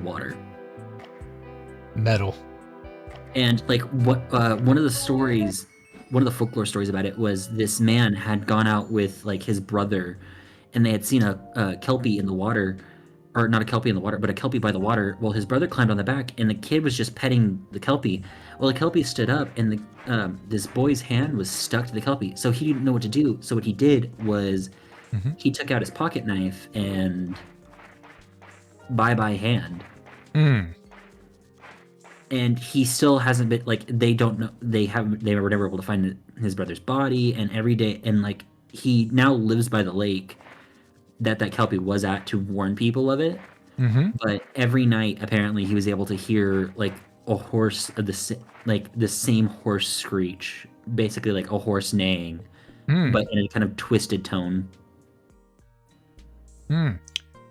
water. Metal. And like one of the folklore stories about it was this man had gone out with like his brother, and they had seen a kelpie in the water, or not a kelpie in the water, but a kelpie by the water. Well, his brother climbed on the back, and the kid was just petting the kelpie. Well, the kelpie stood up, and this boy's hand was stuck to the kelpie, so he didn't know what to do. So what he did was he took out his pocket knife and bye hand. And he still hasn't been like they don't know they were never able to find his brother's body, and every day, and like he now lives by the lake that kelpie was at to warn people of it. But every night apparently he was able to hear like a horse of the same horse screech, basically like a horse neighing, but in a kind of twisted tone.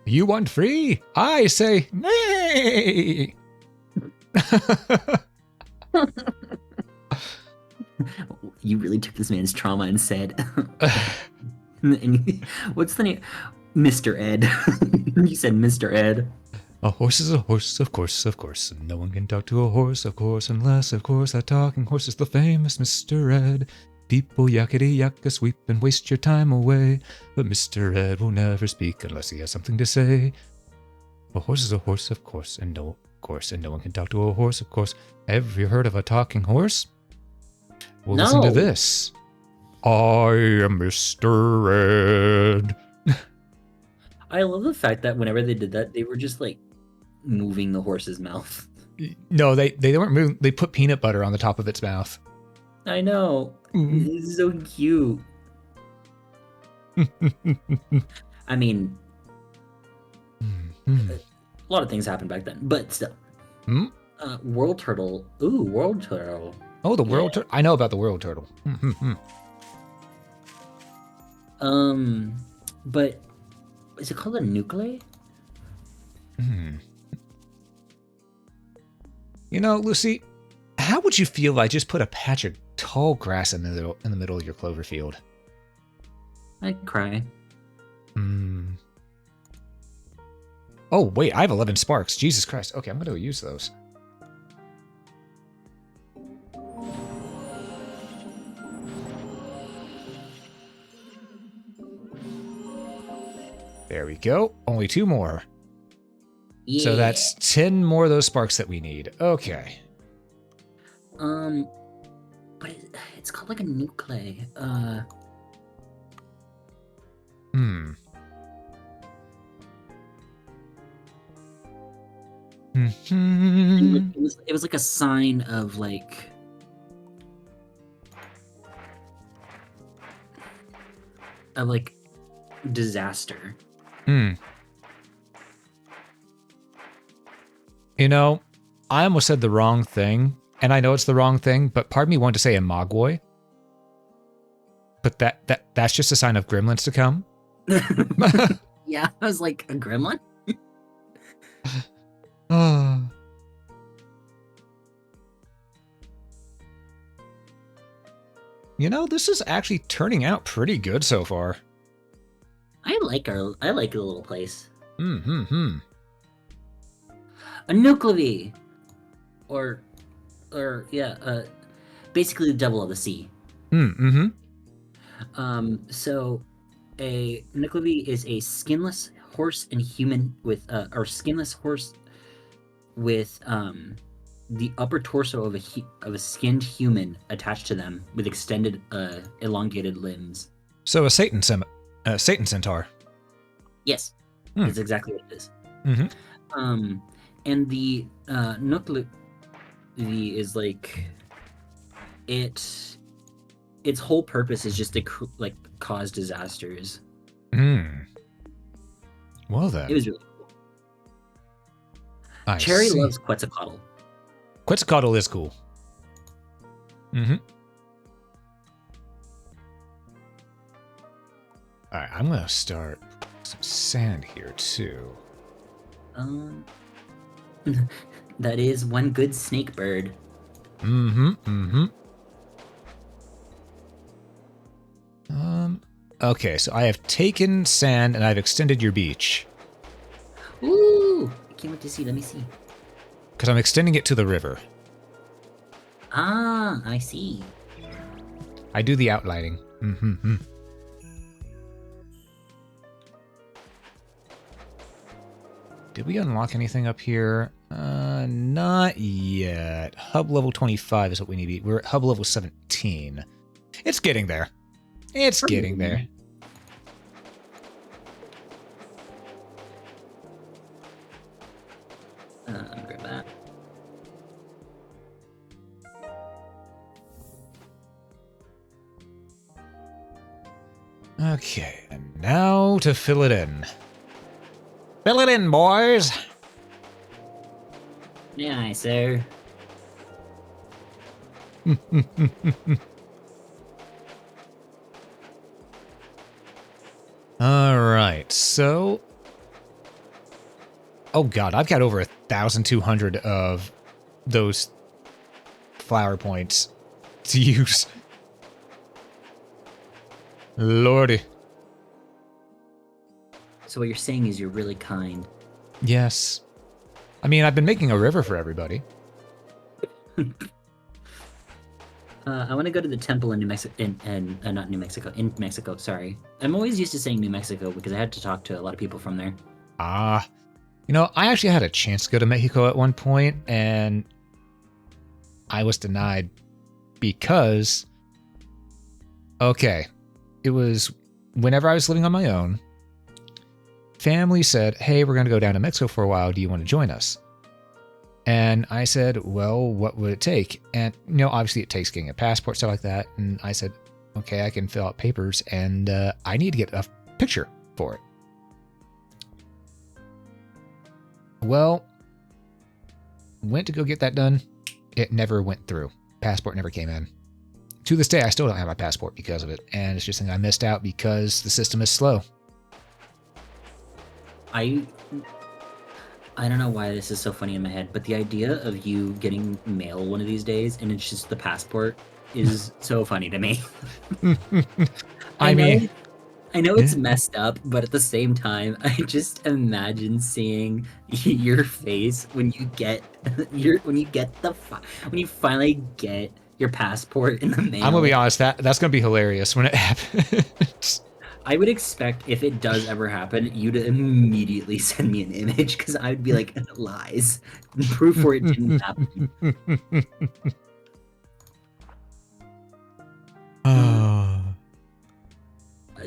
You want free? I say nay. You really took this man's trauma and said, what's the name? Mr. Ed. You said Mr. Ed. A horse is a horse, of course, and no one can talk to a horse, of course, unless, of course, that talking horse is the famous Mr. Ed. People yakety yak sweep and waste your time away, but Mr. Ed will never speak unless he has something to say. A horse is a horse, of course, and no one can talk to a horse, of course. Have you heard of a talking horse? Well, No. Listen to this. I am Mr. Ed. I love the fact that whenever they did that, they were just like moving the horse's mouth. No, they weren't moving. They put peanut butter on the top of its mouth. I know. It's so cute. I mean, a lot of things happened back then, but still. World turtle. Ooh, world turtle. Oh, the world turtle. I know about the world turtle. But is it called a nuclei? You know, Lucy, how would you feel if I just put a patch of tall grass in the middle of your clover field. I'd cry. Hmm. Oh, wait, I have 11 sparks. Jesus Christ. Okay, I'm going to use those. There we go. Only 2 more. Yeah. So that's 10 more of those sparks that we need. Okay. But it's called like a nuclei. Hmm. It was like a sign of like disaster. Hmm. You know, I almost said the wrong thing, and I know it's the wrong thing, but part of me wanted to say a mogwai. But that's just a sign of gremlins to come. Yeah, I was like, a gremlin? You know, this is actually turning out pretty good so far. I like the little place. A nuclei, or yeah, basically the devil of the sea. So a nuclei is a skinless horse and human with or skinless horse with the upper torso of a skinned human attached to them with extended elongated limbs. So a Satan centaur. Yes, that's exactly what it is. And the nuclei is like its whole purpose is just to cause disasters. Well then, it was really cool. Cherry loves Quetzalcoatl. Quetzalcoatl is cool. All right, I'm gonna start some sand here too. That is one good snake bird. Okay, so I have taken sand and I've extended your beach. Ooh, I can't wait to see. Let me see. Because I'm extending it to the river. Ah, I see. I do the outlining. Did we unlock anything up here? Not yet. Hub level 25 is what we need. We're at hub level 17. It's getting there. It's getting there. Grab that. Okay, and now to fill it in. Fill it in, boys! Yeah, sir. Alright, so... Oh god, I've got over 1,200 of those flower points to use. Lordy. So what you're saying is you're really kind. Yes. I mean, I've been making a river for everybody. I want to go to the temple in New Mexico, not New Mexico, in Mexico, sorry. I'm always used to saying New Mexico because I had to talk to a lot of people from there. Ah. You know, I actually had a chance to go to Mexico at one point, and I was denied because... Okay. It was whenever I was living on my own, family said, hey, we're going to go down to Mexico for a while. Do you want to join us? And I said, well, what would it take? And, you know, obviously it takes getting a passport, stuff like that. And I said, okay, I can fill out papers, and I need to get a picture for it. Well, went to go get that done. It never went through. Passport never came in. To this day, I still don't have my passport because of it. And it's just something I missed out because the system is slow. I don't know why this is so funny in my head, but the idea of you getting mail one of these days and it's just the passport is so funny to me. I mean, I know it's messed up, but at the same time, I just imagine seeing your face when you get when you finally get your passport in the mail. I'm gonna be honest, that's gonna be hilarious when it happens. I would expect if it does ever happen, you to immediately send me an image because I'd be like, lies, proof for it didn't happen.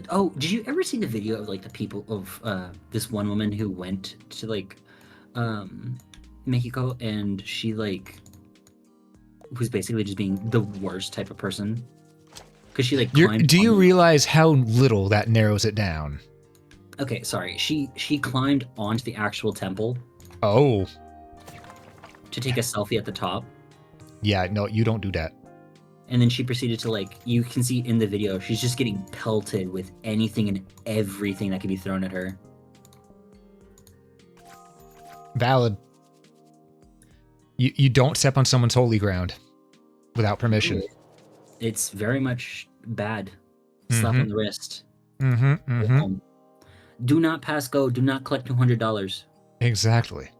Oh, did you ever see the video of like the people of this one woman who went to like Mexico and she like was basically just being the worst type of person because she like climbed. Do you realize how little that narrows it down? Okay, sorry. She climbed onto the actual temple. Oh. To take a selfie at the top. Yeah, no, you don't do that. And then she proceeded to like, you can see in the video, she's just getting pelted with anything and everything that can be thrown at her. Valid. You don't step on someone's holy ground without permission. It's very much bad. Slap on the wrist. Do not pass go. Do not collect $200. Exactly.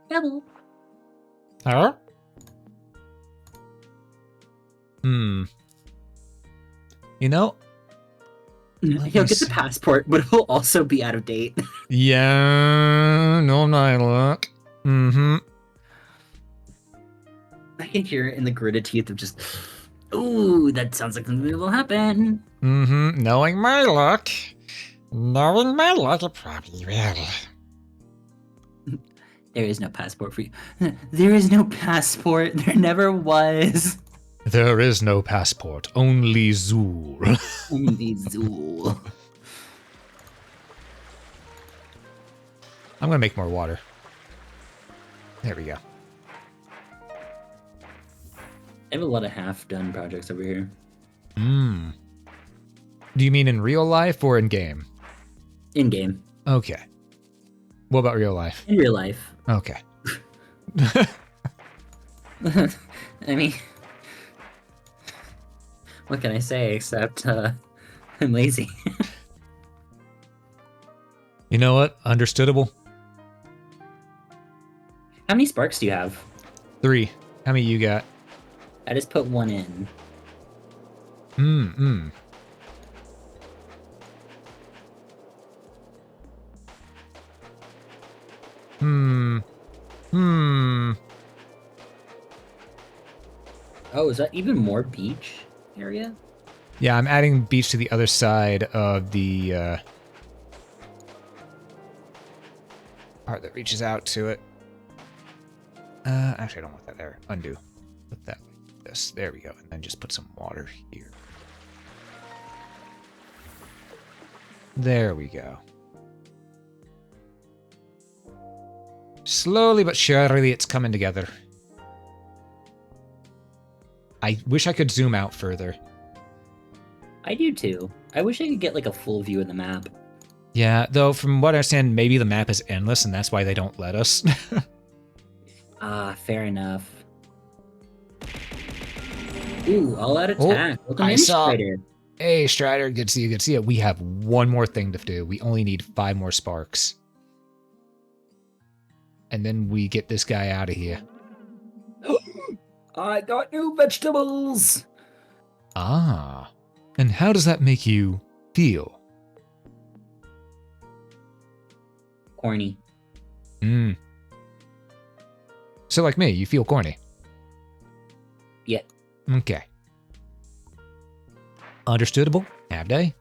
Devil. Huh? You know, he'll get the passport, but he'll also be out of date. Yeah, no, my luck. I can hear it in the gritted teeth of just, ooh, that sounds like something that will happen. Knowing my luck, it probably will. There is no passport for you. There is no passport. There never was. There is no passport, only Zool. Only Zool. I'm gonna make more water. There we go. I have a lot of half-done projects over here. Do you mean in real life or in game? In game. Okay. What about real life? In real life. Okay. I mean, what can I say except I'm lazy. You know what? Understandable. How many sparks do you have? 3. How many you got? I just put 1 in. Oh, is that even more beach area? Yeah, I'm adding beach to the other side of the part that reaches out to it. Actually, I don't want that there. Undo. Put that like this. There we go. And then just put some water here. There we go. Slowly but surely, it's coming together. I wish I could zoom out further. I do too. I wish I could get like a full view of the map. Yeah, though from what I understand, maybe the map is endless and that's why they don't let us. Fair enough. Ooh, all out attack. Welcome in, Strider. Hey, Strider, good to see you, good to see you. We have one more thing to do. We only need 5 more sparks. And then we get this guy out of here. I got new vegetables! Ah. And how does that make you feel? Corny. So like me, you feel corny? Yeah. Okay. Understandable. Have day.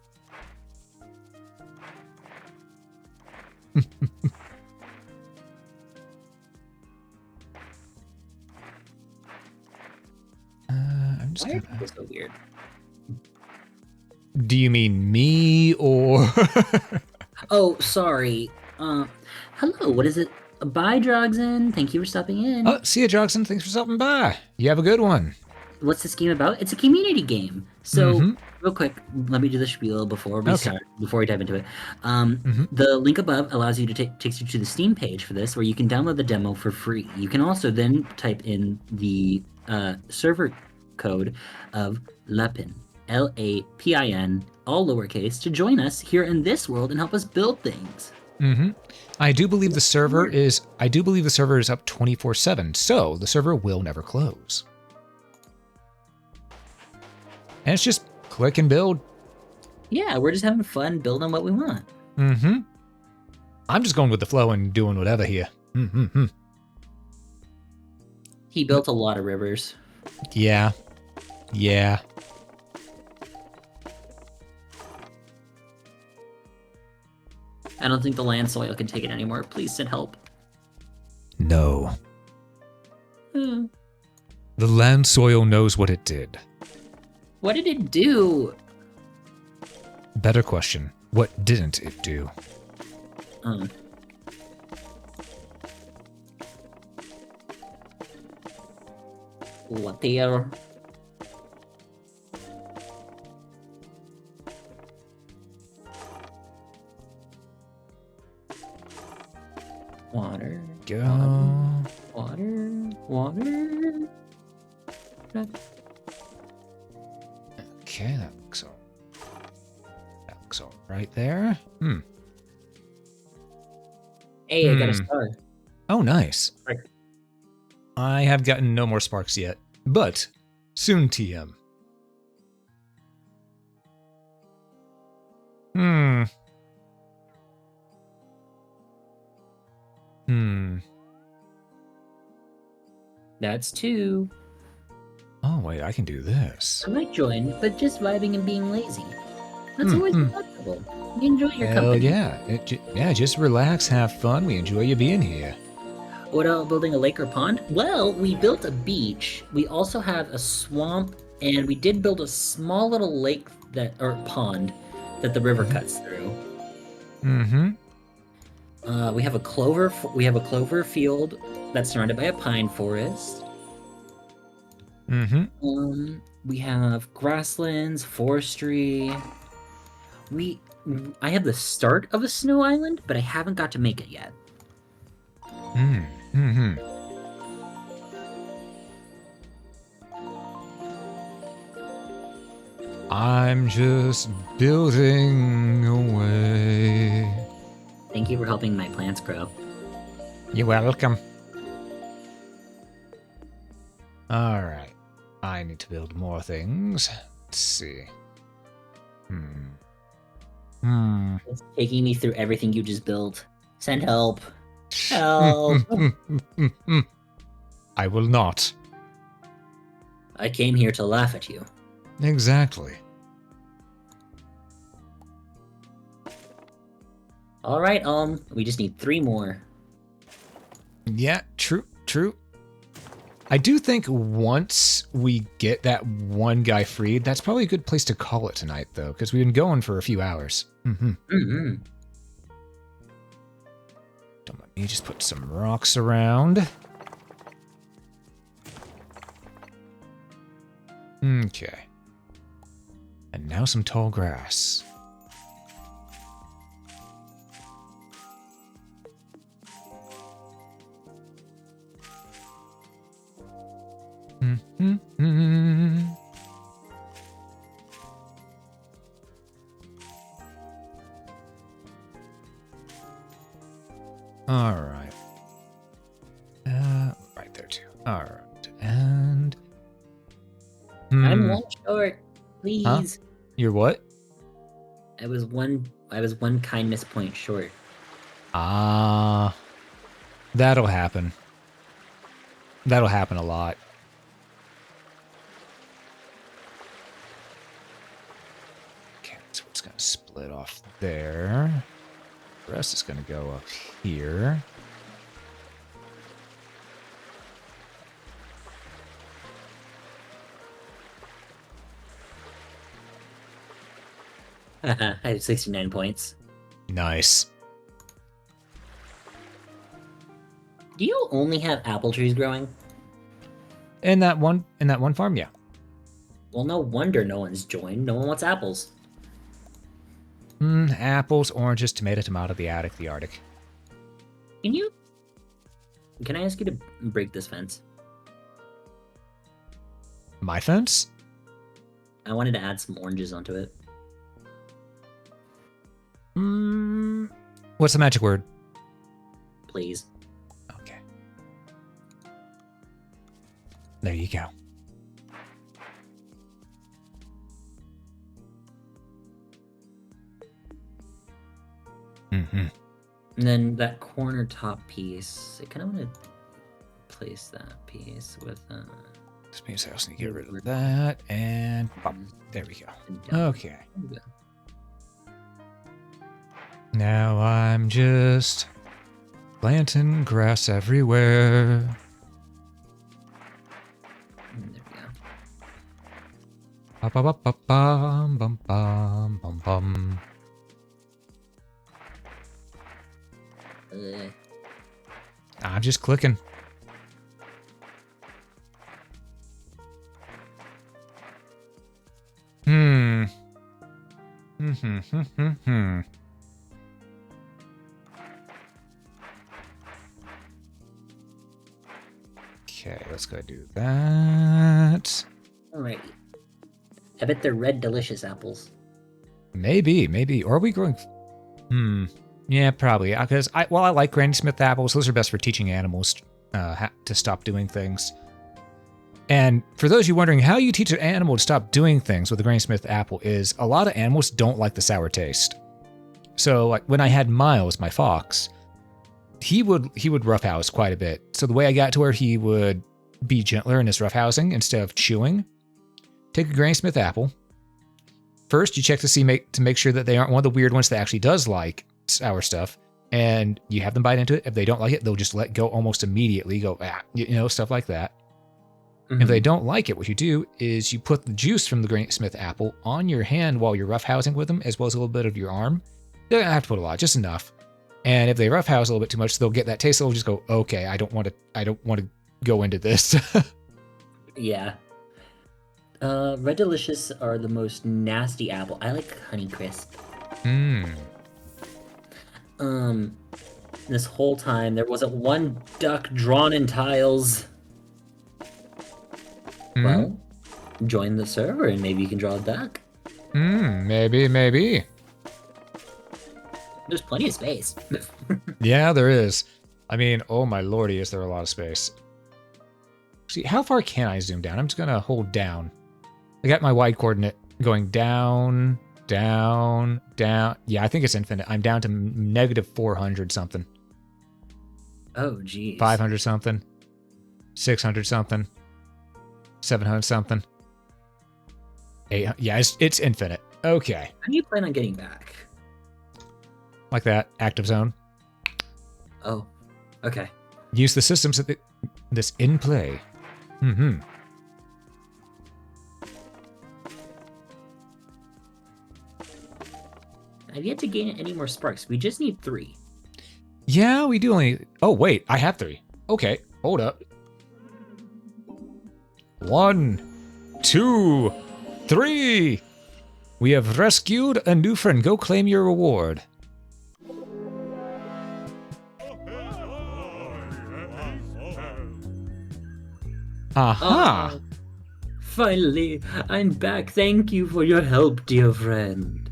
I'm just Why are so weird? Do you mean me or? Oh, sorry. Hello. What is it? Bye, Drogzen. Thank you for stopping in. Oh, see you, Drogzen. Thanks for stopping by. You have a good one. What's this game about? It's a community game. So, real quick, let me do the spiel before we start. Before we dive into it, the link above allows you to takes you to the Steam page for this, where you can download the demo for free. You can also then type in the server code of Lapin, Lapin, all lowercase, to join us here in this world and help us build things. Mm-hmm. I do believe the server is up 24/7, so the server will never close. And it's just click and build. Yeah, we're just having fun building what we want. Mm-hmm. I'm just going with the flow and doing whatever here. Mm-hmm. He built a lot of rivers. Yeah. Yeah. I don't think the land soil can take it anymore. Please send help. No. The land soil knows what it did. What did it do? Better question. What didn't it do? Water. Water. Go. Water. Water. Okay, that looks all right there. Hey, I got a star. Oh, nice. Right. I have gotten no more sparks yet, but soon, TM. That's 2. Oh, wait, I can do this. I might join, but just vibing and being lazy. That's always acceptable. You enjoy your company. Yeah, just relax, have fun. We enjoy you being here. What about building a lake or pond? Well, we built a beach. We also have a swamp, and we did build a small little lake or pond that the river cuts through. We have a clover field that's surrounded by a pine forest. We have grasslands, forestry. I have the start of a snow island, but I haven't got to make it yet. I'm just building away. Thank you for helping my plants grow. You're welcome. All right. I need to build more things. Let's see. It's taking me through everything you just built. Send help. Help. I will not. I came here to laugh at you. Exactly. All right, we just need 3 more. Yeah, true. I do think once we get that one guy freed, that's probably a good place to call it tonight, though, because we've been going for a few hours. Don't let me just put some rocks around. Okay. And now some tall grass. All right. Right there too. All right. And I'm 1 short, please. Huh? You're what? I was one kindness point short. That'll happen. That'll happen a lot. Okay, so it's gonna split off there. The rest is gonna go up here. I have 69 points. Nice. Do you only have apple trees growing? In that one farm, yeah. Well, no wonder no one's joined. No one wants apples. Apples, oranges, tomato, the attic, the Arctic. Can I ask you to break this fence? My fence? I wanted to add some oranges onto it. What's the magic word? Please. Okay. There you go. Mm-hmm. And then that corner top piece, I kind of want to place that piece with... This means I also need to get rid of that, and pop. There we go. Okay. Now I'm just planting grass everywhere. There we go. Ba-ba-ba-ba-bum, bum, bum, bum, bum. I'm just clicking. Okay, let's go do that. Alright. I bet they're red delicious apples. Maybe. Or are we growing... Yeah, probably. Because I like Granny Smith apples. Those are best for teaching animals to stop doing things. And for those of you wondering how you teach an animal to stop doing things with a Granny Smith apple is a lot of animals don't like the sour taste. So like when I had Miles, my fox, he would roughhouse quite a bit. So the way I got to where he would be gentler in his roughhousing instead of chewing, take a Granny Smith apple. First, you check to make sure that they aren't one of the weird ones that actually does like sour stuff, and you have them bite into it. If they don't like it, they'll just let go almost immediately. Go, stuff like that. If they don't like it, what you do is you put the juice from the Granny Smith apple on your hand while you're roughhousing with them, as well as a little bit of your arm. You don't have to put a lot, just enough. And if they roughhouse a little bit too much, they'll get that taste. They'll just go, okay, I don't want to go into this. Yeah. Red Delicious are the most nasty apple. I like Honeycrisp. This whole time there wasn't one duck drawn in tiles. Well, join the server and maybe you can draw a duck. Maybe. There's plenty of space. Yeah, there is. I mean, oh my lordy, is there a lot of space. See, how far can I zoom down? I'm just gonna hold down. I got my wide coordinate going down. Yeah, I think it's infinite. I'm down to negative 400 something. Oh, geez. 500 something. 600 something. 700 something. 800. Yeah, it's infinite. Okay. How do you plan on getting back? Like that. Active zone. Oh, okay. Use the systems that's in play. I've yet to gain any more sparks. We just need 3. Yeah, we do only... Oh, wait. I have 3. Okay. Hold up. 1, 2, 3. We have rescued a new friend. Go claim your reward. Aha! Finally, I'm back. Thank you for your help, dear friend.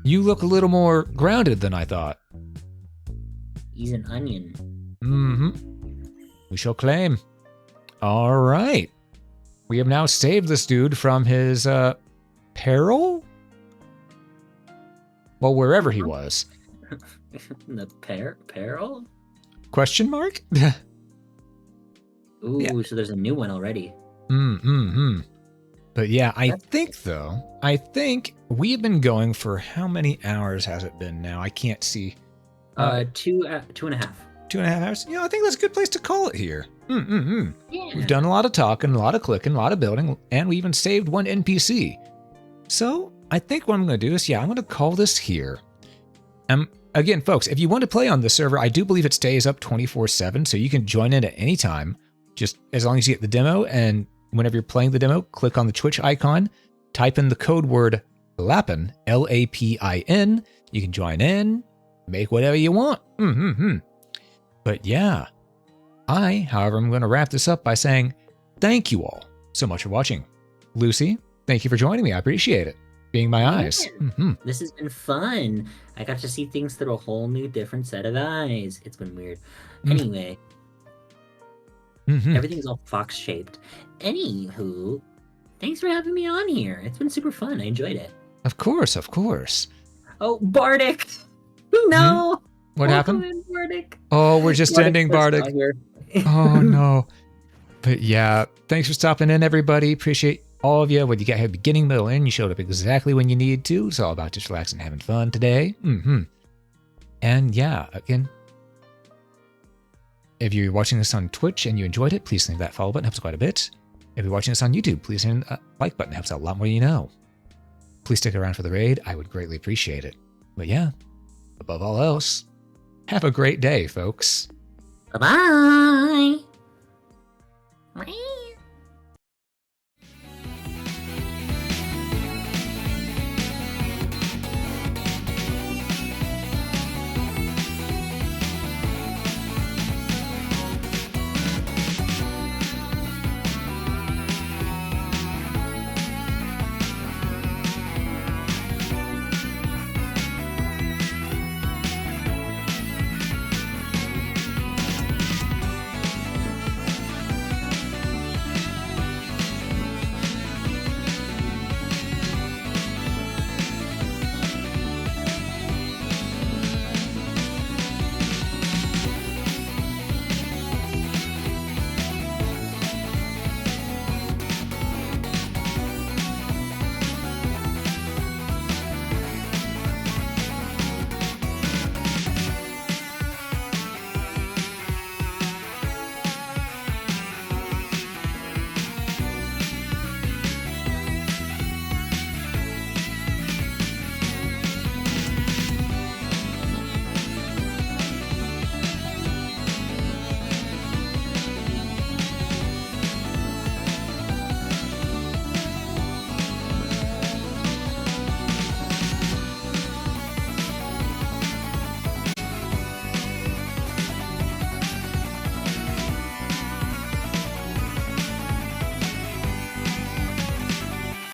You look a little more grounded than I thought. He's an onion. We shall claim. All right. We have now saved this dude from his peril? Well, wherever he was. The peril? Question mark? Ooh, Yeah. So there's a new one already. But yeah, I think we've been going for how many hours has it been now? I can't see. 2.5. 2.5 hours? Yeah, I think that's a good place to call it here. Yeah. We've done a lot of talking, a lot of clicking, a lot of building, and we even saved one NPC. So I think what I'm going to do is, I'm going to call this here. Again, folks, if you want to play on this server, I do believe it stays up 24/7, so you can join in at any time, just as long as you get the demo. And whenever you're playing the demo, click on the Twitch icon, type in the code word LAPIN, LAPIN. You can join in, make whatever you want. But yeah, however, I'm going to wrap this up by saying thank you all so much for watching. Lucy, thank you for joining me. I appreciate it. Being my eyes. This has been fun. I got to see things through a whole new different set of eyes. It's been weird. Anyway, everything's all fox shaped. Anywho, thanks for having me on here. It's been super fun. I enjoyed it. Of course, of course. Oh, Bardic! No! What happened? In, Bardic. Oh, we're just ending Bardic. Oh, no. But yeah, thanks for stopping in, everybody. Appreciate all of you. When you got here beginning, middle, end, you showed up exactly when you need to. It's all about just relaxing and having fun today. And yeah, again, if you're watching this on Twitch and you enjoyed it, please hit that follow button. Helps quite a bit. If you're watching this on YouTube, please hit that like button. Helps out a lot more than you know. Please stick around for the raid. I would greatly appreciate it. But yeah, above all else, have a great day, folks. Bye-bye.